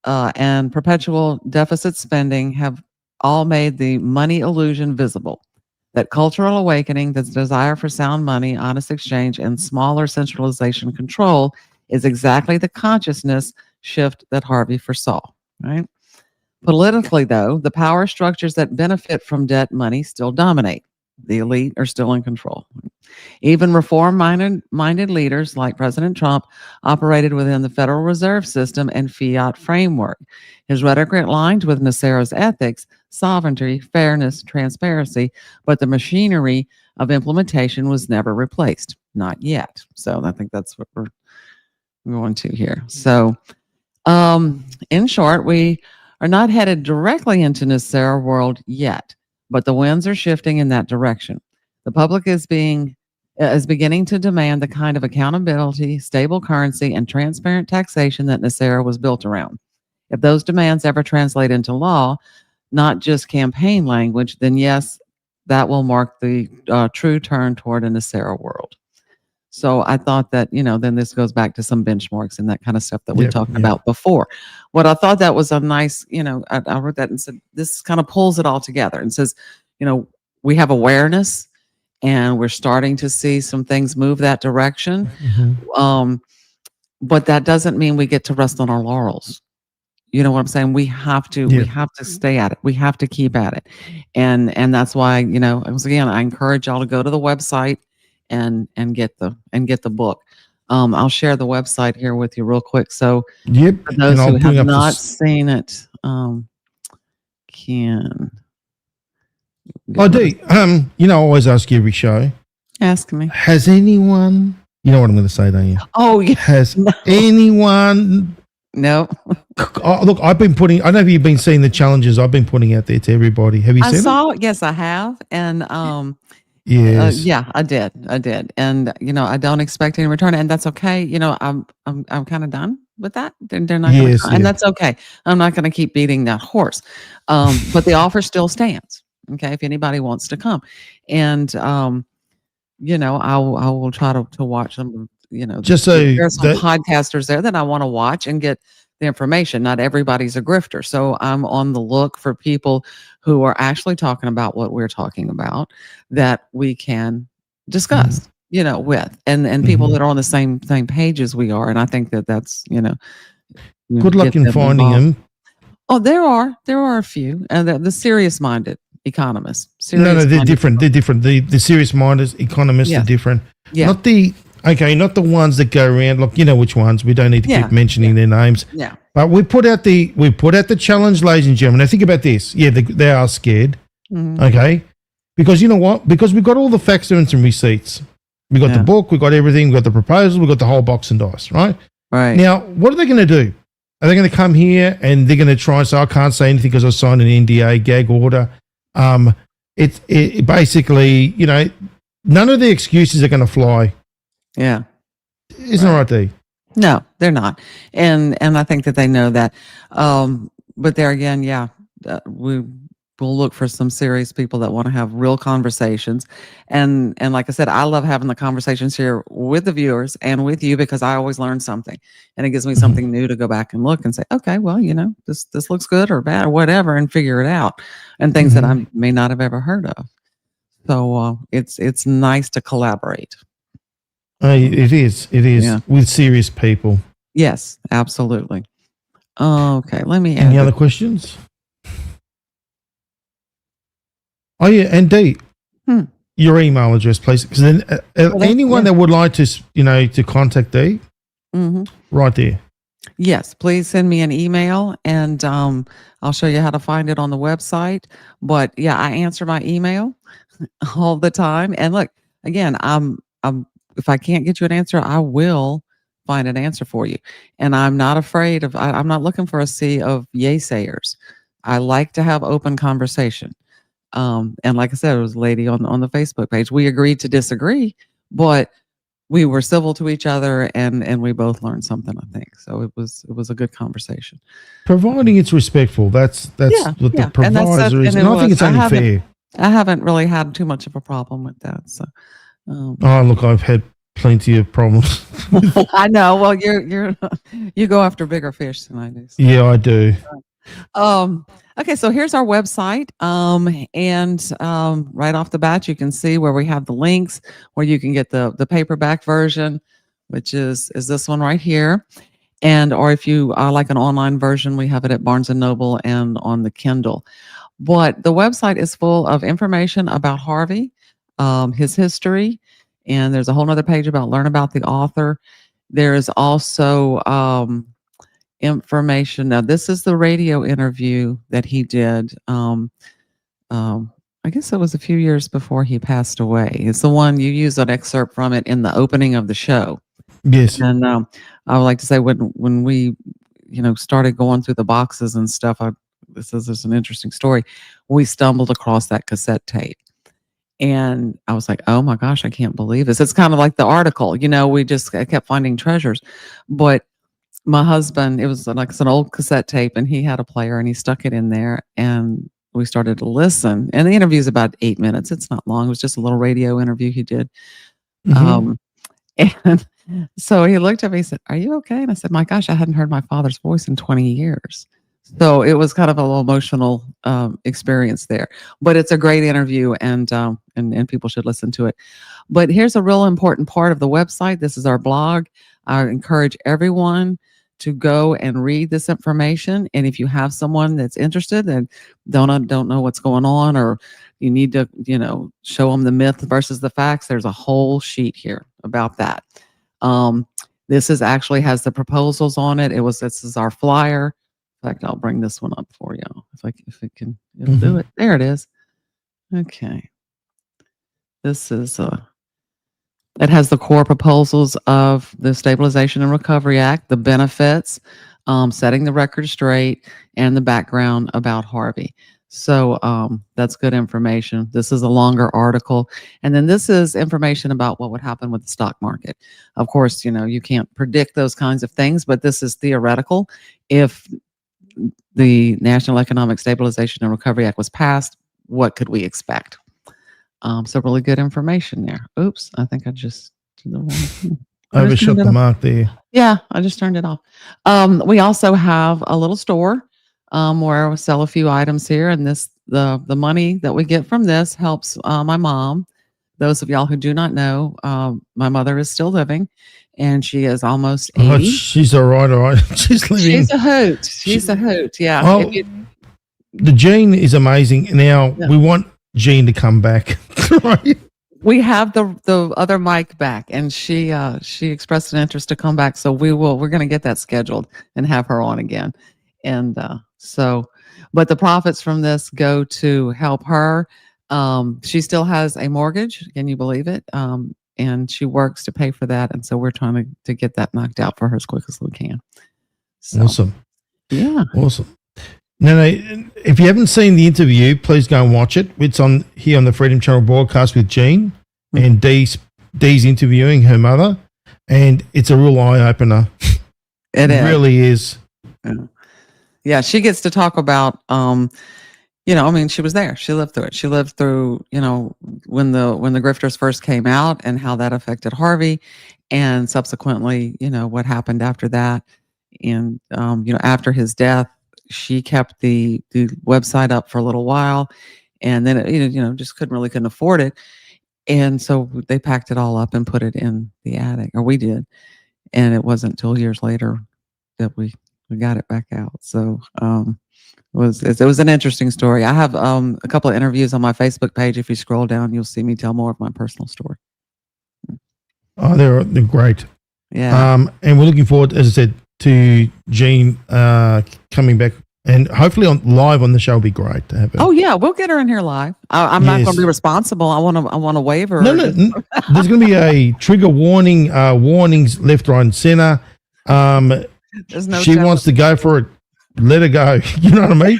and perpetual deficit spending have all made the money illusion visible. That cultural awakening, that desire for sound money, honest exchange, and smaller centralization control is exactly the consciousness shift that Harvey foresaw, right? Politically, though, the power structures that benefit from debt money still dominate. The elite are still in control. Even reform-minded leaders like President Trump operated within the Federal Reserve System and fiat framework. His rhetoric aligned with Nesara's ethics, sovereignty, fairness, transparency, but the machinery of implementation was never replaced. Not yet. So I think that's what we're going to here. So in short, we are not headed directly into Nesara world yet, but the winds are shifting in that direction. The public is beginning to demand the kind of accountability, stable currency, and transparent taxation that Nesara was built around. If those demands ever translate into law, not just campaign language, then yes, that will mark the true turn toward a Nesara world. So I thought that, then this goes back to some benchmarks and that kind of stuff that we talked about before. What I thought that was a nice, I wrote that and said, this kind of pulls it all together and says, we have awareness and we're starting to see some things move that direction. Mm-hmm. But that doesn't mean we get to rest on our laurels. You know what I'm saying? We have to stay at it. We have to keep at it. And that's why, once again, I encourage y'all to go to the website and get the book. I'll share the website here with you real quick. So for those who have not seen it, can. I do. I always ask you every show. Ask me. Has anyone, you know what I'm going to say, don't you? Oh, yeah. Has anyone no look, I've been putting. I don't know if you've been seeing the challenges I've been putting out there to everybody. Have you I seen them? saw, yes, I have. And Yes. yeah, I did. And I don't expect any return, and that's okay. I'm kind of done with that. They're not going to Yes. come, and that's okay. I'm not going to keep beating that horse. But the offer still stands. Okay, if anybody wants to come, and I will try to watch them. Just so there are some that podcasters there that I want to watch and get the information. Not everybody's a grifter, so I'm on the look for people who are actually talking about what we're talking about that we can discuss. With and people that are on the same page as we are, and I think that's good luck get in them finding involved. them. Oh, there are a few, and the serious-minded economists. No, they're Serious-minded different. They're different. The serious minded economists Yeah. are different. Yeah. Not the ones that go around. Look, you know which ones. We don't need to Yeah. keep mentioning their names. Yeah. But we put out the challenge, ladies and gentlemen. Now think about this. Yeah, they are scared. Mhm. Okay, because you know what? Because we've got all the facts and some receipts. We got the Yeah. book. We got everything. We got the proposal. We got the whole box and dice. Right Right. now, what are they going to do? Are they going to come here and they're going to try and say, I can't say anything because I signed an NDA gag order? It basically, none of the excuses are going to fly. Yeah. Isn't it right, Dee? No, they're not, and I think that they know that. But there again, yeah, we will look for some serious people that want to have real conversations, and like I said, I love having the conversations here with the viewers and with you because I always learn something, and it gives me something new to go back and look and say, okay, well, this looks good or bad or whatever, and figure it out, and things that I may not have ever heard of. So it's nice to collaborate. It is Yeah. with serious people. Yes, absolutely. Okay, let me Any add. other questions? Oh yeah, and Dee, your email address, please. Because then anyone that would like to, to contact Dee, right there. Yes, please send me an email, and I'll show you how to find it on the website. But yeah, I answer my email all the time. And look, again, I'm if I can't get you an answer, I will find an answer for you. And I'm not afraid of. I'm not looking for a sea of yaysayers. I like to have open conversation. And like I said, it was a lady on the Facebook page. We agreed to disagree, but we were civil to each other, and we both learned something, I think. So it was a good conversation. Providing it's respectful. That's what the proviso is. And I think it's only fair. I haven't really had too much of a problem with that. So oh, look, I've had plenty of problems. I know. Well, you go after bigger fish than I do. So. Yeah, I do. Okay, so here's our website. And right off the bat, you can see where we have the links where you can get the paperback version, which is this one right here. And or if you like an online version, we have it at Barnes & Noble and on the Kindle. But the website is full of information about Harvey, his history, and there's a whole other page about learn about the author. There's also information. Now, this is the radio interview that he did. I guess it was a few years before he passed away. It's the one you use an excerpt from it in the opening of the show. Yes. And I would like to say when we, started going through the boxes and stuff, this is an interesting story. We stumbled across that cassette tape. And I was like, oh my gosh, I can't believe this. It's kind of like the article, we just kept finding treasures. But my husband, it was like it's an old cassette tape, and he had a player and he stuck it in there, and we started to listen. And the interview is about 8 minutes. It's not long. It was just a little radio interview he did. And so he looked at me and said, are you okay? And I said, my gosh, I hadn't heard my father's voice in 20 years. So it was kind of a little emotional experience there, but it's a great interview, and people should listen to it. But here's a real important part of the website. This is our blog. I encourage everyone to go and read this information. And if you have someone that's interested and don't know what's going on, or you need to, show them the myth versus the facts, there's a whole sheet here about that. This is actually has the proposals on it. This is our flyer. In fact, I'll bring this one up for you if it can. It'll do it. There it is. Okay. This is it has the core proposals of the Stabilization and Recovery Act, the benefits, setting the record straight and the background about Harvey. So that's good information. This is a longer article. And then this is information about what would happen with the stock market. Of course, you can't predict those kinds of things, but this is theoretical. If the National Economic Stabilization and Recovery Act was passed, what could we expect? So really good information there. Oops, I think I just did the wrong thing. Overshot the mark there. Yeah, I just turned it off. We also have a little store where we sell a few items here, and the money that we get from this helps my mom. Those of y'all who do not know, my mother is still living, and she is almost 80. Oh, she's all right. She's living. She's a hoot. She's a hoot. Yeah. Oh, the Jean is amazing. Now we want Jean to come back. Right? We have the other mic back, and she expressed an interest to come back. So we're going to get that scheduled and have her on again. And but the profits from this go to help her. She still has a mortgage. Can you believe it? And she works to pay for that. And so we're trying to get that knocked out for her as quick as we can. So, awesome. Yeah. Awesome. Now, if you haven't seen the interview, please go and watch it. It's on here on the Freedom Channel broadcast with Jean and Dee's interviewing her mother. And it's a real eye opener. It really is. Yeah, she gets to talk about, she was there. She lived through it. She lived through, when the grifters first came out and how that affected Harvey, and subsequently, what happened after that. And, after his death, she kept the website up for a little while, and then it, just couldn't afford it. And so they packed it all up and put it in the attic, or we did. And it wasn't until years later that we got it back out. So it was an interesting story. I have a couple of interviews on my Facebook page. If you scroll down, you'll see me tell more of my personal story. Oh, they're great. Yeah. And we're looking forward, as I said, to Jean coming back, and hopefully live on the show will be great to have her. Oh yeah, we'll get her in here live. I'm not going to be responsible. I want to waive her. No. There's going to be a trigger warning, warnings left, right, and center. She wants to go for it. Let her go. You know what I mean?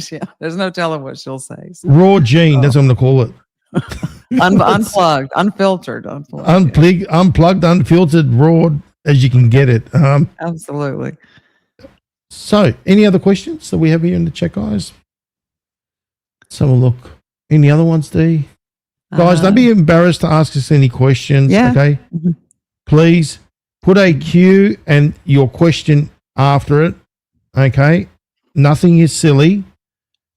Yeah. There's no telling what she'll say. So. Raw Jean. That's what I'm going to call it. Unplugged, unfiltered, unplugged, unfiltered, raw as you can get it. Absolutely. So, any other questions that we have here in the chat, guys? Let's have a look. Any other ones, Dee? Guys, don't be embarrassed to ask us any questions. Yeah. Okay. Mm-hmm. Please put a Q and your question after it. Okay. Nothing is silly.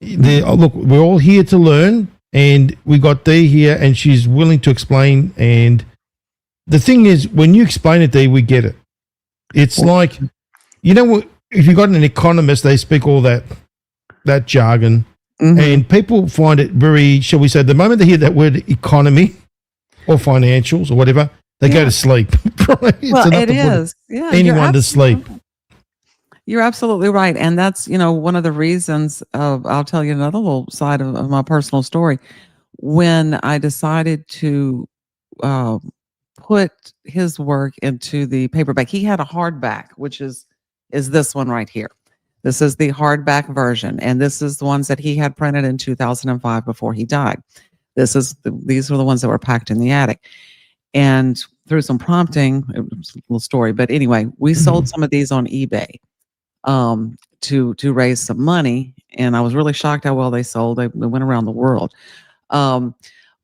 Look, we're all here to learn, and we got Dee here, and she's willing to explain. And the thing is, when you explain it, Dee, we get it. It's like, if you got an economist, they speak all that jargon, and people find it very, shall we say, the moment they hear that word economy or financials or whatever, they go to sleep. Right? Well, it is. Yeah, anyone to sleep. You're absolutely right. And that's, one of the reasons I'll tell you another little side of my personal story. When I decided to put his work into the paperback, he had a hardback, which is this one right here. This is the hardback version. And this is the ones that he had printed in 2005 before he died. These were the ones that were packed in the attic. And through some prompting, it was a little story, but anyway, we sold some of these on eBay to raise some money, and I was really shocked how well they sold. They went around the world,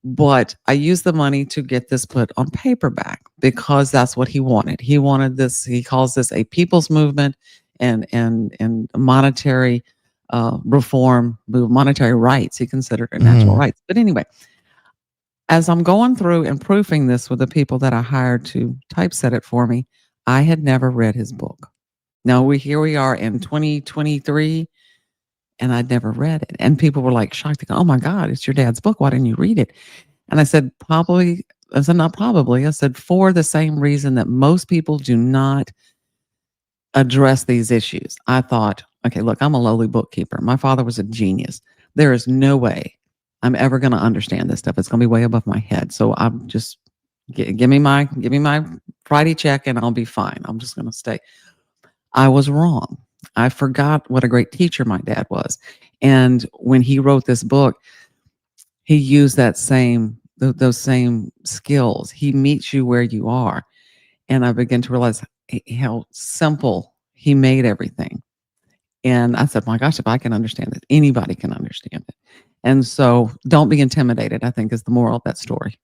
but I used the money to get this put on paperback because that's what he wanted. He wanted this. He calls this a people's movement and monetary reform, monetary rights. He considered it natural rights. But anyway, as I'm going through and proofing this with the people that I hired to typeset it for me, I had never read his book. Now here we are in 2023, and I'd never read it. And people were like shocked. They go, "Oh my God, it's your dad's book. Why didn't you read it?" And I said, probably. I said, not probably. I said, for the same reason that most people do not address these issues. I thought, okay, look, I'm a lowly bookkeeper. My father was a genius. There is no way I'm ever going to understand this stuff. It's going to be way above my head. So I'm just give me my Friday check, and I'll be fine. I'm just going to stay. I was wrong. I forgot what a great teacher my dad was. And when he wrote this book, he used those same skills. He meets you where you are. And I began to realize how simple he made everything. And I said, my gosh, if I can understand it, anybody can understand it. And so don't be intimidated, I think, is the moral of that story.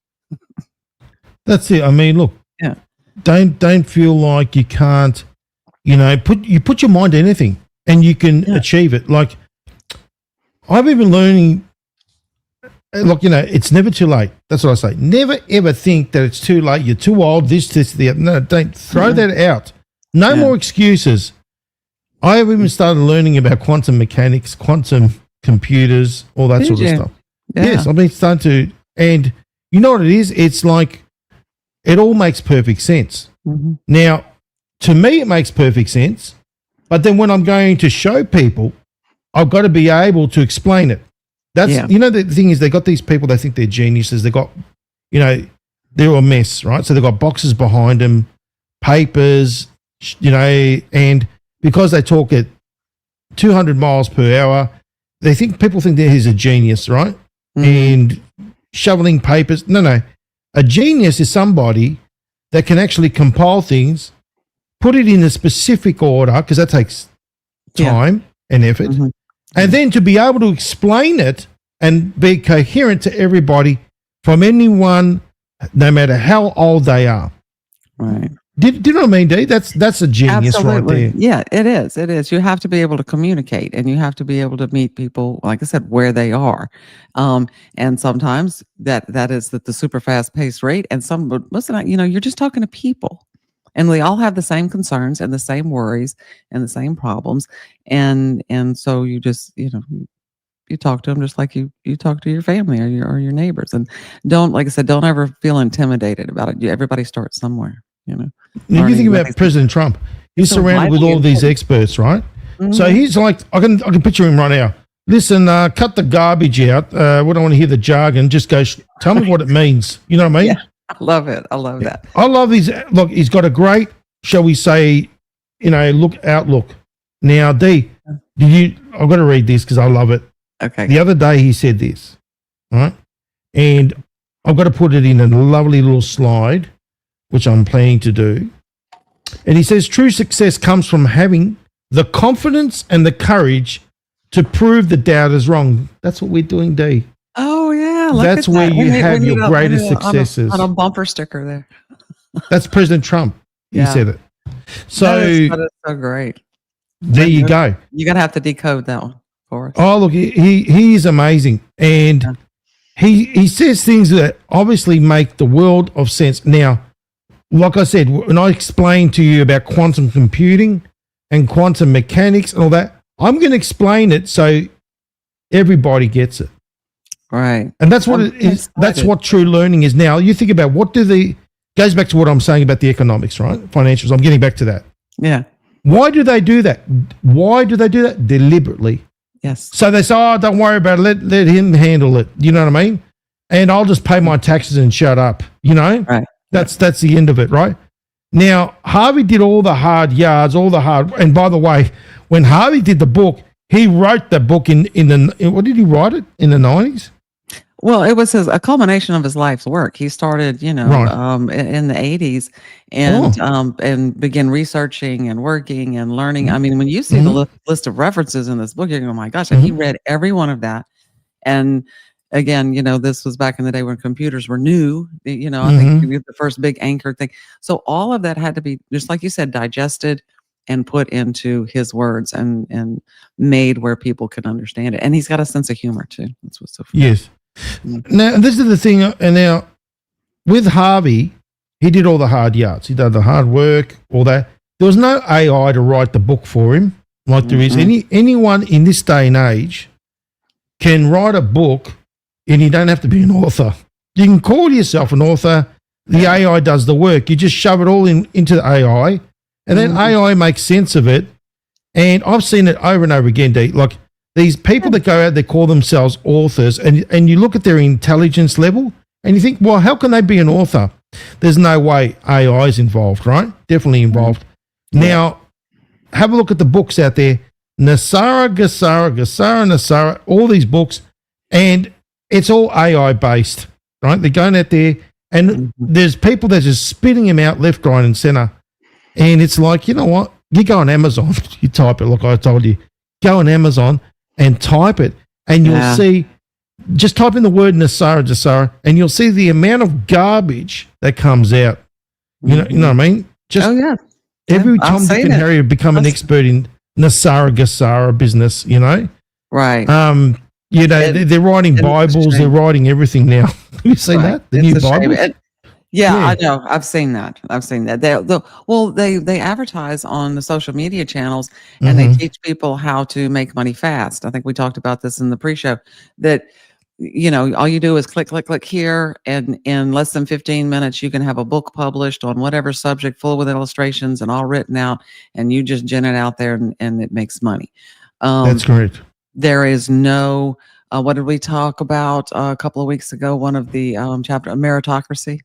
That's it. I mean, look, Yeah. don't feel like you can't, put your mind to anything and you can achieve it. Like, I've been learning, look, it's never too late. That's what I say. Never ever think that it's too late. You're too old, this, the other. No, don't throw that out. No more excuses. I have even started learning about quantum mechanics, quantum computers, all that sort of stuff. Yeah. Yes, I've been starting to, and you know what it is? It's like, it all makes perfect sense. Mhm. Now, to me, it makes perfect sense. But then when I'm going to show people, I've got to be able to explain it. That's, the thing is, they got these people, they think they're geniuses. They got, they're a mess, right? So they've got boxes behind them, papers, and because they talk at 200 miles per hour, people think that he's a genius, right? Mhm. And shoveling papers. No. A genius is somebody that can actually compile things, put it in a specific order, because that takes time and effort, Mhm. and then to be able to explain it and be coherent to everybody, from anyone, no matter how old they are. Right. Do you know what I mean, Dee? That's a genius right there. Yeah, it is. It is. You have to be able to communicate, and you have to be able to meet people, like I said, where they are. And sometimes that is the super fast paced rate. And but listen, you're just talking to people, and we all have the same concerns and the same worries and the same problems. And so you just, you talk to them just like you talk to your family or your neighbors. And like I said, don't ever feel intimidated about it. Everybody starts somewhere, If you think about President Trump, he's surrounded with all these experts, right? Mm-hmm. So he's like, I can picture him right now. Listen, cut the garbage out. We don't want to hear the jargon. Just go, tell me what it means. You know what I mean? Yeah, I love it. I love that. I love look, he's got a great, shall we say, outlook. Now, Dee, I've got to read this because I love it. Okay. The other day he said this, right? And I've got to put it in a lovely little slide, which I'm planning to do. And he says, true success comes from having the confidence and the courage to prove the doubters wrong. That's what we're doing, Dee. Oh, yeah. That's where you have your greatest successes. On a bumper sticker there. That's President Trump. He said it. So that is so great. There you go. You're going to have to decode that one for us. Oh, look, he is amazing. And he says things that obviously make the world of sense. Now, like I said, when I explained to you about quantum computing and quantum mechanics and all that, I'm going to explain it so everybody gets it. Right. And that's what it is. That's what true learning is. Now, you think about goes back to what I'm saying about the economics, right? Financials. I'm getting back to that. Yeah. Why do they do that? Deliberately. Yes. So they say, oh, don't worry about it. Let him handle it. You know what I mean? And I'll just pay my taxes and shut up. Right. That's the end of it, right? Now, Harvey did all the hard yards, and by the way, when Harvey did the book, he wrote the book what did he write it? In the 90s? Well, it was a culmination of his life's work. He started, in the 80s and began researching and working and learning. I mean, when you see the list of references in this book, you're going, oh my gosh, and he read every one of that. And again, this was back in the day when computers were new, I think the first big anchor thing. So all of that had to be, just like you said, digested and put into his words and made where people could understand it. And he's got a sense of humor too. That's what's so funny. Yes. Now, this is the thing. And now with Harvey, he did all the hard yards. He did the hard work, all that. There was no AI to write the book for him. Like there is anyone in this day and age can write a book and you don't have to be an author. You can call yourself an author. The AI does the work. You just shove it all into the AI and then AI makes sense of it. And I've seen it over and over again, Dee. Like these people that go out, they call themselves authors and you look at their intelligence level and you think, well, how can they be an author? There's no way AI is involved, right? Definitely involved. Now, have a look at the books out there. Nesara, all these books, and it's all AI based, right? They're going out there, and there's people that are just spitting them out left, right, and center. And it's like, you know what? You go on Amazon, you type it, like I told you, go on Amazon and type it, and you'll see, just type in the word Nesara, and you'll see the amount of garbage that comes out. You know what I mean? Just every Tom, Dick, and Harry have become an expert in Nesara business, you know? Right. You know, they're writing Bibles, they're writing everything now. Have you seen that? The new Bible? Yeah, I know. I've seen that. They advertise on the social media channels, and they teach people how to make money fast. I think we talked about this in the pre-show, that, you know, all you do is click here, and in less than 15 minutes, you can have a book published on whatever subject, full with illustrations and all written out, and you just gen it out there, and it makes money. That's correct. There is no, what did we talk about a couple of weeks ago? One of the chapter, meritocracy.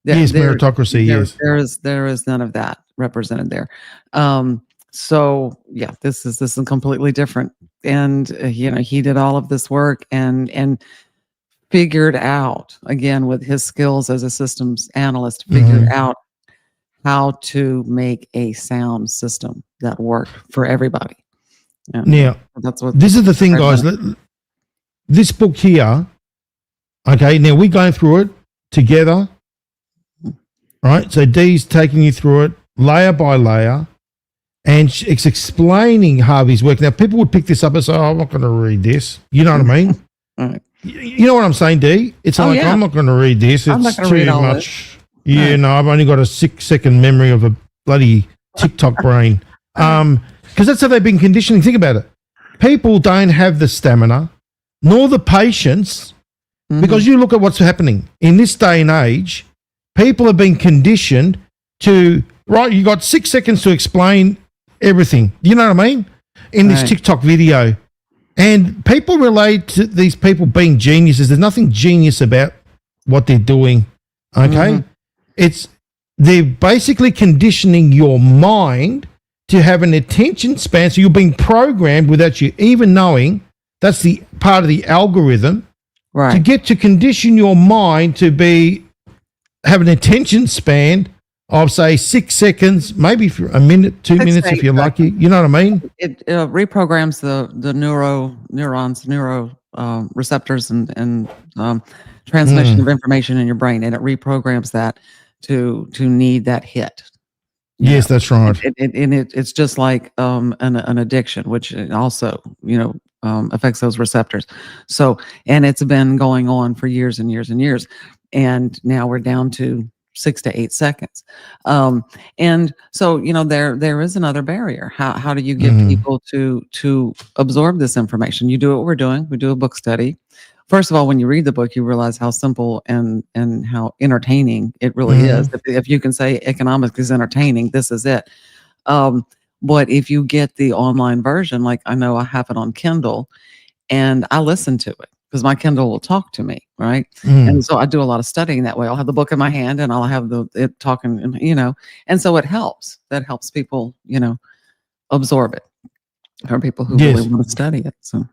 Meritocracy. Yes, there is none of that represented there. So yeah, this is completely different. And you know, he did all of this work and figured out, again with his skills as a systems analyst, figured out how to make a sound system that worked for everybody. Now, this is the thing, guys. This book here, okay. Now we're going through it together. Right, so Dee's taking you through it layer by layer, and it's explaining Harvey's work. Now, people would pick this up and say, "Oh, I'm not going to read this." You know what I mean? You know what I'm saying, Dee? It's I'm not going to read this. It's too much. You know, I've only got a 6-second memory of a bloody TikTok brain. Because that's how they've been conditioning. Think about it. People don't have the stamina nor the patience, because you look at what's happening in this day and age. People have been conditioned to, right, you got 6 seconds to explain everything. You know what I mean? In this TikTok video. And people relate to these people being geniuses. There's nothing genius about what they're doing. Okay? They're basically conditioning your mind to have an attention span. So you're being programmed without you even knowing. That's the part of the algorithm. Right. To get to condition your mind to have an attention span of, say, 6 seconds, maybe for a minute, 2 minutes if you're lucky. You know what I mean? It reprograms the neurons, receptors, and transmission of information in your brain, and it reprograms that to need that hit. Yes, that's right. It's just like an addiction, which also, you know, affects those receptors. So, and it's been going on for years and years and years. And now we're down to 6 to 8 seconds. And so, you know, there is another barrier. How do you get people to absorb this information? You do what we're doing. We do a book study. First of all, when you read the book, you realize how simple and how entertaining it really is. If you can say economics is entertaining, this is it. But if you get the online version, like I know I have it on Kindle, and I listen to it, because my Kindle will talk to me, right? And so I do a lot of studying that way. I'll have the book in my hand, and I'll have it talking, you know, and so it helps. That helps people, you know, absorb it, for people who really want to study it. So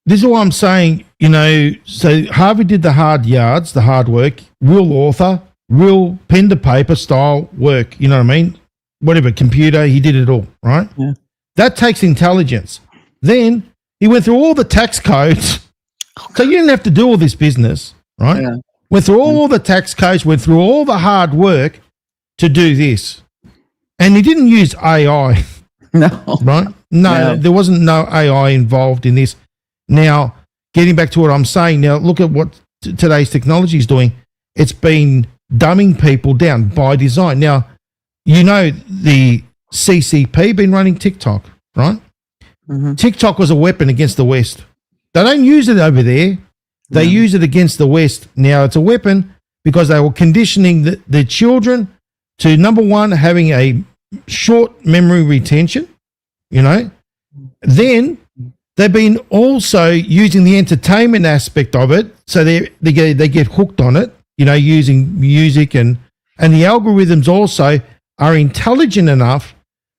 this is what I'm saying, you know. So Harvey did the hard yards, the hard work, real author, real pen to paper style work. You know what I mean? Whatever, computer, he did it all, right? Yeah. That takes intelligence. Then he went through all the tax codes. So you didn't have to do all this business, right? Yeah. Went through all the tax codes, went through all the hard work to do this. And he didn't use AI. No. Right? No, there wasn't no AI involved in this. Now, getting back to what I'm saying, now look at what today's technology is doing. It's been dumbing people down by design. Now, you know the CCP been running TikTok, right? TikTok was a weapon against the West. They don't use it over there. They use it against the West. Now, it's a weapon because they were conditioning the children to, number one, having a short memory retention, you know. Then they've been also using the entertainment aspect of it. So they get hooked on it, you know, using music, and the algorithms also are intelligent enough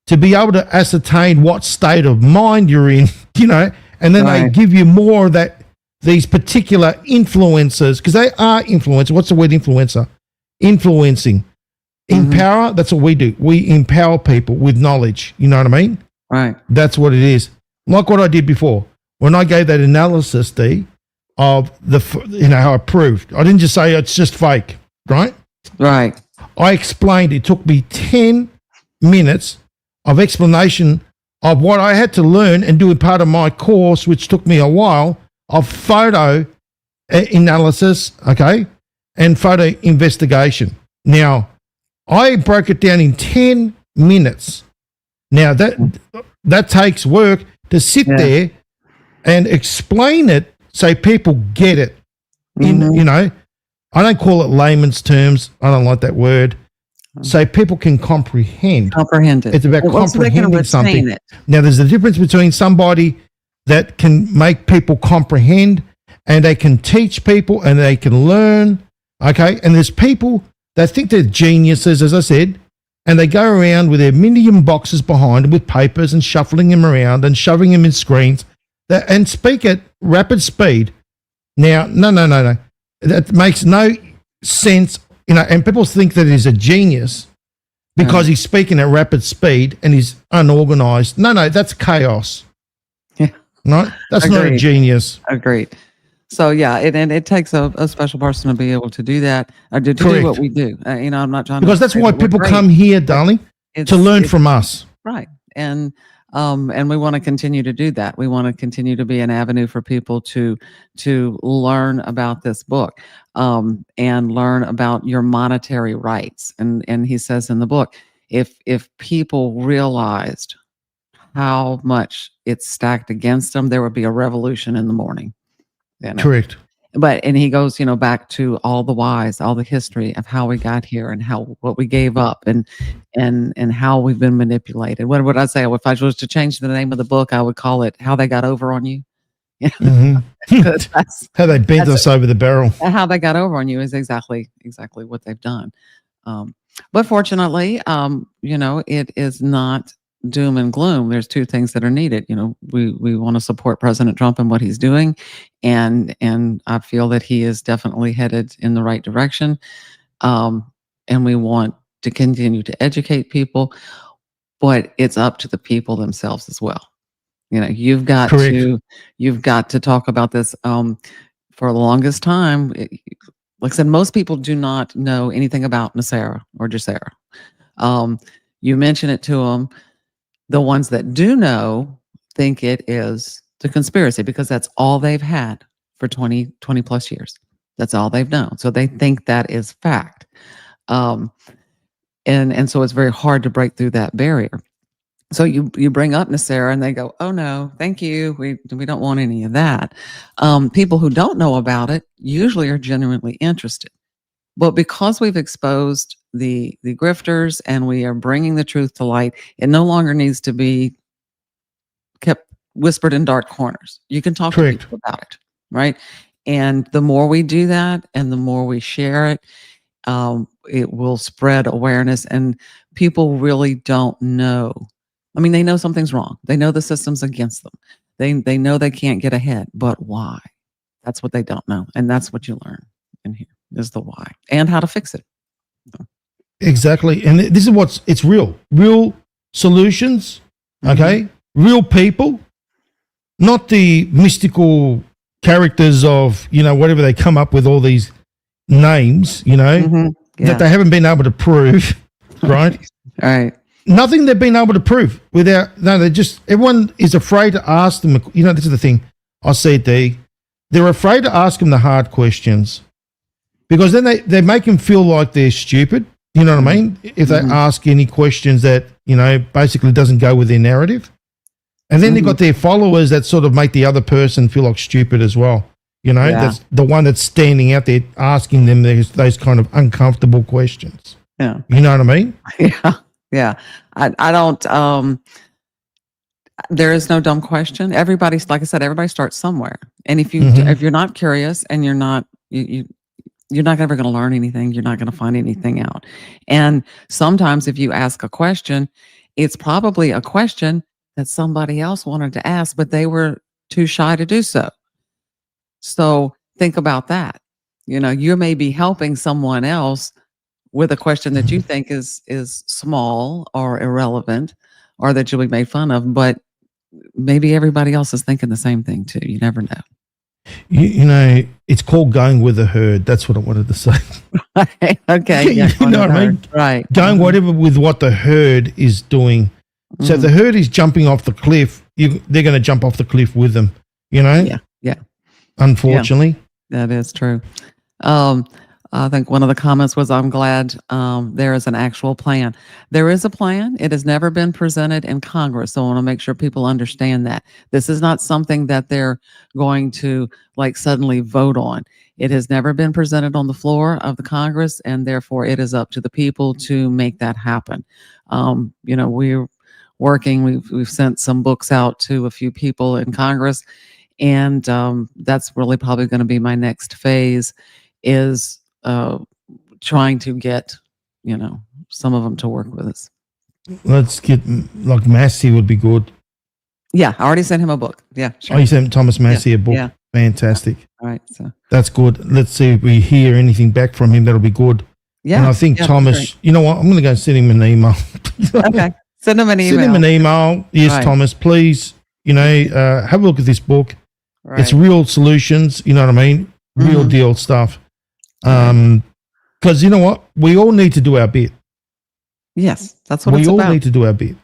to be able to ascertain what state of mind you're in, and then they Right. give you more of that, these particular influencers, because they are influencers. What's the word influencer? Influencing. Empower, that's what we do. We empower people with knowledge. You know what I mean? Right. That's what it is. Like what I did before. When I gave that analysis, D, of how I proved. I didn't just say it's just fake, right? Right. I explained. It took me 10 minutes of explanation of what I had to learn and do in part of my course, which took me a while, of photo analysis, okay, and photo investigation. Now, I broke it down in 10 minutes. Now, that takes work to sit there and explain it so people get it. I don't call it layman's terms. I don't like that word. So people can comprehend. Comprehend it. It's about Well, so they can comprehending retain something. it. Now, there's a difference between somebody that can make people comprehend and they can teach people and they can learn, okay? And there's people that think they're geniuses, as I said, and they go around with their million boxes behind them with papers and shuffling them around and shoving them in screens and speak at rapid speed. Now, no. That makes no sense, and people think that he's a genius because he's speaking at rapid speed and he's unorganized. No, that's chaos. Yeah. Right? That's not a Agreed. genius. Agreed. So yeah, it takes a special person to be able to do that, or to do Correct. what we do. I'm not trying Because to that's say why that we're people great. come here, darling, to learn It's- from us. Right. And we want to continue to do that. We want to continue to be an avenue for people to learn about this book, and learn about your monetary rights. And he says in the book, if people realized how much it's stacked against them, there would be a revolution in the morning. Correct. And he goes, back to all the whys, all the history of how we got here and what we gave up and how we've been manipulated. What would I say? If I was to change the name of the book, I would call it "How They Got Over on You." That's How they bent us over the barrel. how they got over on you is exactly what they've done. But fortunately, it is not doom and gloom. There's two things that are needed. We want to support President Trump and what he's doing, and I feel that he is definitely headed in the right direction. And we want to continue to educate people, but it's up to the people themselves as well. You've got to talk about this. For the longest time, like I said, most people do not know anything about Nesara or GERBRECHT. You mention it to them. The ones that do know think it is the conspiracy because that's all they've had for 20 plus years. That's all they've known. So they think that is fact. And so it's very hard to break through that barrier. So you bring up Nesara and they go, "Oh no, thank you. We don't want any of that." People who don't know about it usually are genuinely interested. But because we've exposed the grifters and we are bringing the truth to light, it no longer needs to be kept whispered in dark corners. You can talk to people about it, right? And the more we do that and the more we share it, it will spread awareness. And people really don't know. I mean, they know something's wrong. They know the system's against them. They know they can't get ahead, but why? That's what they don't know. And that's what you learn in here is the why and how to fix it. Exactly. And this is it's real solutions. Okay. Real people, not the mystical characters of, whatever they come up with all these names, that they haven't been able to prove. Right. Right. Nothing they've been able to prove everyone is afraid to ask them. This is the thing. I see it, they're afraid to ask them the hard questions because then they make them feel like they're stupid. You know what I mean? If they ask any questions that, basically doesn't go with their narrative. And then they've got their followers that sort of make the other person feel like stupid as well. That's the one that's standing out there asking them those kind of uncomfortable questions. Yeah. You know what I mean? Yeah. Yeah. I don't, there is no dumb question. Everybody's, like I said, everybody starts somewhere. And if you're not curious and you're not ever going to learn anything, you're not going to find anything out. And sometimes if you ask a question It's probably a question that somebody else wanted to ask, but they were too shy to do so. So think about that. You may be helping someone else with a question that you think is small or irrelevant, or that you'll be made fun of, but maybe everybody else is thinking the same thing too. You never know. It's called going with the herd. That's what I wanted to say. Right. Okay. Yeah, You know what I mean? Right. Going whatever with what the herd is doing. So if the herd is jumping off the cliff, they're going to jump off the cliff with them, Yeah. Yeah. Unfortunately. That is true. I think one of the comments was, I'm glad there is an actual plan. There is a plan. It has never been presented in Congress. So I want to make sure people understand that. This is not something that they're going to suddenly vote on. It has never been presented on the floor of the Congress, and therefore it is up to the people to make that happen. We're working. We've sent some books out to a few people in Congress, and that's really probably going to be my next phase, is trying to get some of them to work with us. Let's get Massey would be good. Yeah, I already sent him a book. Yeah, sure. Oh, you sent Thomas Massey a book. Yeah. Fantastic. All right, so That's good. Let's see if we hear anything back from him. That'll be good. yeah, And I think yeah, Thomas, great. you know what? I'm going to go send him an email. Okay, send him an email. Send him an email. Yes, Right. Thomas, please, have a look at this book. Right. It's real solutions. You know what I mean? Real Mhm. deal stuff. Because you know what? We all need to do our bit. Yes, that's what We it's all about. need to do our bit.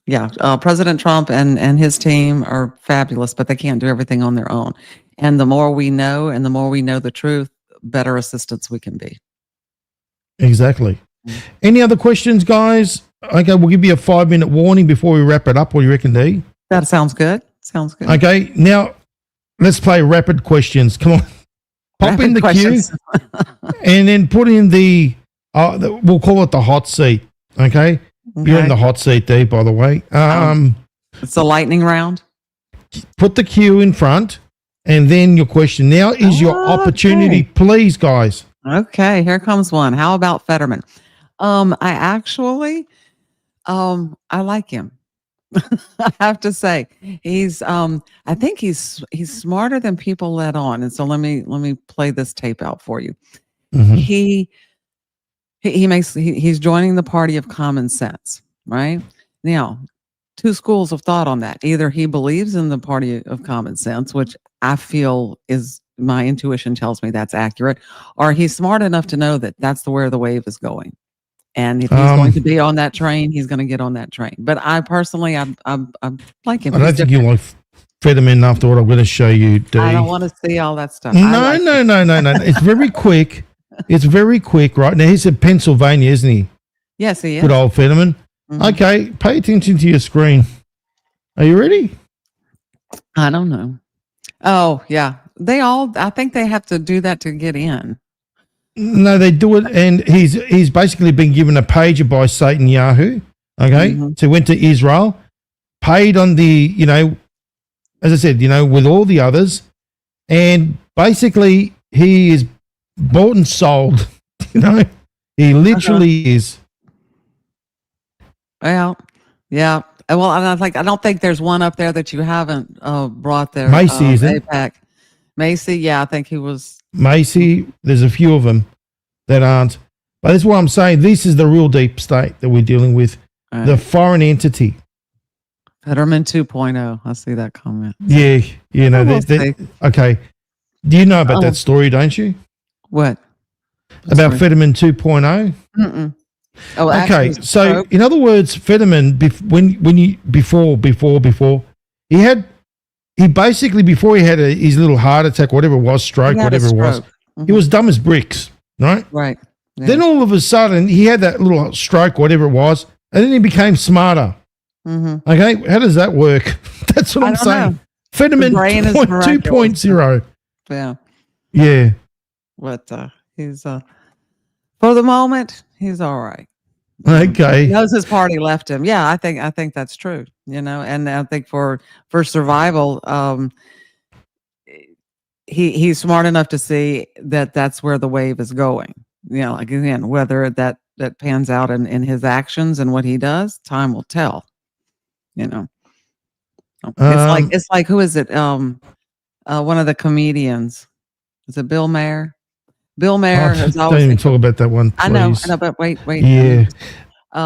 Yeah, President Trump and his team are fabulous, but they can't do everything on their own. And the more we know, and the more we know the truth, better assistance we can be. Exactly. Mm. Any other questions, guys? Okay, we'll give you a 5-minute warning before we wrap it up. What do you reckon, Dee? That sounds good. Sounds good. Okay, now let's play rapid questions. Come on. Pop Rapid in the questions. queue and then put in we'll call it the hot seat. Okay? You're in Okay. the hot seat, Dee, by the way. It's a lightning round. Put the queue in front and then your question. Now is your opportunity, Okay. please, guys. Okay, here comes one. How about Fetterman? I actually, I like him. I have to say, he's, I think he's smarter than people let on. And so let me play this tape out for you. Mhm. He's joining the party of common sense, right? Now, two schools of thought on that. Either he believes in the party of common sense, which I feel is, my intuition tells me that's accurate, or he's smart enough to know that that's where the wave is going. And if he's going to be on that train, he's going to get on that train. But I personally, I like him. I don't He's think you like Fetterman after what I'm going to show you, Dee. I don't want to see all that stuff. No. It's very quick. It's very quick, right? Now, he's in Pennsylvania, isn't he? Yes, he is. Good old Fetterman. Mhm. Okay, pay attention to your screen. Are you ready? I don't know. Oh, yeah. I think they have to do that to get in. No, they do it, and he's basically been given a pager by Satan Yahoo. Okay, Mhm. so he went to Israel, paid on the, as I said, with all the others, and basically he is bought and sold. He literally is. Well, yeah. Well, and I don't think there's one up there that you haven't brought there. Macy, is it? APAC. Macy, yeah, I think he was. Macy, there's a few of them that aren't. But that's what I'm saying. This is the real deep state that we're dealing with. All right. The foreign entity. Fetterman 2.0. I see that comment. Yeah, We'll see. okay. Do you know about Oh. that story, don't you? What? About Sorry. Fetterman 2.0? Mm-mm. Oh, Okay, actually, so stroke. in other words, Fetterman, before he basically, before he had his little heart attack, whatever it was, stroke, He had a whatever it was, stroke. he Mhm. was dumb as bricks, right? Right. Yeah. Then all of a sudden, he had that little stroke, whatever it was, and then he became smarter. Mhm. Okay, how does that work? That's what I I'm don't saying. know. Fetterman The brain is miraculous. 2.0. Yeah. Yeah. But he's for the moment, he's all right. He Okay. knows his party left him. Yeah, I think that's true. And I think for survival, he's smart enough to see that that's where the wave is going. You know, like again, whether that pans out in his actions and what he does, time will tell. You know, it's like who is it? One of the comedians. Is it Bill Maher? Bill Maher has don't always. even talk about that one, please. I know, but wait. Yeah.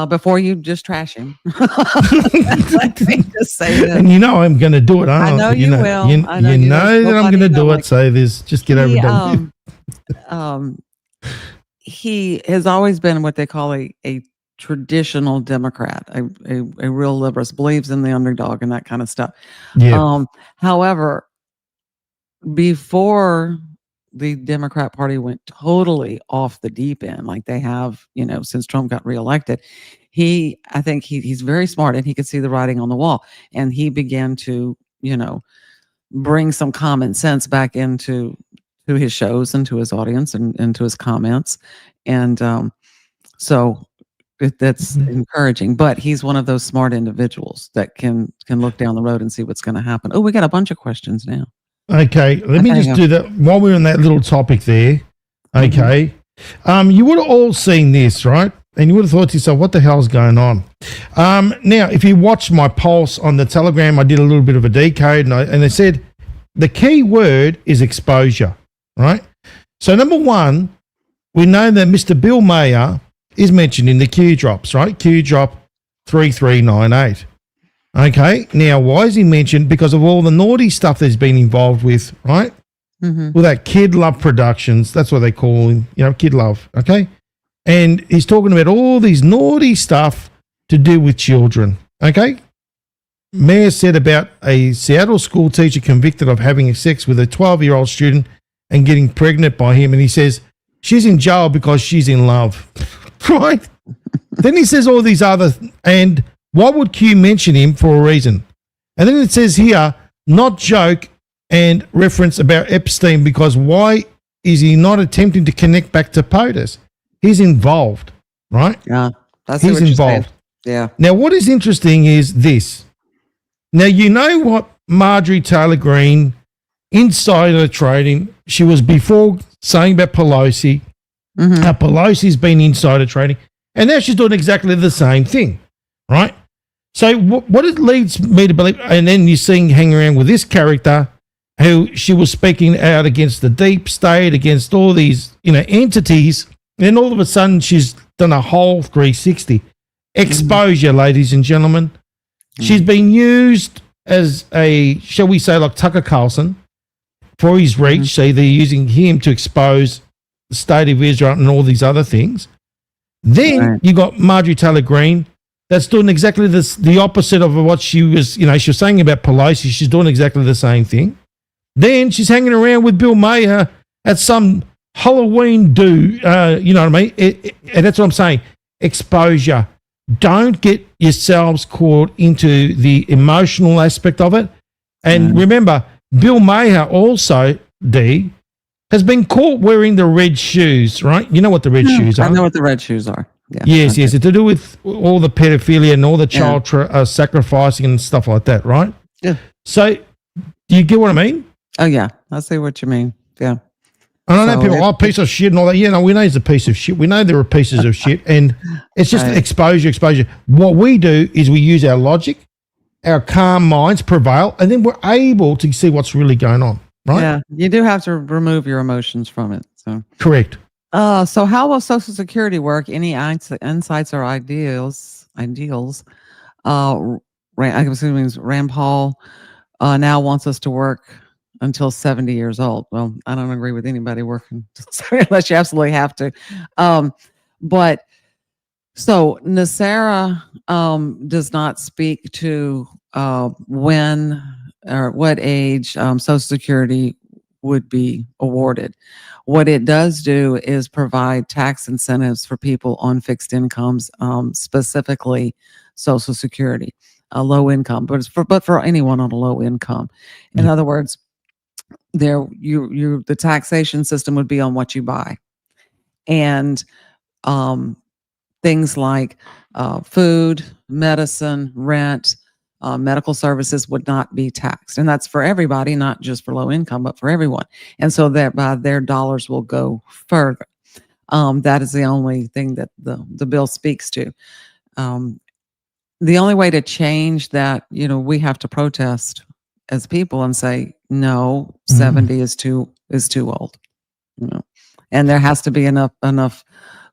Before you just trash him, let me just say this. And you know I'm going to do it. I know you will. You I know you you know will. that I'm going to do Nobody it. So there's just get over it. He has always been what they call a traditional Democrat, a real liberal, believes in the underdog and that kind of stuff. Yeah. However, before the Democrat Party went totally off the deep end, like they have, you know, since Trump got reelected, I think he's very smart and he could see the writing on the wall, and he began to, you know, bring some common sense back into his shows and to his audience and to his comments, and so that's encouraging. But he's one of those smart individuals that can look down the road and see what's going to happen. Oh, we got a bunch of questions now. Okay, let me just do that while we're on that little topic there. Okay. You would have all seen this, right? And you would have thought to yourself, what the hell's going on? Now, if you watched my pulse on the Telegram, I did a little bit of a decode, and they said the key word is exposure, right? So number one, we know that Mr. Bill Maher is mentioned in the Q drops, right? Q drop 3398. Okay, now why is he mentioned? Because of all the naughty stuff that's been involved with, right? With that Kid Love Productions, that's what they call him, you know, Kid Love, okay? And he's talking about all these naughty stuff to do with children, okay? Mayor said about a Seattle school teacher convicted of having sex with a 12-year-old student and getting pregnant by him, and he says she's in jail because she's in love, right? Then he says all these other, and why would Q mention him? For a reason. And then it says here, not joke and reference about Epstein, because why is he not attempting to connect back to POTUS? He's involved, right? Yeah, that's he's involved. Yeah. Now, what is interesting is this. Now, you know what Marjorie Taylor Greene, insider trading, she was before saying about Pelosi. How Pelosi's been insider trading, and now she's doing exactly the same thing, right? So what it leads me to believe, and then you're seeing hang around with this character who she was speaking out against the deep state, against all these, you know, entities, and all of a sudden she's done a whole 360. Exposure, ladies and gentlemen. She's been used as a, shall we say, like Tucker Carlson for his reach. So they're using him to expose the state of Israel and all these other things. Then you got Marjorie Taylor Greene that's doing exactly the opposite of what she was, you know, she was saying about Pelosi. She's doing exactly the same thing. Then she's hanging around with Bill Maher at some Halloween do, you know what I mean? And that's what I'm saying. Exposure. Don't get yourselves caught into the emotional aspect of it. And remember, Bill Maher also, D, has been caught wearing the red shoes, right? You know what the red shoes are? I know what the red shoes are. Yeah. Yes, yes. It's to do with all the pedophilia and all the child sacrificing and stuff like that, right? Yeah. So, do you get what I mean? Oh, yeah. I see what you mean. Yeah. And I know people, piece of shit and all that. Yeah, no, we know he's a piece of shit. We know there are pieces of shit. And it's just exposure. What we do is we use our logic, our calm minds prevail, and then we're able to see what's really going on, right? Yeah. You do have to remove your emotions from it. So correct. So how will Social Security work? Any insights or ideals? I'm assuming Rand Paul now wants us to work until 70 years old. Well, I don't agree with anybody working unless you absolutely have to. But so Nesara does not speak to when or what age Social Security would be awarded. What it does do is provide tax incentives for people on fixed incomes, specifically Social Security, a low income, but for anyone on a low income. In other words, the taxation system would be on what you buy, and things like food, medicine, rent, medical services would not be taxed. And that's for everybody, not just for low income, but for everyone. And so thereby their dollars will go further. That is the only thing that the bill speaks to. The only way to change that, we have to protest as people and say, no, 70 is too old, and there has to be enough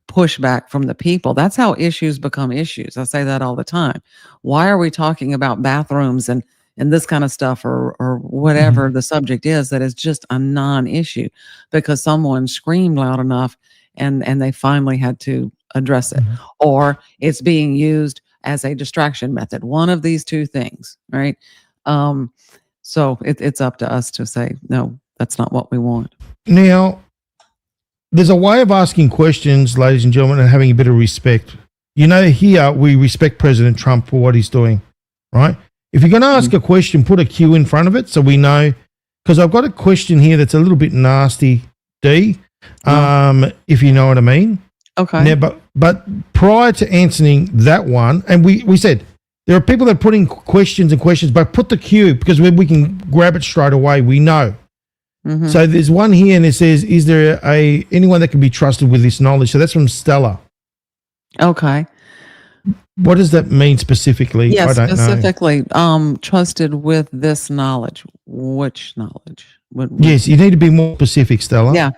pushback from the people. That's how issues become issues. I say that all the time. Why are we talking about bathrooms and this kind of stuff or whatever the subject is that is just a non-issue? Because someone screamed loud enough and they finally had to address it, or it's being used as a distraction method. One of these two things, right? So it's up to us to say, no, that's not what we want. Now, there's a way of asking questions, ladies and gentlemen, and having a bit of respect. Here we respect President Trump for what he's doing, right? If you're going to ask a question, put a Q in front of it so we know. Because I've got a question here that's a little bit nasty, D, if you know what I mean. Okay. Now, but prior to answering that one, and we said there are people that put in questions, but put the Q because we can grab it straight away. We know. So there's one here and it says, is there anyone that can be trusted with this knowledge? So that's from Stella. Okay. What does that mean specifically? Yes, I don't specifically, trusted with this knowledge. Which knowledge? Yes, you need to be more specific, Stella. Yeah.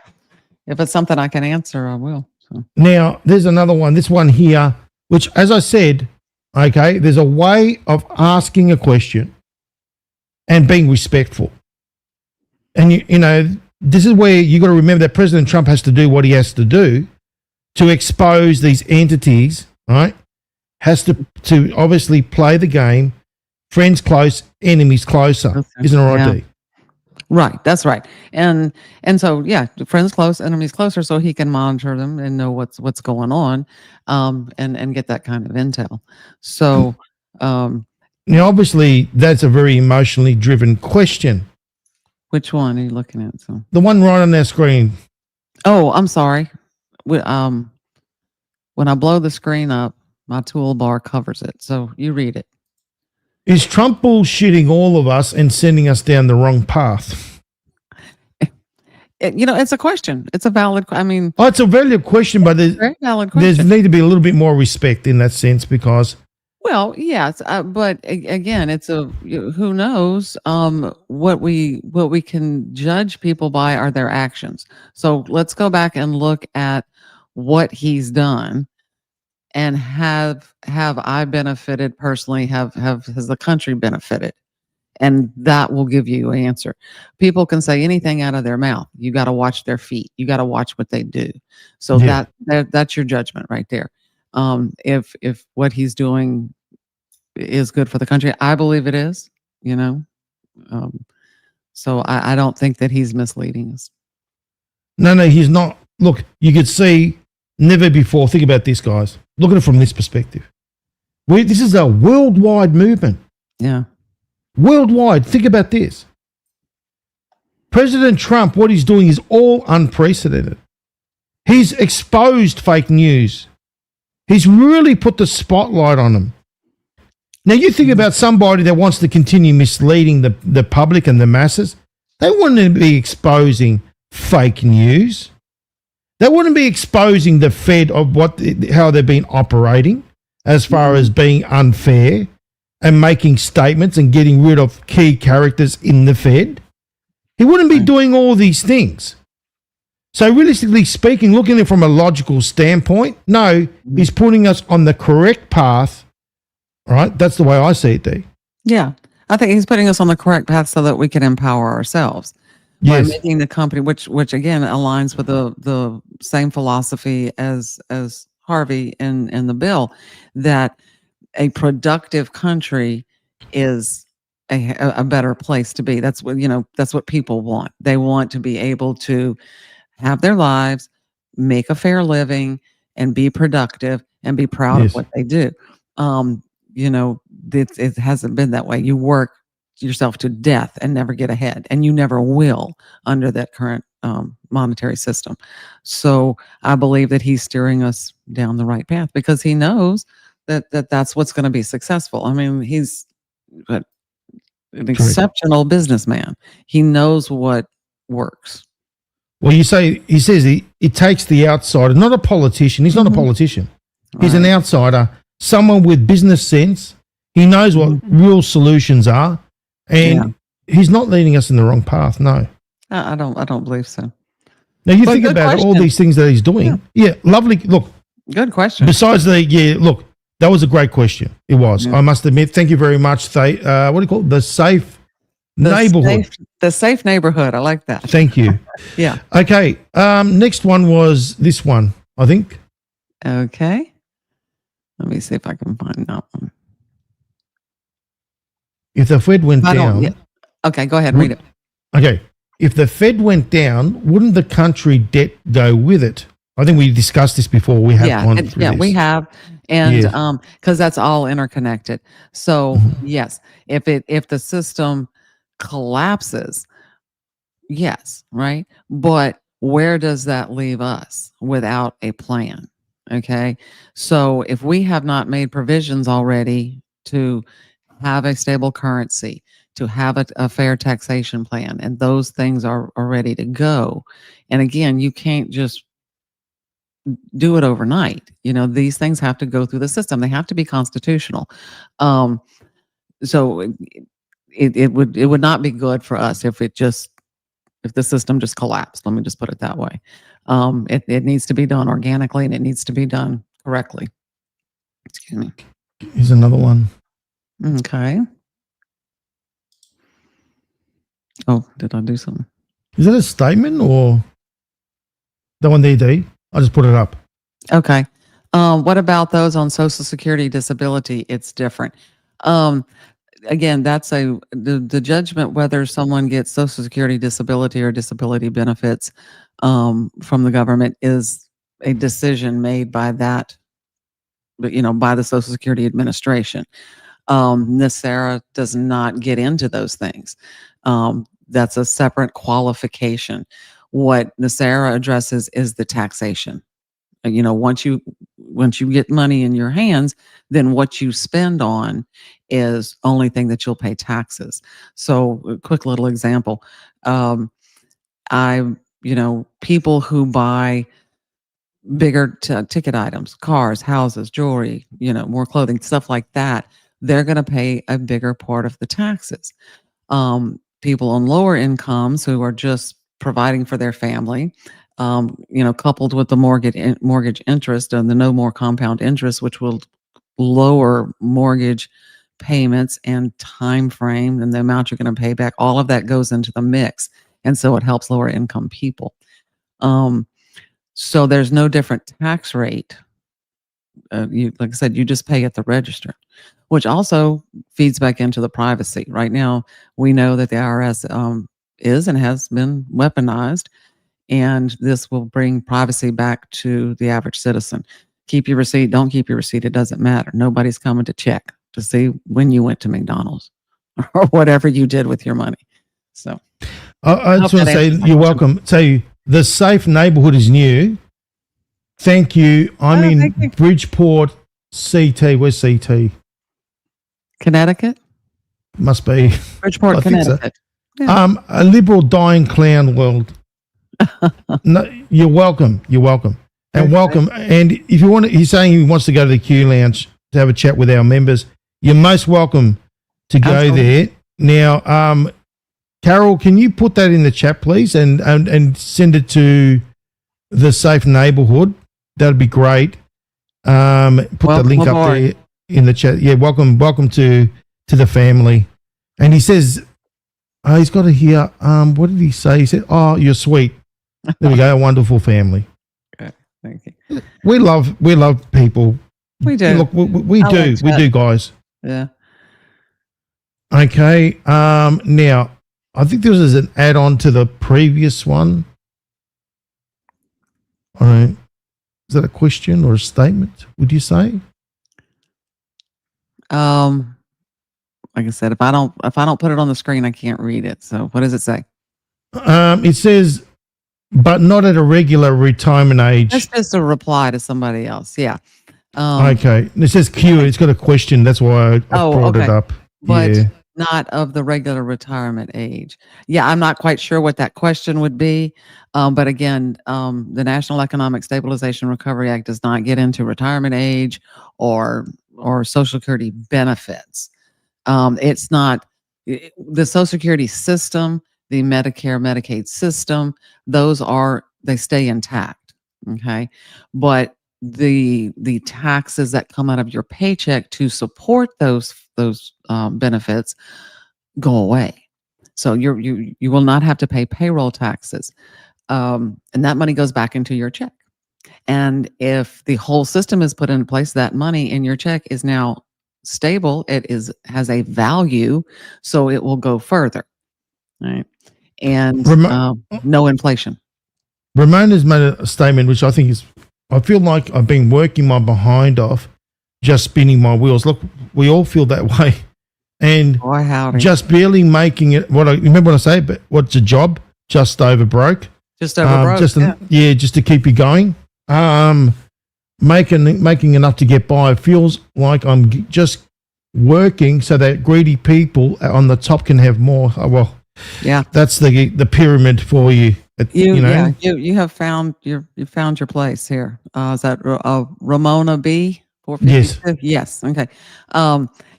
If it's something I can answer, I will. So. Now, there's another one. This one here, which, as I said, okay, there's a way of asking a question and being respectful. And, this is where you got to remember that President Trump has to do what he has to do to expose these entities, right? Has to obviously play the game, friends close, enemies closer. Okay. Isn't it right, Yeah. D? Right, that's right. And so, yeah, friends close, enemies closer, so he can monitor them and know what's going on, and get that kind of intel. So, now, obviously, that's a very emotionally driven question. Which one are you looking at? So the one right on their screen. Oh, I'm sorry. When I blow the screen up, my toolbar covers it. So you read it. Is Trump bullshitting all of us and sending us down the wrong path? It's a question. It's a valid. It's a valid question, but there's very valid question. There's need to be a little bit more respect in that sense because. Well, yes, but again, it's who knows what we can judge people by are their actions. So let's go back and look at what he's done, and have I benefited personally? Has the country benefited? And that will give you an answer. People can say anything out of their mouth. You got to watch their feet. You got to watch what they do. So that's your judgment right there. If what he's doing is good for the country, I believe it is, so I don't think that he's misleading us. No, he's not. Look, you could see never before. Think about this, guys. Look at it from this perspective. This is a worldwide movement. Yeah. Worldwide. Think about this. President Trump, what he's doing is all unprecedented. He's exposed fake news. He's really put the spotlight on them. Now, you think about somebody that wants to continue misleading the public and the masses. They wouldn't be exposing fake news. They wouldn't be exposing the Fed of how they've been operating as far as being unfair and making statements and getting rid of key characters in the Fed. He wouldn't be doing all these things. So realistically speaking, looking at it from a logical standpoint, no, he's putting us on the correct path. Right? That's the way I see it, D. Yeah. I think he's putting us on the correct path so that we can empower ourselves. By making the company, which again aligns with the same philosophy as Harvey in the bill, that a productive country is a better place to be. That's what people want. They want to be able to have their lives, make a fair living, and be productive and be proud of what they do. It hasn't been that way. You work yourself to death and never get ahead, and you never will under that current monetary system. So I believe that he's steering us down the right path because he knows that's what's going to be successful. He's an exceptional businessman. He knows what works. Well, he says it takes the outsider, not a politician. He's not a politician. He's an outsider, someone with business sense. He knows what real solutions are, and he's not leading us in the wrong path. No, I don't believe so. Now you think about all these things that he's doing. Yeah, lovely. Look, good question. Besides look, that was a great question. It was. I must admit. Thank you very much. What do you call it? The safe neighborhood. The safe neighborhood. I like that. Thank you. Yeah. Okay. Next one was this one, I think. Okay. Let me see if I can find that one. If the Fed went down. Okay, go ahead and read it. Okay. If the Fed went down, wouldn't the country debt go with it? I think we discussed this before. We have gone through this. We have. And because that's all interconnected. So yes, if the system collapses, yes, right? But where does that leave us without a plan? Okay. So if we have not made provisions already to have a stable currency, to have a fair taxation plan, and those things are ready to go. And again, you can't just do it overnight. You know, these things have to go through the system. They have to be constitutional. So it would not be good for us if the system just collapsed. Let me just put it that way. It needs to be done organically, and it needs to be done correctly. Excuse me. Here's another one. Okay. Oh, did I do something? Is that a statement or that one there, D? I just put it up. Okay. What about those on Social Security disability? It's different. Again, that's the judgment whether someone gets Social Security disability or disability benefits from the government is a decision made by by the Social Security Administration. Nesara does not get into those things. That's a separate qualification. What Nesara addresses is the taxation. Once you get money in your hands, then what you spend on is only thing that you'll pay taxes. So a quick little example. People who buy bigger ticket items, cars, houses, jewelry, more clothing, stuff like that, they're going to pay a bigger part of the taxes. People on lower incomes who are just providing for their family, coupled with the mortgage interest and the no more compound interest, which will lower mortgage payments and time frame and the amount you're going to pay back, all of that goes into the mix. And so it helps lower income people. So there's no different tax rate. Like I said, you just pay at the register, which also feeds back into the privacy. Right now, we know that the IRS is and has been weaponized, and this will bring privacy back to the average citizen. Keep your receipt, don't keep your receipt, it doesn't matter. Nobody's coming to check to see when you went to McDonald's or whatever you did with your money. So I just want to say you're welcome. Say the safe neighborhood is new. Thank you. I'm in Bridgeport, CT. Where's CT? Connecticut? Must be. Bridgeport, Connecticut. So. Yeah. A liberal dying clown world. No, you're welcome. You're welcome. And welcome. And if you want to, he's saying he wants to go to the Q Lounge to have a chat with our members. You're most welcome to go there. Now, Carol, can you put that in the chat, please, and send it to the safe neighborhood? That'd be great. Put the link up there in the chat. Yeah, welcome to the family. And he says, he's got to hear. What did he say? He said, "Oh, you're sweet." There we go. A wonderful family. Okay, thank you. We love people. We do. Look, we do, guys. Yeah. Okay. Now, I think this is an add-on to the previous one. All right. Is that a question or a statement, would you say? Like I said, if I don't put it on the screen, I can't read it. So what does it say? It says, but not at a regular retirement age. That's just a reply to somebody else. Yeah. Okay. It says Q. It's got a question. That's why I brought it up. But not of the regular retirement age. Yeah, I'm not quite sure what that question would be. But again, the National Economic Stabilization Recovery Act does not get into retirement age or Social Security benefits. It's not the Social Security system, the Medicare, Medicaid system. They stay intact. Okay, but the taxes that come out of your paycheck to support those benefits go away. So you will not have to pay payroll taxes, and that money goes back into your check. And if the whole system is put into place, that money in your check is now stable. It has a value, so it will go further, right? And no inflation. Ramon has made a statement which I think is, I feel like I've been working my behind off, just spinning my wheels. Look, we all feel that way. And Boy, howdy. just barely making it. Remember what I say? But what's a job? Just over broke. Just over broke. Just to keep you going. Making enough to get by. It feels like I'm just working so that greedy people on the top can have more. Well, yeah, that's the pyramid for you. You know, yeah, you have found you found your place here. Is that Ramona B? 452? Yes. Okay.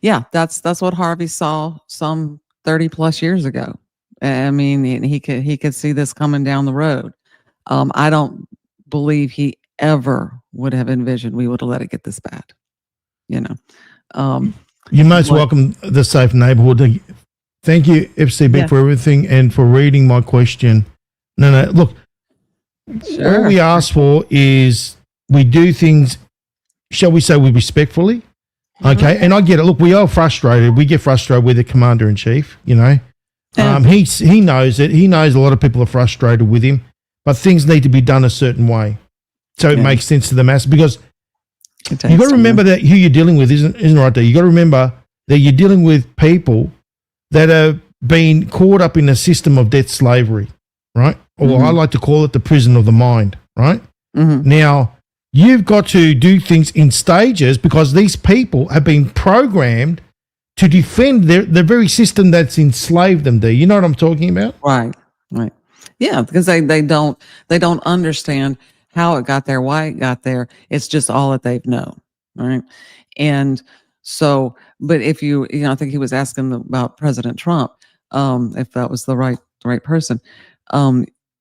Yeah, that's what Harvey saw some 30 plus years ago. I mean, he could see this coming down the road. I don't believe he ever would have envisioned we would have let it get this bad. You know. You're most welcome, the Safe Neighborhood. Thank you, FCB, for everything and for reading my question. No, look, all we ask for is we do things, shall we say, respectfully. Okay, and I get it. Look, we are frustrated. We get frustrated with the commander-in-chief, you know. He knows it. He knows a lot of people are frustrated with him, but things need to be done a certain way so it makes sense to the mass. Because you've got to remember that who you're dealing with isn't right there. You've got to remember that you're dealing with people that have been caught up in a system of debt slavery, right? Or I like to call it the prison of the mind, right? Now, you've got to do things in stages because these people have been programmed to defend the very system that's enslaved them there. You know what I'm talking about? Right. Yeah, because they don't understand how it got there, why it got there. It's just all that they've known, right? And so, but if you know, I think he was asking about President Trump, if that was the right person.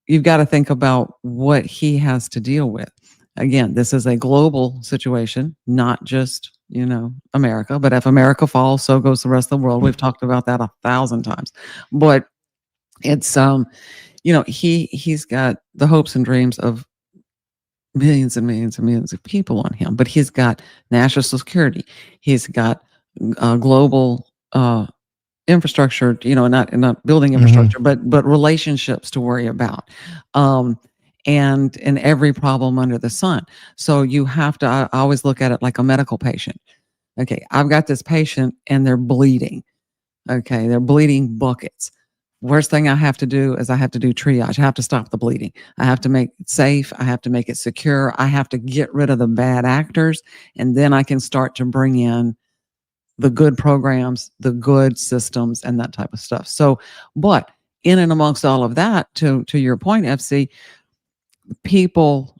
You've got to think about what he has to deal with. Again, this is a global situation, not just, you know, America, but if America falls, so goes the rest of the world. We've talked about that 1,000 times, but it's, you know, he's got the hopes and dreams of millions and millions and millions of people on him, but he's got national security. He's got global, infrastructure, you know, not building infrastructure, but relationships to worry about, and every problem under the sun. So you have to, I always look at it like a medical patient. Okay, I've got this patient and they're bleeding. Okay, they're bleeding buckets. Worst thing I have to do is I have to do triage. I have to stop the bleeding. I have to make it safe. I have to make it secure. I have to get rid of the bad actors, and then I can start to bring in the good programs, the good systems, and that type of stuff. So, but in and amongst all of that, to your point, FC, people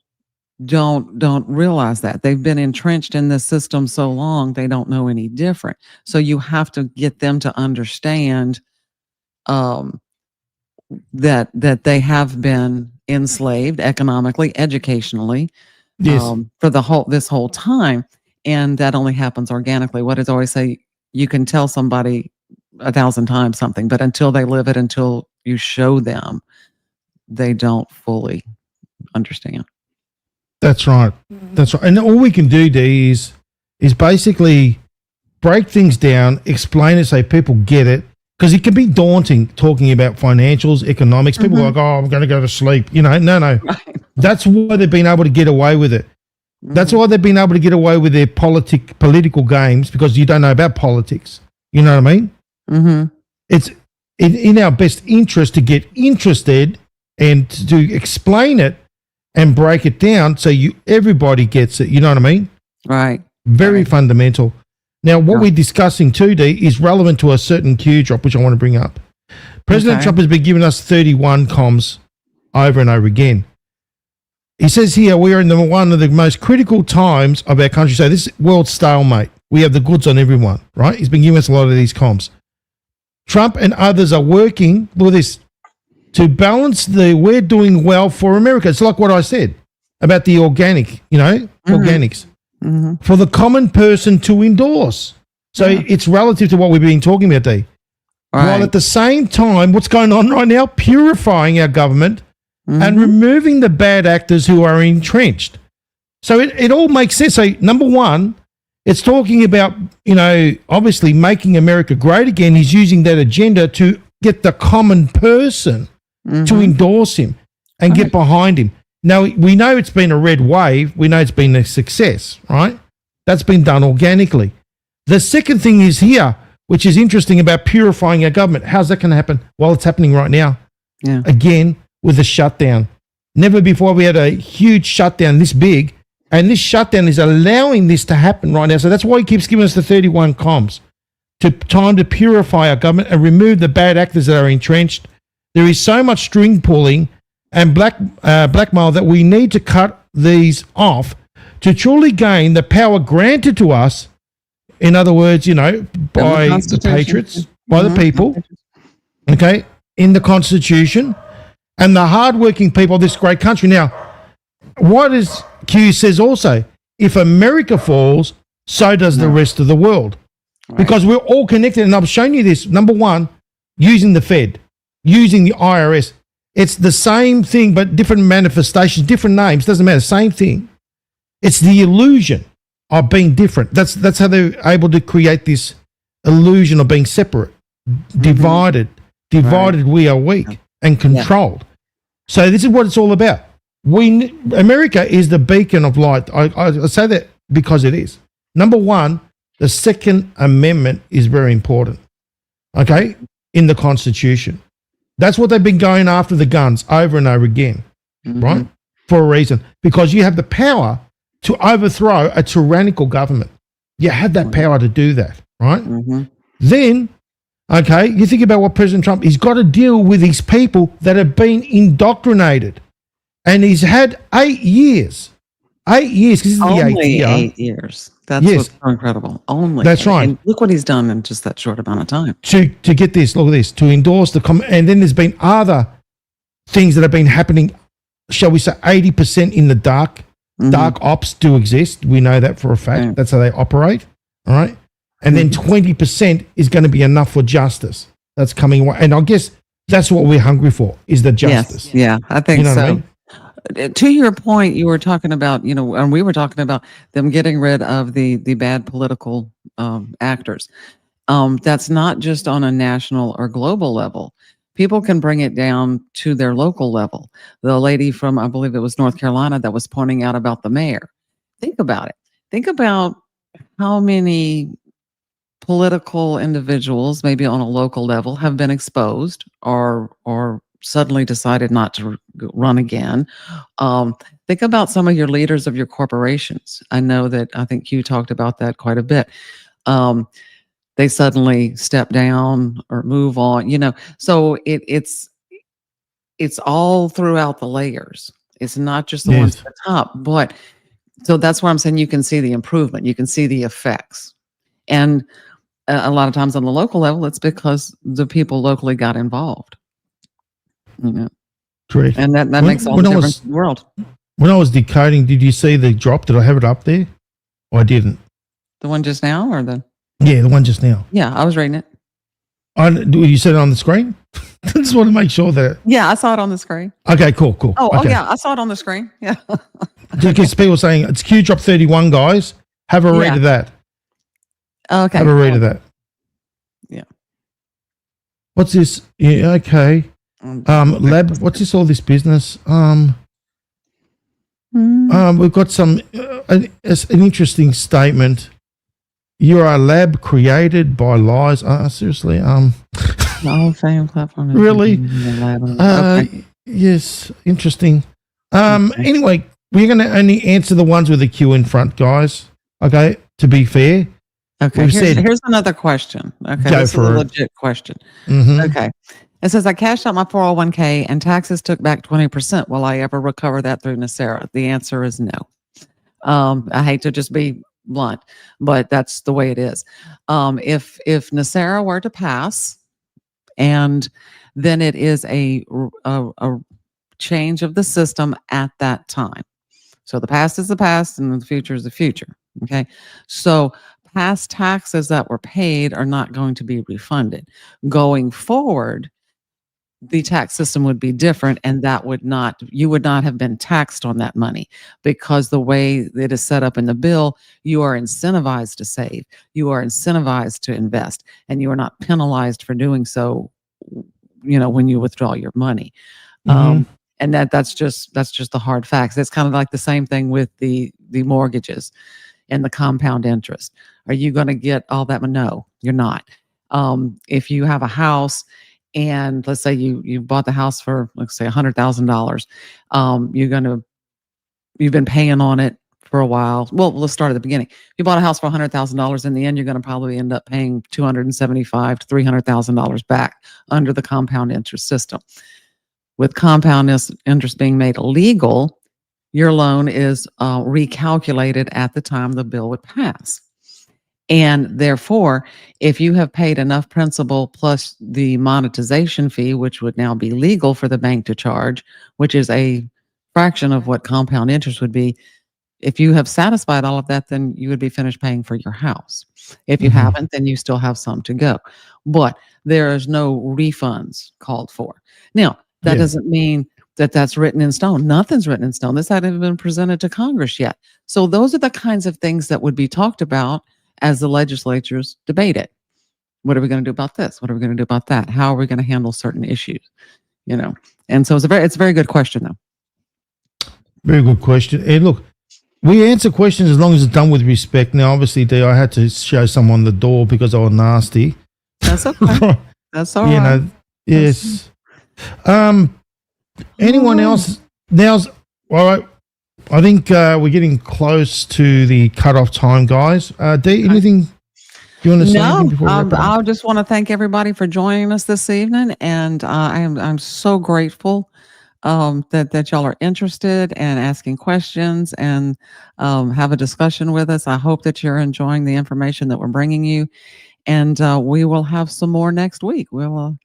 don't realize that they've been entrenched in this system so long, they don't know any different. So you have to get them to understand that they have been enslaved economically, educationally, for this whole time. And that only happens organically. What does I always say? You can tell somebody 1,000 times something, but until they live it, until you show them, they don't fully understand. That's right. That's right. And all we can do, Dee, is basically break things down, explain it so people get it, because it can be daunting talking about financials, economics. People are like, oh, I'm going to go to sleep. You know, no. Right. That's why they've been able to get away with it. That's why they've been able to get away with their political games, because you don't know about politics. You know what I mean? It's in our best interest to get interested and to explain it and break it down so everybody gets it. You know what I mean? Right. Very fundamental. Now, what we're discussing today is relevant to a certain Q drop, which I want to bring up. President Trump has been giving us 31 comms over and over again. He says here, we are in one of the most critical times of our country. So this world stalemate. We have the goods on everyone, right? He's been giving us a lot of these comms. Trump and others are working, look at this, to balance we're doing well for America. It's like what I said about the organic, organics. For the common person to endorse. So it's relative to what we've been talking about, Dee. Right. While at the same time, what's going on right now? Purifying our government and removing the bad actors who are entrenched. So it all makes sense. So number one, it's talking about, obviously making America great again. He's using that agenda to get the common person to endorse him and get behind him. Now, we know it's been a red wave. We know it's been a success, right? That's been done organically. The second thing is here, which is interesting about purifying our government. How's that going to happen? Well, it's happening right now. Yeah. Again, with a shutdown. Never before we had a huge shutdown this big, and this shutdown is allowing this to happen right now. So that's why he keeps giving us the 31 comms. Time to purify our government and remove the bad actors that are entrenched. There is so much string pulling and blackmail that we need to cut these off to truly gain the power granted to us. In other words, by the patriots, by the people, okay, in the Constitution, and the hardworking people of this great country. Now, what is Q says also, if America falls, so does the rest of the world. Right. Because we're all connected, and I've shown you this. Number one, using the Fed, using the IRS. It's the same thing, but different manifestations, different names, doesn't matter, same thing. It's the illusion of being different. That's how they're able to create this illusion of being separate, divided. Right. We are weak and controlled. So this is what it's all about. America is the beacon of light. I say that because it is. Number one, the Second Amendment is very important, okay, in the Constitution. That's what they've been going after the guns over and over again, right? For a reason. Because you have the power to overthrow a tyrannical government. You have that power to do that, right? Then, okay, you think about what President Trump, he's got to deal with these people that have been indoctrinated. And he's had 8 years. 8 years, because this is the 8th year. 8 years. That's what's so incredible. Only. That's right. And look what he's done in just that short amount of time. To get this, look at this, to endorse and then there's been other things that have been happening, shall we say 80% in the dark. Dark ops do exist. We know that for a fact. Yeah. That's how they operate. All right. And then 20% is going to be enough for justice. That's coming. And I guess that's what we're hungry for, is the justice. Yes. Yeah, I think so. I mean? To your point, you were talking about, and we were talking about them getting rid of the bad political actors. That's not just on a national or global level. People can bring it down to their local level. The lady from, I believe it was North Carolina, that was pointing out about the mayor. Think about it. Think about how many political individuals, maybe on a local level, have been exposed or suddenly decided not to run again. Think about some of your leaders of your corporations. I think Q talked about that quite a bit. They suddenly step down or move on, so it's all throughout the layers. It's not just the ones at the top, but so that's why I'm saying you can see the improvement. You can see the effects. And a lot of times on the local level, it's because the people locally got involved. Great. And that makes all the difference in the world. When I was decoding, did you see the drop? Did I have it up there? Or I didn't? The one just now or the? Yeah, the one just now. Yeah, I was reading it. You said it on the screen? I just want to make sure that. Yeah, I saw it on the screen. Okay, cool. Oh, yeah, I saw it on the screen. Yeah. Because people saying it's Q drop 31, guys. Have a read of that. Okay. Have a read of that. Yeah. What's this? Yeah, okay. Lab. What's this? All this business? We've got some an interesting statement. You are a lab created by lies. Seriously. Same platform. Really? Okay. Yes. Interesting. Anyway, we're going to only answer the ones with a Q in front, guys. Okay. To be fair. Okay, here's another question. Okay, Go this is a for it. legit question. Mhm. Okay. It says, I cashed out my 401k and taxes took back 20%. Will I ever recover that through Nesara? The answer is no. I hate to just be blunt, but that's the way it is. If Nesara were to pass, and then it is a change of the system at that time. So the past is the past and the future is the future. Okay. So past taxes that were paid are not going to be refunded. Going forward, the tax system would be different, and you would not have been taxed on that money, because the way it is set up in the bill, you are incentivized to save, you are incentivized to invest, and you are not penalized for doing so, when you withdraw your money. And that's just the hard facts. It's kind of like the same thing with the mortgages and the compound interest. Are you going to get all that? No, you're not. If you have a house, and let's say you bought the house for, let's say, $100,000, you've been paying on it for a while. Well, let's start at the beginning. You bought a house for $100,000. In the end, you're going to probably end up paying $275,000 to $300,000 back under the compound interest system. With compound interest being made illegal, your loan is recalculated at the time the bill would pass. And therefore, if you have paid enough principal plus the monetization fee, which would now be legal for the bank to charge, which is a fraction of what compound interest would be, if you have satisfied all of that, then you would be finished paying for your house. If you haven't, then you still have some to go. But there is no refunds called for. Now, that doesn't mean that that's written in stone. Nothing's written in stone. This hadn't been presented to Congress yet. So those are the kinds of things that would be talked about as the legislatures debate it. What are we going to do about this? What are we going to do about that? How are we going to handle certain issues? And so it's a very good question, though. Very good question. And look, we answer questions as long as it's done with respect. Now, obviously, I had to show someone the door because I was nasty. That's okay. That's all right. Yes. Anyone else? Now's all right. I think we're getting close to the cutoff time, guys. Dee, anything you want to say? No, I just want to thank everybody for joining us this evening, and I'm so grateful that y'all are interested and asking questions and have a discussion with us. I hope that you're enjoying the information that we're bringing you, and we will have some more next week. We'll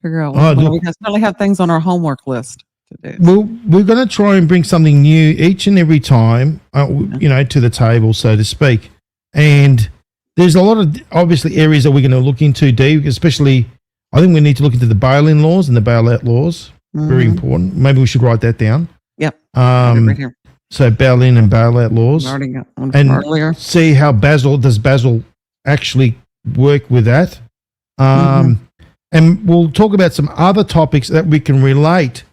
figure out. We certainly have things on our homework list. We're going to try and bring something new each and every time, to the table, so to speak. And there's a lot of, obviously, areas that we're going to look into, Dee, especially, I think we need to look into the bail-in laws and the bail-out laws. Very important. Maybe we should write that down. Yep. Right here. So bail-in and bail-out laws. Already got one from earlier. See how does Basil actually work with that. And we'll talk about some other topics that we can relate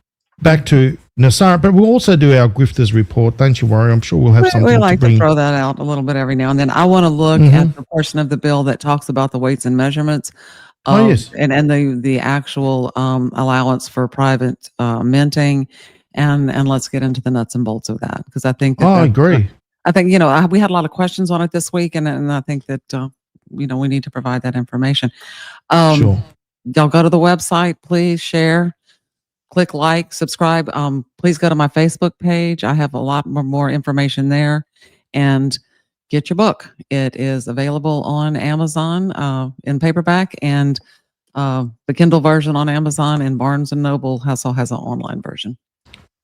back to Nesara, but we'll also do our Grifters report. Don't you worry. I'm sure we'll have something we like to bring. To throw that out a little bit every now and then. I want to look at the portion of the bill that talks about the weights and measurements. Yes. And the actual allowance for private minting. And let's get into the nuts and bolts of that, because I think I agree. I think, we had a lot of questions on it this week, and I think that, we need to provide that information. Sure. Y'all go to the website, please share. Click like, subscribe. Please go to my Facebook page. I have a lot more information there. And get your book. It is available on Amazon in paperback, and the Kindle version on Amazon, and Barnes & Noble also has an online version.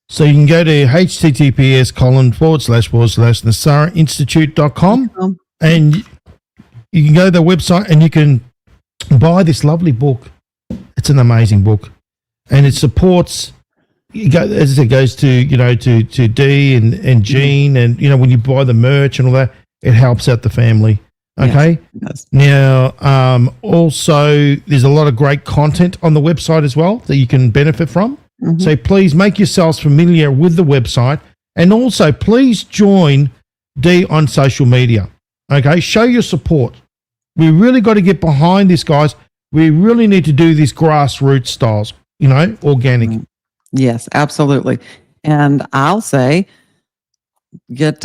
So you can go to https://NesaraInstitute.com and you can go to the website and you can buy this lovely book. It's an amazing book. And it supports, as it goes to, to Dee and Jean, and, when you buy the merch and all that, it helps out the family. Okay. Yes. Now, also, there's a lot of great content on the website as well that you can benefit from. So please make yourselves familiar with the website, and also please join Dee on social media. Okay. Show your support. We really got to get behind this, guys. We really need to do this grassroots styles. Organic. Yes, absolutely. And I'll say, get,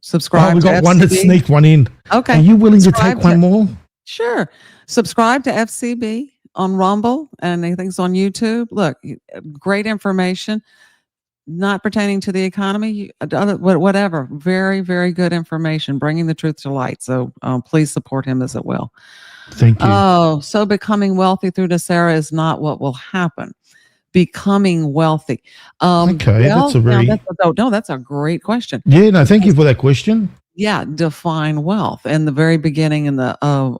subscribe. Oh, we to got one to FCB. sneak one in. Okay. Are you willing to Subscribe take one more? Sure. Subscribe to FCB on Rumble and anything's on YouTube. Look, great information, not pertaining to the economy, whatever. Very, very good information, bringing the truth to light. So please support him as it will. Thank you. Oh, so becoming wealthy through Nesara is not what will happen. Becoming wealthy. Okay, that's a very- that's a great question. Yeah, no, thank you for that question. Yeah, define wealth. In the very beginning, in the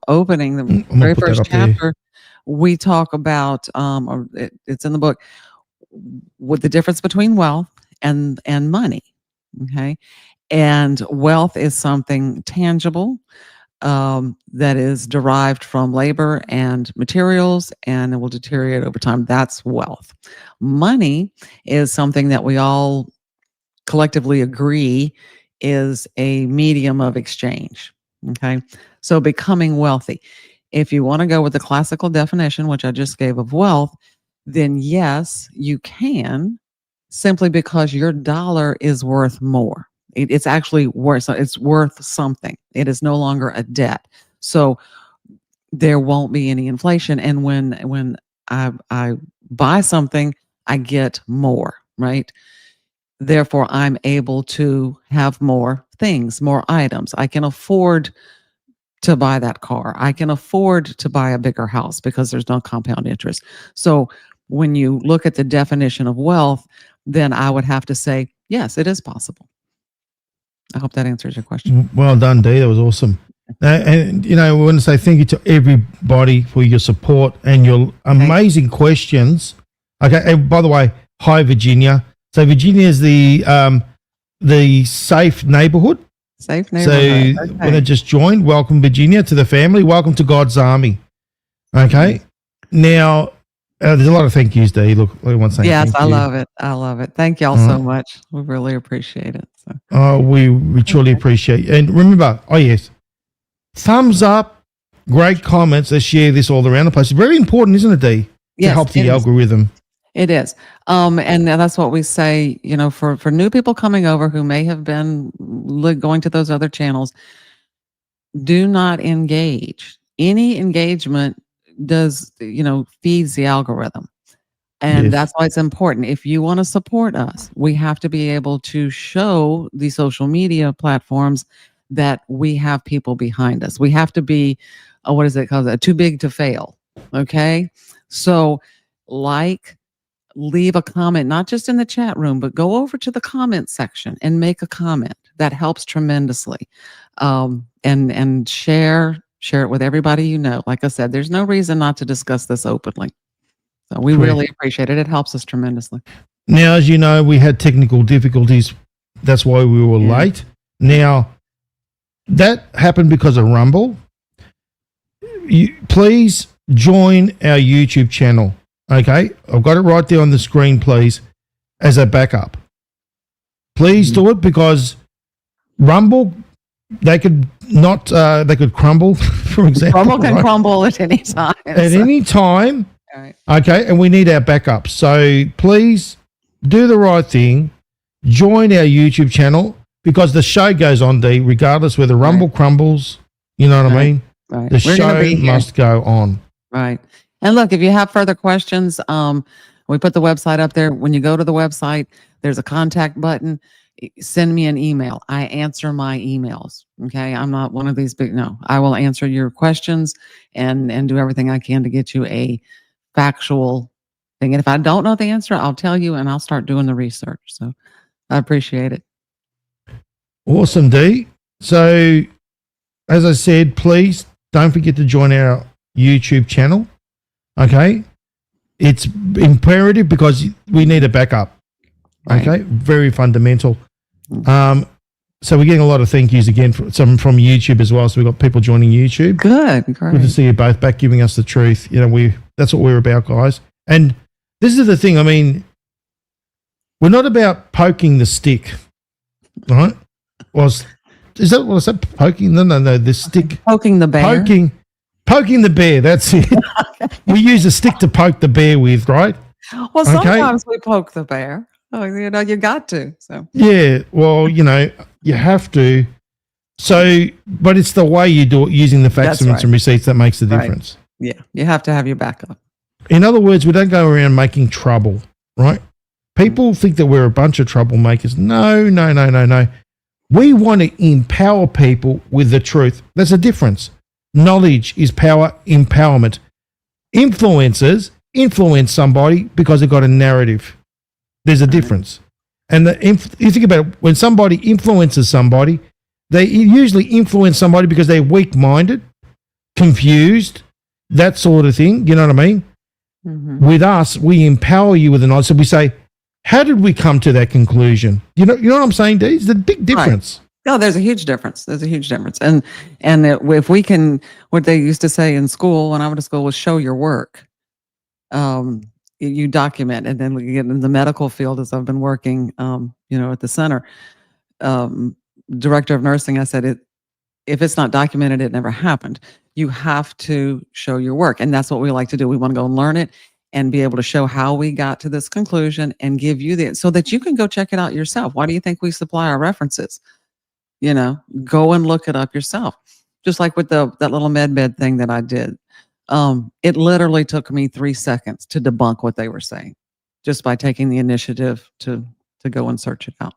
opening, the I'm gonna very put that first up there. chapter, we talk about, it's in the book, with the difference between wealth and money. Okay, and wealth is something tangible that is derived from labor and materials, and it will deteriorate over time. That's wealth. Money is something that we all collectively agree is a medium of exchange. Okay. So becoming wealthy. If you want to go with the classical definition, which I just gave of wealth, then yes, you can, simply because your dollar is worth more. It's actually worth, it's worth something. It is no longer a debt. So there won't be any inflation. And when I buy something, I get more, right? Therefore, I'm able to have more things, more items. I can afford to buy that car. I can afford to buy a bigger house because there's no compound interest. So when you look at the definition of wealth, then I would have to say, yes, it is possible. I hope that answers your question. Well done, Dee. That was awesome. And, you know, I want to say thank you to everybody for your support and your amazing questions. Okay. And by the way, hi, Virginia. So Virginia is the safe neighborhood. Safe neighborhood. So when I just joined, welcome Virginia to the family. Welcome to God's Army. Okay. Now, there's a lot of thank yous, Dee. Look, everyone's saying yes, thank I you. love it. I love it. Thank y'all so much. We really appreciate it. So. Oh, we truly appreciate it. And remember, oh yes, thumbs up, great comments. Let's share this all around the place. It's very important, isn't it, Dee? Yes, to help the it is. algorithm. It is. And that's what we say, you know, for new people coming over who may have been going to those other channels, do not engage. Any engagement does, you know, feeds the algorithm. And Yes. that's why it's important. If you want to support us, we have to be able to show the social media platforms that we have people behind us. We have to be, what is it called? Too big to fail. Okay. So leave a comment, not just in the chat room, but go over to the comment section and make a comment. That helps tremendously. And share it with everybody you know. Like I said, there's no reason not to discuss this openly. So we Correct. really appreciate it. It helps us tremendously. Now, as you know, we had technical difficulties. That's why we were late. Now, that happened because of Rumble. Please join our YouTube channel. Okay, I've got it right there on the screen, please, as a backup. Please do it because Rumble, they could crumble, for example. Rumble can right? crumble at any time. At so- any time. All right. Okay, and we need our backup. So please do the right thing. Join our YouTube channel because the show goes on, Dee, regardless whether Rumble crumbles. You know what I mean? Right. The We're gonna show be here. must go on. Right. And look, if you have further questions, we put the website up there. When you go to the website, there's a contact button. Send me an email. I answer my emails. Okay. I'm not one of these big, no, I will answer your questions and do everything I can to get you a factual thing. And if I don't know the answer, I'll tell you and I'll start doing the research. So I appreciate it. Awesome, Dee. So, as I said, please don't forget to join our YouTube channel. Okay. It's imperative because we need a backup. Right. Okay. Very fundamental. So we're getting a lot of thank yous again from YouTube as well. So we've got people joining YouTube. Good. Good to Great. see you both back giving us the truth. You know, that's what we're about, guys. And this is the thing. I mean, we're not about poking the stick, right? Is that what I said? Poking? No. The stick. Poking the bear. Poking the bear. That's it. We use a stick to poke the bear with, right? Well, sometimes we poke the bear. Oh, you got to. So Yeah, well, you have to. So, but it's the way you do it using the That's facsiments right. and receipts that makes the Right. difference. yeah, you have to have your backup. In other words, we don't go around making trouble, right? People think that we're a bunch of troublemakers. No, no, no, no, no. We want to empower people with the truth. There's a difference. Knowledge is power, empowerment. Influencers influence somebody because they've got a narrative. There's a difference. And you think about it, when somebody influences somebody, they usually influence somebody because they're weak-minded, confused, that sort of thing. You know what I mean? Mm-hmm. With us, we empower you with the knowledge. So we say, how did we come to that conclusion? You know what I'm saying, Dee? It's a big difference. No, there's a huge difference. There's a huge difference. And if we can, what they used to say in school, when I went to school, was show your work. You document, and then we get in the medical field as I've been working, at the center, director of nursing. I said, if it's not documented, it never happened. You have to show your work. And that's what we like to do. We want to go and learn it and be able to show how we got to this conclusion and give you so that you can go check it out yourself. Why do you think we supply our references? Go and look it up yourself. Just like with that little med thing that I did. It literally took me 3 seconds to debunk what they were saying, just by taking the initiative to go and search it out.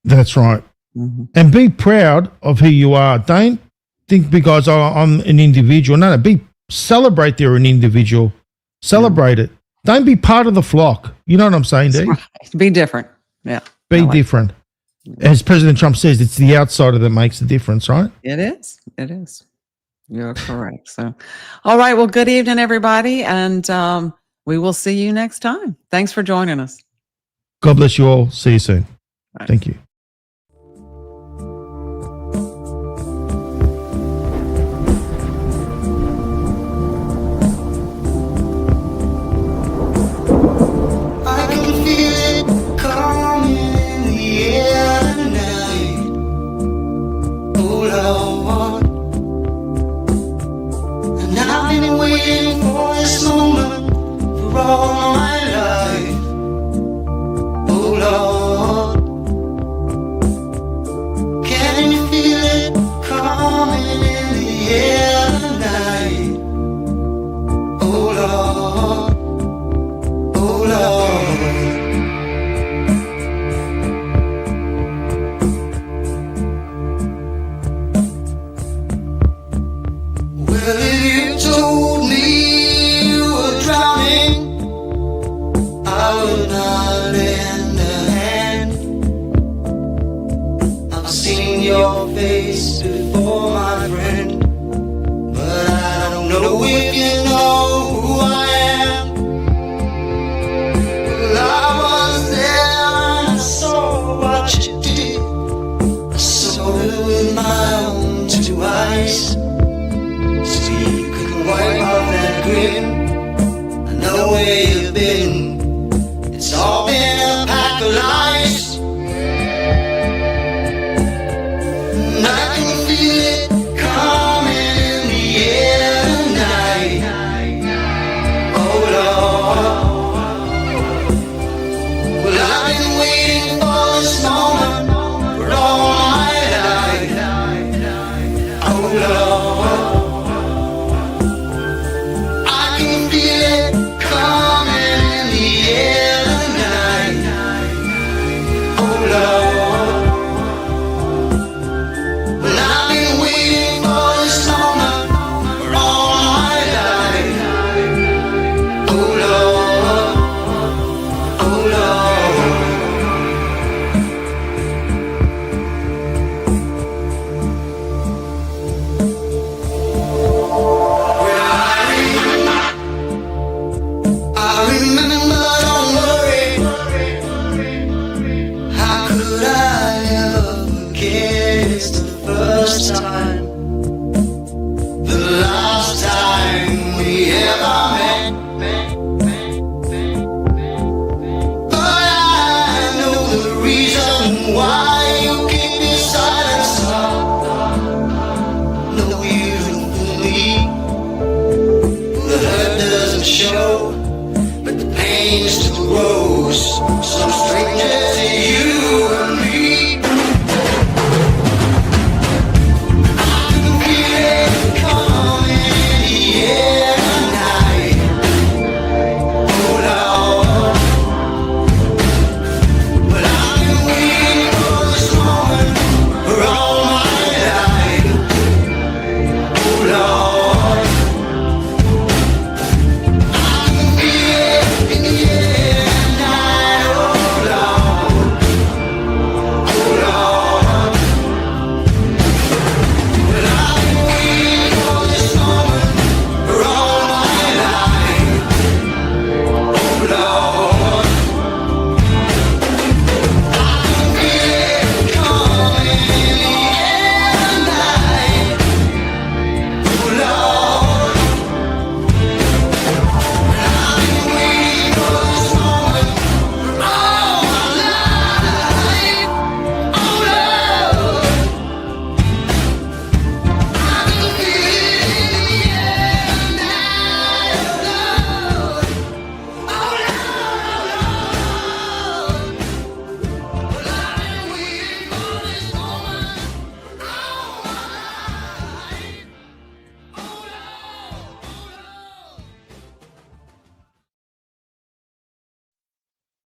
That's right. Mm-hmm. And be proud of who you are. Don't think because I'm an individual. No, celebrate they're an individual. Celebrate it. Don't be part of the flock. You know what I'm saying, Dee? Right. Be different. Yeah. Be different. As President Trump says, it's the outsider that makes the difference, right? It is. It is. You're correct. So, all right. Well, good evening, everybody. And we will see you next time. Thanks for joining us. God bless you all. See you soon. Bye. Thank you. I can feel it coming in the air tonight. Oh Lord, and I've been waiting for this moment for all my life. Oh Lord, can you feel it coming in the air tonight? Oh Lord. Oh Lord, well, if you told me you were drowning, I would not lend a hand. I've seen your face before, my friend, but I don't know if you know who I am. I was there and I saw what you did. I saw it with my own 2 eyes. So you could wipe off that grin. I know where you've been. It's all been a pack of lies. And I can feel it coming in the air tonight. Oh Lord. Well, I've been waiting for this moment for all my life. Oh Lord, I can feel it coming in the air tonight. Oh Lord, well, I've been waiting for this moment for all my life. Oh Lord, oh Lord. I remember, don't worry. How could I ever forget? It's the first time